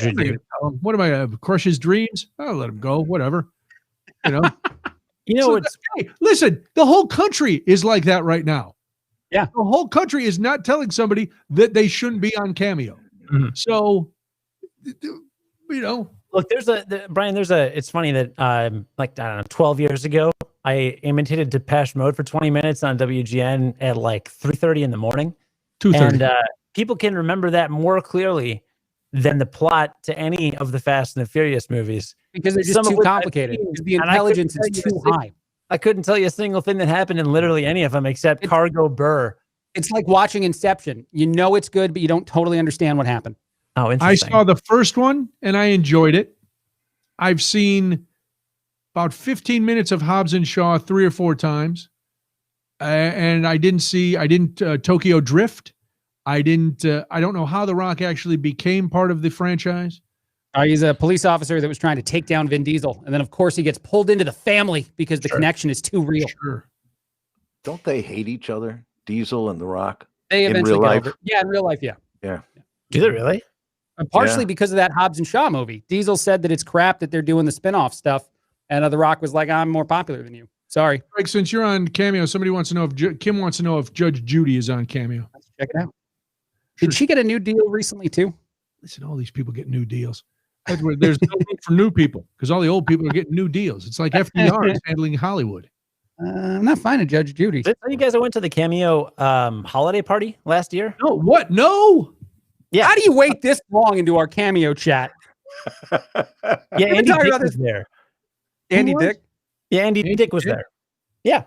I'm not gonna tell him, what am I going to crush his dreams? I'll let him go, whatever. So hey, listen, the whole country is like that right now. Yeah. The whole country is not telling somebody that they shouldn't be on Cameo. Mhm. So, Look, Brian, it's funny that, I don't know, 12 years ago, I imitated Depeche Mode for 20 minutes on WGN at like 3:30 in the morning. 2:30. And people can remember that more clearly than the plot to any of the Fast and the Furious movies. Because they're just Some of too which I've complicated. seen, Because the and I couldn't intelligence is tell you too high. I couldn't tell you a single thing that happened in literally any of them except Cargo Burr. It's like watching Inception. You know it's good, but you don't totally understand what happened. Oh, I interesting. saw the first one and I enjoyed it. I've seen about 15 minutes of Hobbs and Shaw 3 or 4 times. And I didn't Tokyo Drift. I don't know how The Rock actually became part of the franchise. He's a police officer that was trying to take down Vin Diesel. And then, of course, he gets pulled into the family because the connection is too real. Sure. Don't they hate each other, Diesel and The Rock? They In eventually real get life? over it. Yeah, in real life, yeah. Do they really? And partially Yeah. because of that Hobbs and Shaw movie. Diesel said that it's crap that they're doing the spinoff stuff. And The Rock was like, I'm more popular than you. Sorry. Greg, since you're on Cameo, somebody wants to know if Kim wants to know if Judge Judy is on Cameo. Let's check it out. Did she get a new deal recently too? Listen, all these people get new deals. There's no room for new people because all the old people are getting new deals. It's like FDR is handling Hollywood. I'm not finding Judge Judy. Did you guys went to the Cameo holiday party last year? No, what? No. Yeah. How do you wait this long into our Cameo chat? Yeah, Andy Dick was there. Andy Dick? Yeah, Andy Dick was there. Yeah.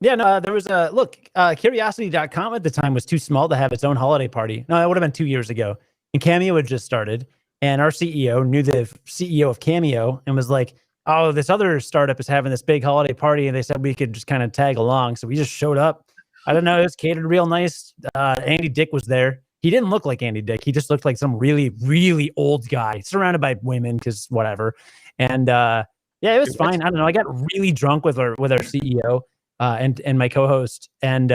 Yeah, no, there was a look, Curiosity.com at the time was too small to have its own holiday party. No, that would have been 2 years ago. And Cameo had just started. And our CEO knew the CEO of Cameo and was like, oh, this other startup is having this big holiday party. And they said we could just kind of tag along. So we just showed up. I don't know. It was catered real nice. Andy Dick was there. He didn't look like Andy Dick. He just looked like some really, really old guy surrounded by women because whatever. And yeah, it was fine. I don't know. I got really drunk with our CEO and my co-host. And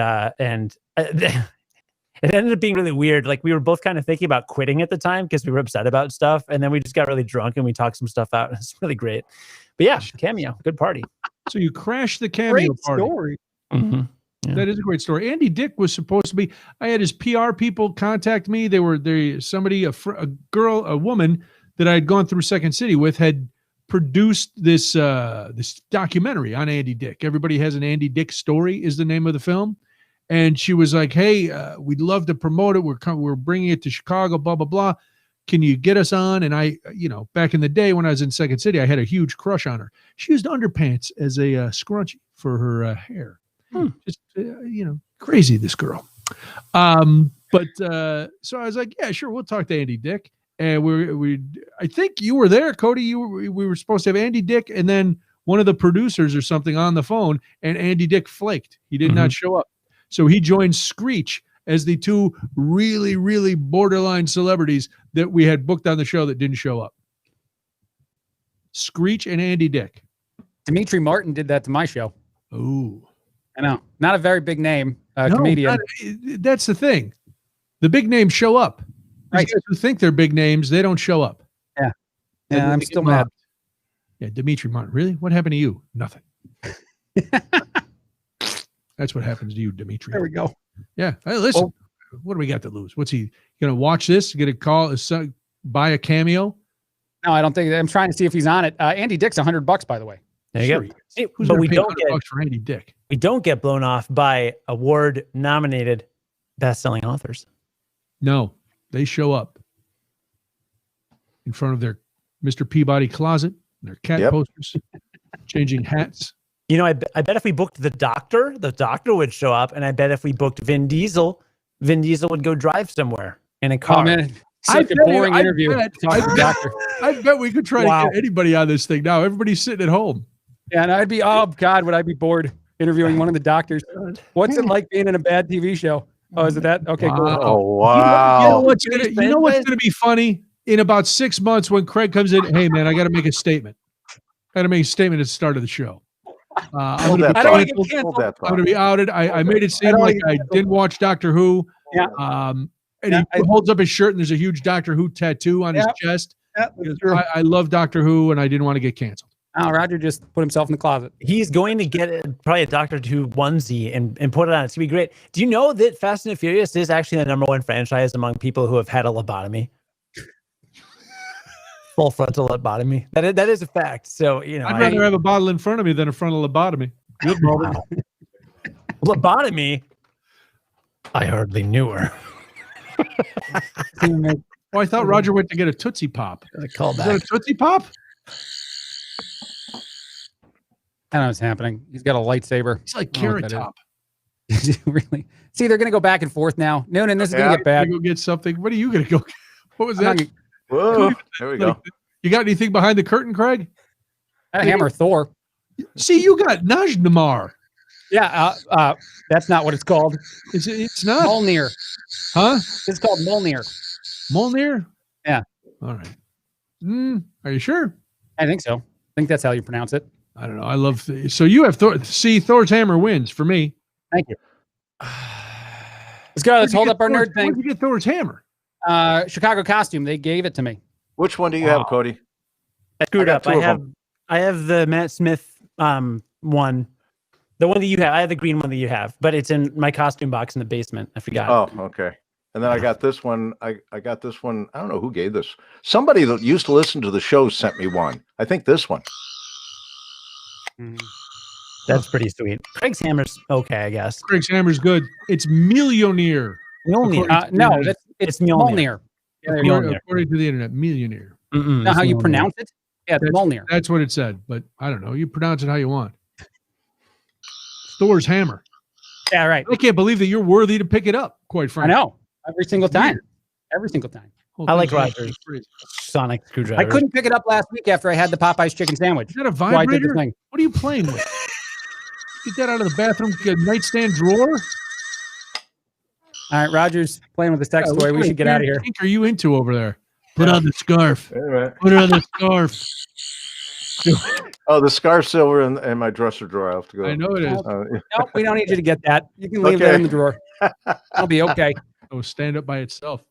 it ended up being really weird. Like we were both kind of thinking about quitting at the time because we were upset about stuff. And then we just got really drunk and we talked some stuff out. It's really great. But yeah, Cameo, good party. So you crashed the Cameo Great party. story. Mm-hmm. Yeah. That is a great story. Andy Dick was supposed to be. I had his PR people contact me. A woman that I had gone through Second City with had produced this documentary on Andy Dick. Everybody Has an Andy Dick Story is the name of the film. And she was like, hey, we'd love to promote it. We're bringing it to Chicago, blah, blah, blah. Can you get us on? And I, back in the day when I was in Second City, I had a huge crush on her. She used underpants as a scrunchie for her hair. Just, crazy, this girl. But so I was like, yeah, sure. We'll talk to Andy Dick. And I think you were there, Cody. We were supposed to have Andy Dick and then one of the producers or something on the phone, and Andy Dick flaked. He did not show up. So he joined Screech as the two really, really borderline celebrities that we had booked on the show that didn't show up. Screech and Andy Dick. Dimitri Martin did that to my show. Oh, I know. Not a very big name comedian. That's the thing. The big names show up. Right. These guys who think they're big names, they don't show up. Yeah. Yeah, I'm still mad. Yeah, Dimitri Martin. Really? What happened to you? Nothing. That's what happens to you, Dimitri. There we go. Yeah. Hey, listen, what do we got to lose? What's he going to watch this? Get a call, buy a Cameo? No, I don't think. I'm trying to see if he's on it. Andy Dick's $100, by the way. There you go. See, who's but we $100 don't for Andy Dick. We don't get blown off by award-nominated best-selling authors. No, they show up in front of their Mr. Peabody closet, their cat posters, changing hats. I bet if we booked the doctor would show up, and I bet if we booked Vin Diesel would go drive somewhere in a car. Oh, man. Such a boring interview. I bet we could try to get anybody on this thing now. Everybody's sitting at home. Yeah, and I'd be, would I be bored interviewing one of the doctors? What's it like being in a bad TV show? Oh, is it that? Okay, cool. Oh, wow. You know what's going to be funny? In about 6 months when Craig comes in, hey, man, I got to make a statement. I got to make a statement at the start of the show. I'm going to be outed. I made it seem like I didn't watch Doctor Who. Yeah. And he holds up his shirt and there's a huge Doctor Who tattoo on his chest. Yeah, I love Doctor Who and I didn't want to get canceled. Oh, Roger just put himself in the closet. He's going to get probably a Doctor Who onesie and put it on. It's going to be great. Do you know that Fast and Furious is actually the #1 franchise among people who have had a lobotomy? Full frontal lobotomy. That is a fact. So, I'd rather have a bottle in front of me than a frontal lobotomy. Good moment. Lobotomy? I hardly knew her. I thought Roger went to get a Tootsie Pop. A callback. Is that a Tootsie Pop? I don't know what's happening. He's got a lightsaber. It's like Carrot Top. Really? See, they're going to go back and forth now. Noonan, this is going to get bad. Go get something. What are you going to go? What was that? Whoa, there we go. You got anything behind the curtain, Craig? I hammer Thor. See, you got Najnamar. Yeah, that's not what it's called. It's not? Mjolnir. Huh? It's called Mjolnir. Mjolnir? Yeah. All right. Are you sure? I think so. I think that's how you pronounce it. I don't know. I love so you have Thor. See, Thor's hammer wins for me. Thank you. Let's go. Let's hold up our nerd thing. Where'd you get Thor's hammer? Chicago Costume. They gave it to me. Which one do you have, Cody? I screwed up. I have the Matt Smith one. The one that you have. I have the green one that you have, but it's in my costume box in the basement. I forgot. Oh, okay. And then I got this one. I got this one. I don't know who gave this. Somebody that used to listen to the show sent me one. I think this one. That's pretty sweet. Craig's hammer's okay, I guess. Craig's hammer's good. It's Millionaire. Mjolnir. No, it's Mjolnir. According to the internet, Millionaire. Not how you pronounce it? Yeah, it's Mjolnir. That's what it said, but I don't know. You pronounce it how you want. Thor's hammer. Yeah, right. I can't believe that you're worthy to pick it up, quite frankly. I know. Every single time. Every single time. I like Roger's sonic screwdriver. I couldn't pick it up last week after I had the Popeyes chicken sandwich. Is that a vibrator? What are you playing with? Get that out of the bathroom nightstand drawer. All right, Roger's playing with the sex toy. We should get out of here. What are you into over there? Put on the scarf. Put on the scarf. Oh, the scarf's over in my dresser drawer. I have to go. I know it is. Nope, we don't need you to get that. You can leave that in the drawer. I'll be okay. Oh, stand up by itself.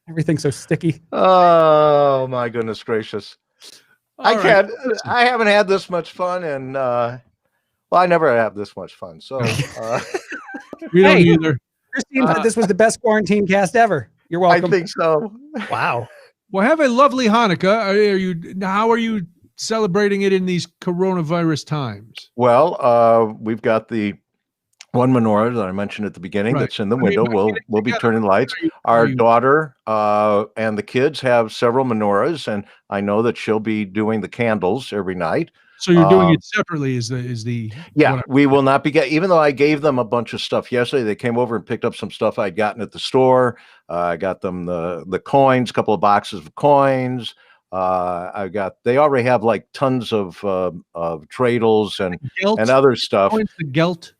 Everything's so sticky. Oh my goodness gracious! I haven't had this much fun, and well, I never have this much fun. So we don't either. Christine said this was the best quarantine cast ever. You're welcome. I think so. Wow. Well, have a lovely Hanukkah. How are you celebrating it in these coronavirus times? Well, we've got the one menorah that I mentioned at the beginning that's in the window. We'll be turning lights. Our daughter and the kids have several menorahs, and I know that she'll be doing the candles every night. So you're doing it separately? Is the we will not be even though I gave them a bunch of stuff yesterday. They came over and picked up some stuff I'd gotten at the store. I got them the coins, a couple of boxes of coins. They already have like tons of dreidels and other stuff. The gelt.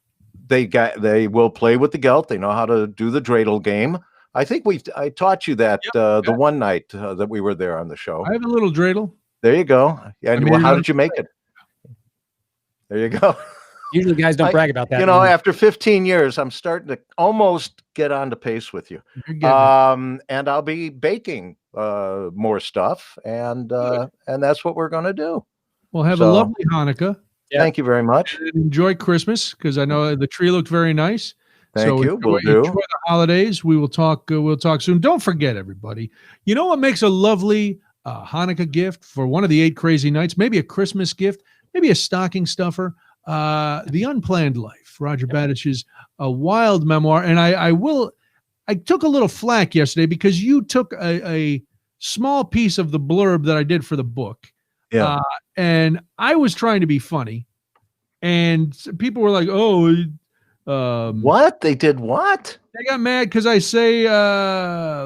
They will play with the gelt. They know how to do the dreidel game. I think I taught you that the one night that we were there on the show. I have a little dreidel. There you go. And how did you make it? There you go. Usually guys don't brag about that. You know, after 15 years, I'm starting to almost get on to pace with you. And I'll be baking more stuff, and that's what we're going to do. Well, have a lovely Hanukkah. Yeah. Thank you very much. And enjoy Christmas, because I know the tree looked very nice. Thank you. Enjoy the holidays. We will talk. We'll talk soon. Don't forget, everybody. You know what makes a lovely Hanukkah gift for one of the 8 crazy nights? Maybe a Christmas gift. Maybe a stocking stuffer. The Unplanned Life, Roger Badich's a wild memoir. And I took a little flack yesterday because you took a small piece of the blurb that I did for the book. Yeah. And I was trying to be funny. And people were like, what? They did what? They got mad because I say,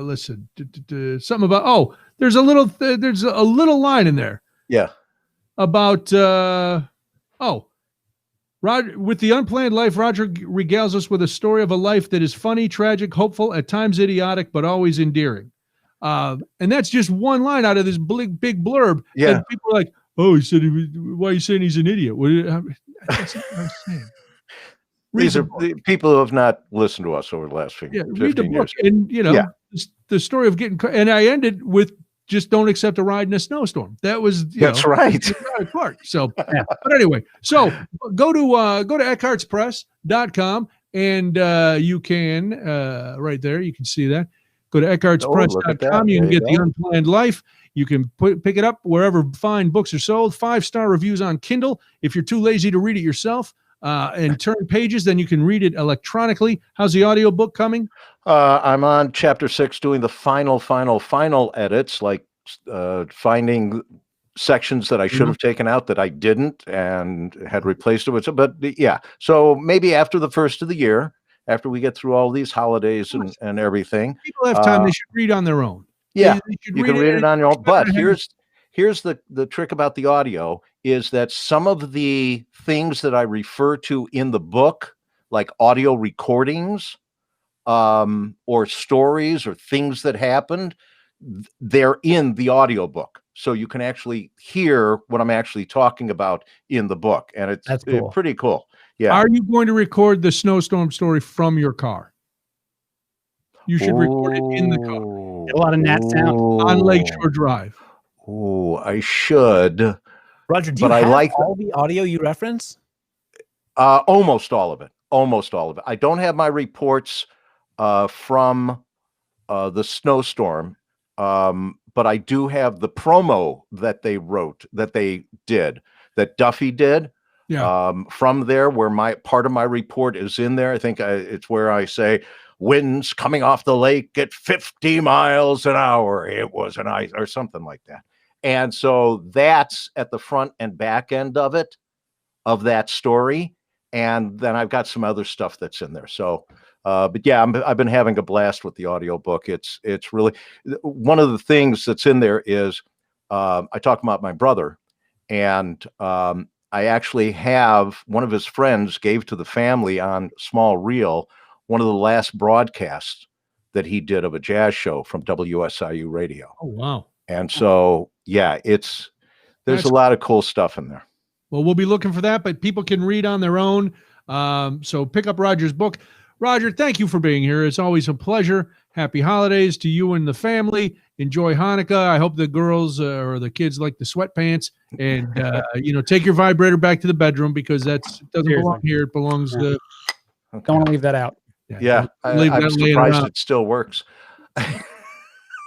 listen, something about, there's a little line in there. Yeah. About, Roger, with The Unplanned Life, Roger regales us with a story of a life that is funny, tragic, hopeful, at times idiotic, but always endearing. And that's just one line out of this big blurb. Yeah. And people are like, he said, why are you saying he's an idiot? That's what I'm saying. These are the people who have not listened to us over the last 15 read the book. years. And, the story of getting, and I ended with, just don't accept a ride in a snowstorm. That was right. Part. So, but anyway, so go to eckhartspress.com and you can right there you can see that. Go to eckhartspress.com. You can get The Unplanned Life. You can pick it up wherever fine books are sold. 5-star reviews on Kindle. If you're too lazy to read it yourself and turn pages, then you can read it electronically. How's the audiobook coming? I'm on chapter 6 doing the final edits, like finding sections that I should have taken out that I didn't and had replaced it with. But yeah, so maybe after the first of the year, after we get through all these holidays and everything. People have time. They should read on their own. Yeah, you can read it on your own. But here's the trick about the audio is that some of the things that I refer to in the book, like audio recordings, or stories or things that happened, they're in the audiobook. So you can actually hear what I'm actually talking about in the book. And it's cool. Pretty cool. Yeah. Are you going to record the snowstorm story from your car? You should record it in the car. A lot of nat sound on Lakeshore Drive. Oh, I should. Roger, do but you I have like all the audio you reference? almost all of it. Almost all of it. I don't have my reports from the snowstorm, but I do have the promo that they wrote, that Duffy did. Yeah. From there, where part of my report is in there. I think it's where I say winds coming off the lake at 50 miles an hour. It was an ice or something like that. And so that's at the front and back end of it, of that story. And then I've got some other stuff that's in there. So, but yeah, I've been having a blast with the audiobook. It's really one of the things that's in there is I talk about my brother, and I actually have one of his friends gave to the family on small reel one of the last broadcasts that he did of a jazz show from WSIU radio. Oh, wow. And so, yeah, there's a lot of cool stuff in there. Well, we'll be looking for that, but people can read on their own. So pick up Roger's book. Roger, thank you for being here. It's always a pleasure. Happy holidays to you and the family. Enjoy Hanukkah. I hope the girls or the kids like the sweatpants. And, take your vibrator back to the bedroom, because that doesn't belong here. It belongs to... Okay. Don't want to leave that out. Yeah, I'm surprised it still works.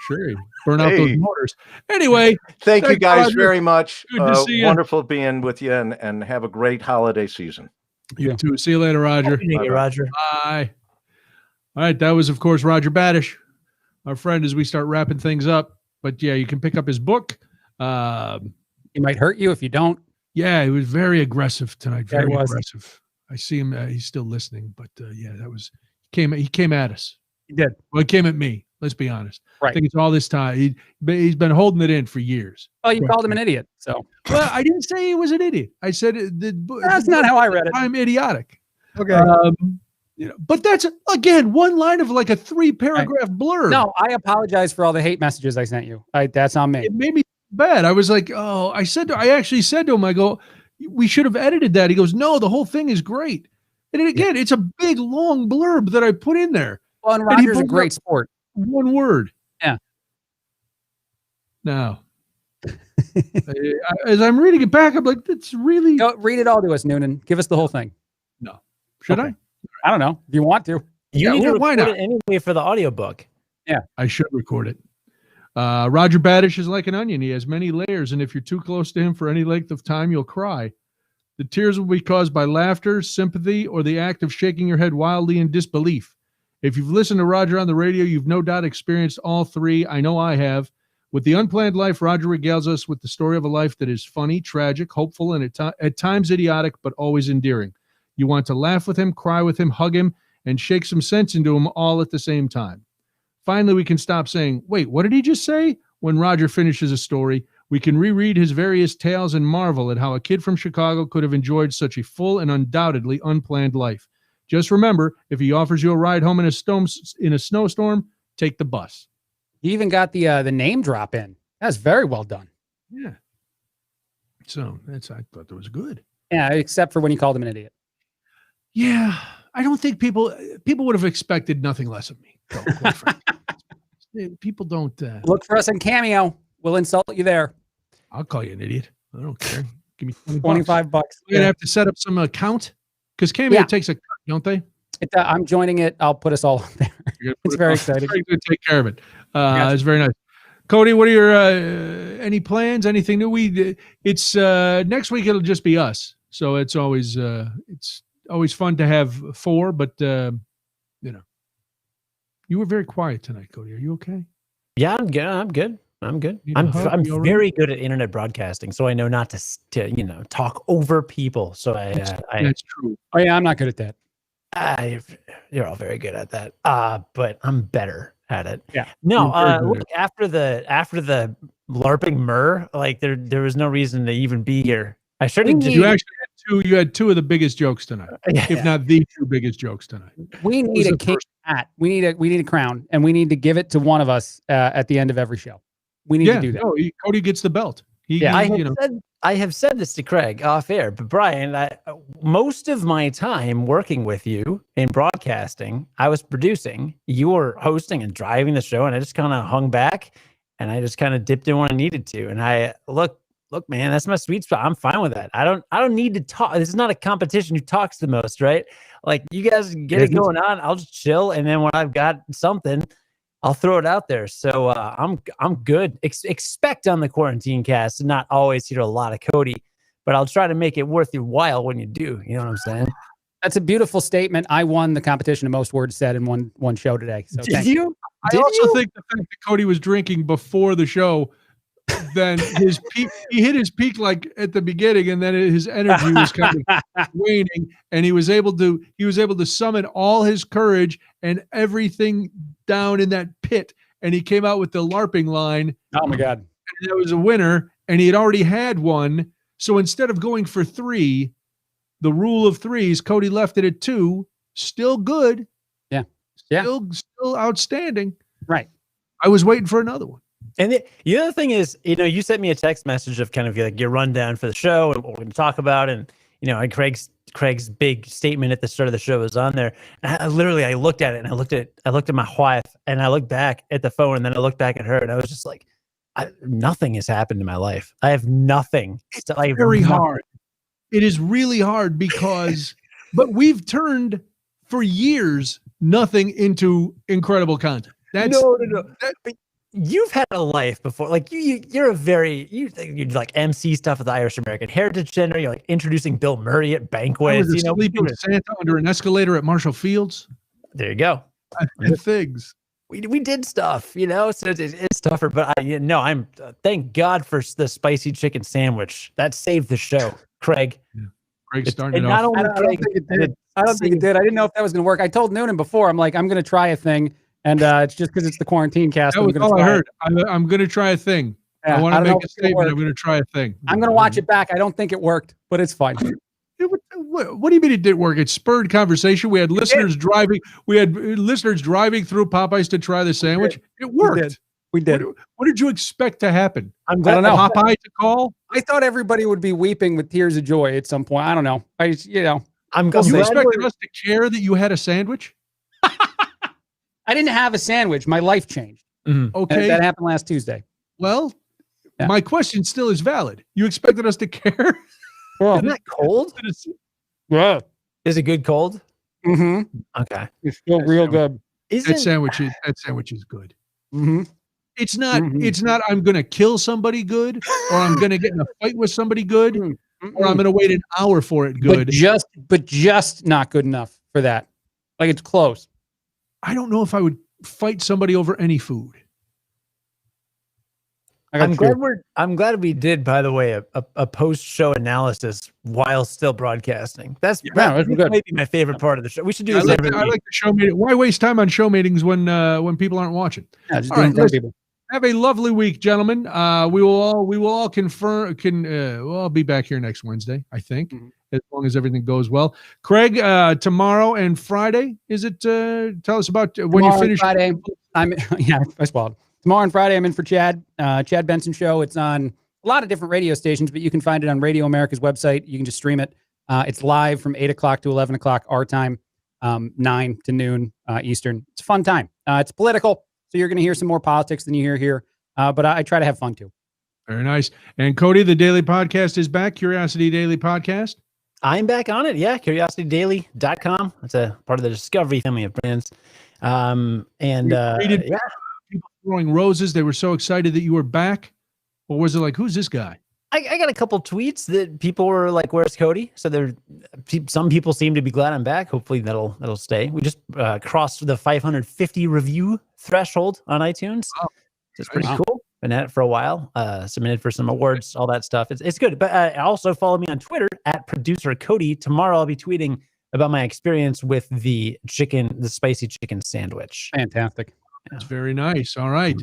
Sure, burn out those motors. Anyway, thank you guys Roger. very much. Good to see you. Wonderful being with you, and have a great holiday season. You too. See you later, Roger. Bye, Roger. Bye. All right, that was, of course, Roger Badish, our friend, as we start wrapping things up. But yeah, you can pick up his book. He might hurt you if you don't. Yeah, he was very aggressive tonight. Very aggressive. I see him. He's still listening, but yeah, he came at us. He did. Well, he came at me. Let's be honest. Right. I think it's all this time. He's been holding it in for years. Oh, you called him an idiot. So. Well, I didn't say he was an idiot. I said that's not how I read it. I'm idiotic. Okay. But that's, again, one line of like a 3-paragraph blurb. No, I apologize for all the hate messages I sent you. That's on me. It made me bad. I was like, oh, I actually said to him, I go, we should have edited that. He goes, no, the whole thing is great. And again, it's a big, long blurb that I put in there. Well, and Roger's a great sport. One word. Yeah. Now, as I'm reading it back, I'm like, it's really... Go read it all to us, Noonan. Give us the whole thing. No. Should I? I don't know. If you want to. You need to record it anyway for the audiobook. Yeah. I should record it. Roger Badish is like an onion. He has many layers, and if you're too close to him for any length of time, you'll cry. The tears will be caused by laughter, sympathy, or the act of shaking your head wildly in disbelief. If you've listened to Roger on the radio, you've no doubt experienced all three. I know I have. With The Unplanned Life, Roger regales us with the story of a life that is funny, tragic, hopeful, and at times idiotic, but always endearing. You want to laugh with him, cry with him, hug him, and shake some sense into him all at the same time. Finally, we can stop saying, wait, what did he just say? When Roger finishes a story, we can reread his various tales and marvel at how a kid from Chicago could have enjoyed such a full and undoubtedly unplanned life. Just remember, if he offers you a ride home in a snowstorm, take the bus. He even got the name drop in. That's very well done. Yeah. So I thought that was good. Yeah, except for when he called him an idiot. Yeah, I don't think people would have expected nothing less of me. People don't look for us in Cameo. We'll insult you there. I'll call you an idiot. I don't care. Give me $25. You're gonna have to set up some account, because Cameo takes a cut, don't they? I'm joining it. I'll put us all up there. It's very exciting. Very good. Take care of it. It's very nice. Cody, what are your any plans? Anything new? It's next week. It'll just be us. So it's always fun to have four. But you were very quiet tonight, Cody. Are you okay? Yeah, I'm good. I'm very good at internet broadcasting, so I know not to talk over people. So that's true. Oh yeah, I'm not good at that. You're all very good at that. But I'm better at it. Yeah. No. Look, after the LARPing Myrrh, like there was no reason to even be here. I should have. You actually had two of the biggest jokes tonight, if not the two biggest jokes tonight. We need a king hat. We need a crown, and we need to give it to one of us at the end of every show. We need to do that. No, Cody gets the belt. I have said this to Craig off air, but Brian, most of my time working with you in broadcasting, I was producing. You were hosting and driving the show, and I just kind of hung back, and I just kind of dipped in when I needed to. And look, man, that's my sweet spot. I'm fine with that. I don't need to talk. This is not a competition who talks the most, right? Like, you guys get it going on. I'll just chill, and then when I've got something, I'll throw it out there. So I'm good. Expect on the Quarantine Cast to not always hear a lot of Cody, but I'll try to make it worth your while when you do. You know what I'm saying? That's a beautiful statement. I won the competition of most words said in one show today. So Did you? I also think the fact that Cody was drinking before the show, then his peak, he hit his peak like at the beginning, and then his energy was kind of waning, and he was able to summon all his courage and everything down in that pit, and he came out with the LARPing line. Oh my God. And that was a winner, and he had already had one. So instead of going for 3, the rule of 3s, Cody left it at 2. Still good. Yeah. Still outstanding. Right. I was waiting for another one. And the other thing is, you sent me a text message of kind of like your rundown for the show and what we're going to talk about. And, and Craig's big statement at the start of the show was on there. And I looked at it, and I looked at my wife, and I looked back at the phone, and then I looked back at her, and I was just like, nothing has happened in my life. I have nothing. It's very hard. It is really hard because, but we've turned for years nothing into incredible content. No. You've had a life before. Like you're you like MC stuff with the Irish American Heritage Center. You're like introducing Bill Murray at banquets. Sleeping with Santa under an escalator at Marshall Fields. There you go. And things. We did stuff, so it's tougher. But I'm thank God for the spicy chicken sandwich that saved the show, Craig. Yeah. Craig started off. I don't think it did. I don't think it did. I didn't know if that was going to work. I told Noonan before. I'm like, I'm going to try a thing, and it's just because it's the Quarantine Cast. That was all I heard. I'm going to try a thing. Yeah, I want to make a statement. I'm going to try a thing. I'm going to watch it back. I don't think it worked, but it's fine. What do you mean it didn't work? It spurred conversation. We had listeners driving. We had listeners driving through Popeyes to try the sandwich. It worked. We did. What did you expect to happen? I don't know. Popeye to call? I thought everybody would be weeping with tears of joy at some point. I don't know. You expected us to care that you had a sandwich? I didn't have a sandwich. My life changed. Mm-hmm. Okay. That happened last Tuesday. Well, my question still is valid. You expected us to care? Well, isn't that cold? Yeah. Is it good cold? Mm-hmm. Okay. It's still real good. That sandwich is good. Mm-hmm. It's not I'm going to kill somebody good, or I'm going to get in a fight with somebody good, or I'm going to wait an hour for it good. But just not good enough for that. Like, it's close. I don't know if I would fight somebody over any food. I'm glad we did, by the way, a post-show analysis while still broadcasting. That's maybe my favorite part of the show. We should do this every week. I like the show meeting. Why waste time on show meetings when people aren't watching? Yeah, just doing for people. Have a lovely week, gentlemen. We will all we'll all be back here next Wednesday, I think, as long as everything goes well. Craig, tomorrow and Friday, is it? Tell us about when you finish. Friday, I swallowed. Tomorrow and Friday, I'm in for Chad Benson Show. It's on a lot of different radio stations, but you can find it on Radio America's website. You can just stream it. It's live from 8 o'clock to 11 o'clock our time, 9 to noon Eastern. It's a fun time. It's political, so you're going to hear some more politics than you hear here, but I try to have fun too. Very nice. And Cody, the daily podcast is back. Curiosity Daily Podcast. I'm back on it. Yeah, curiositydaily.com. It's a part of the Discovery family of brands. People throwing roses. They were so excited that you were back. Or was it like, who's this guy? I got a couple tweets that people were like, "Where's Cody?" So some people seem to be glad I'm back. Hopefully that'll stay. We just crossed the 550 review threshold on iTunes. Oh, so it's pretty cool. Been at it for a while. Submitted for some awards, all that stuff. It's good. But also follow me on Twitter at Producer Cody. Tomorrow I'll be tweeting about my experience with the spicy chicken sandwich. Fantastic. That's very nice. All right.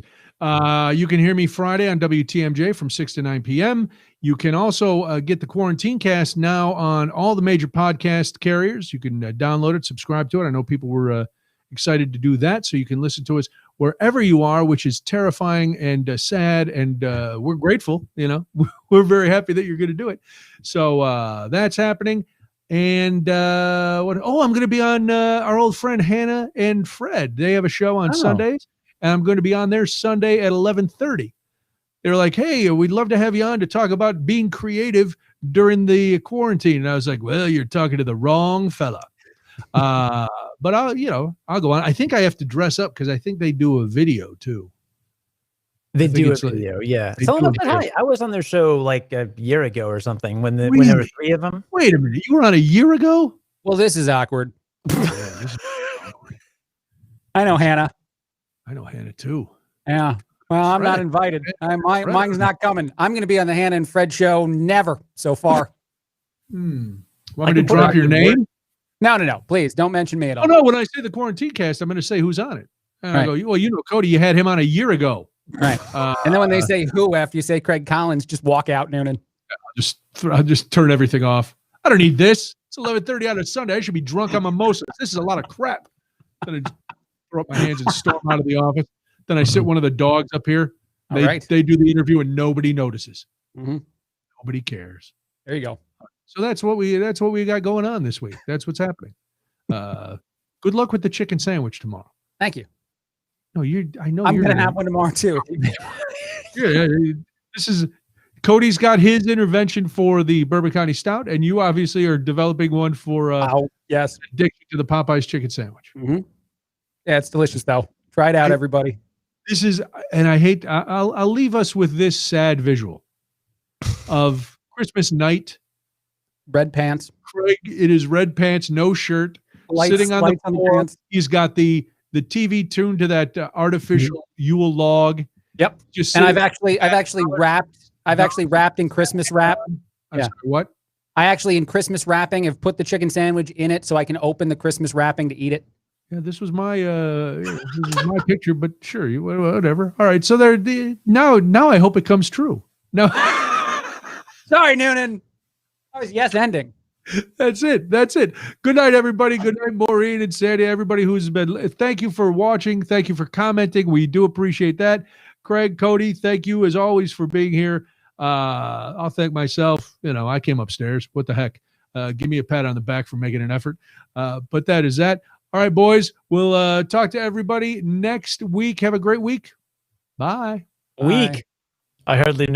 You can hear me Friday on WTMJ from 6 to 9 p.m. You can also get the Quarantine Cast now on all the major podcast carriers. You can download it, subscribe to it. I know people were excited to do that, so you can listen to us wherever you are, which is terrifying and sad, and we're grateful. We're very happy that you're going to do it. So that's happening. And I'm going to be on our old friend Hannah and Fred. They have a show on Sundays, and I'm going to be on there Sunday at 11:30. they were like, "Hey, we'd love to have you on to talk about being creative during the quarantine." And I was like, "Well, you're talking to the wrong fella." But I'll go on. I think I have to dress up because I think they do a video too. They do a video, yeah. Tell them about hi. I was on their show like a year ago or something when there were 3 of them. Wait a minute, you were on a year ago? Well, this is awkward. I know Hannah. I know Hannah too. Yeah. Well, I'm not invited. Mine's not coming. I'm going to be on the Hannah and Fred show. Never so far. Want me to drop your name? No. Please don't mention me at all. Oh no. When I say the quarantine cast, I'm going to say who's on it. And I go, well, Cody, you had him on a year ago. Right. And then when they say who after you say Craig Collins, just walk out, Noonan. I'll just turn everything off. I don't need this. It's 11:30 on a Sunday. I should be drunk on mimosas. This is a lot of crap. Then I just throw up my hands and storm out of the office. Then I sit one of the dogs up here. They do the interview and nobody notices. Nobody cares. There you go. So that's what we got going on this week. That's what's happening. Good luck with the chicken sandwich tomorrow. Thank you. No, I know I'm gonna have one tomorrow too. Yeah, this is Cody's got his intervention for the Bourbon County Stout, and you obviously are developing one for yes, addiction to the Popeyes chicken sandwich. Yeah, it's delicious though. Try it out, everybody. This is, and I'll leave us with this sad visual of Christmas night. Red pants. Craig, it is red pants, no shirt, sitting on the floor. He's got the TV tuned to that artificial Yule log. Yep. And I've actually wrapped in Christmas wrap. Sorry, what? I actually in Christmas wrapping have put the chicken sandwich in it so I can open the Christmas wrapping to eat it. Yeah, this was my picture, but sure, whatever. All right, so now I hope it comes true. No, sorry, Noonan. That was yes ending. That's it. Good night, everybody. Good night, Maureen and Sandy. Everybody who's been. Thank you for watching. Thank you for commenting. We do appreciate that. Craig, Cody, thank you as always for being here. I'll thank myself. I came upstairs. What the heck? Give me a pat on the back for making an effort. But that is that. All right, boys. We'll talk to everybody next week. Have a great week. Bye. Week. I hardly knew.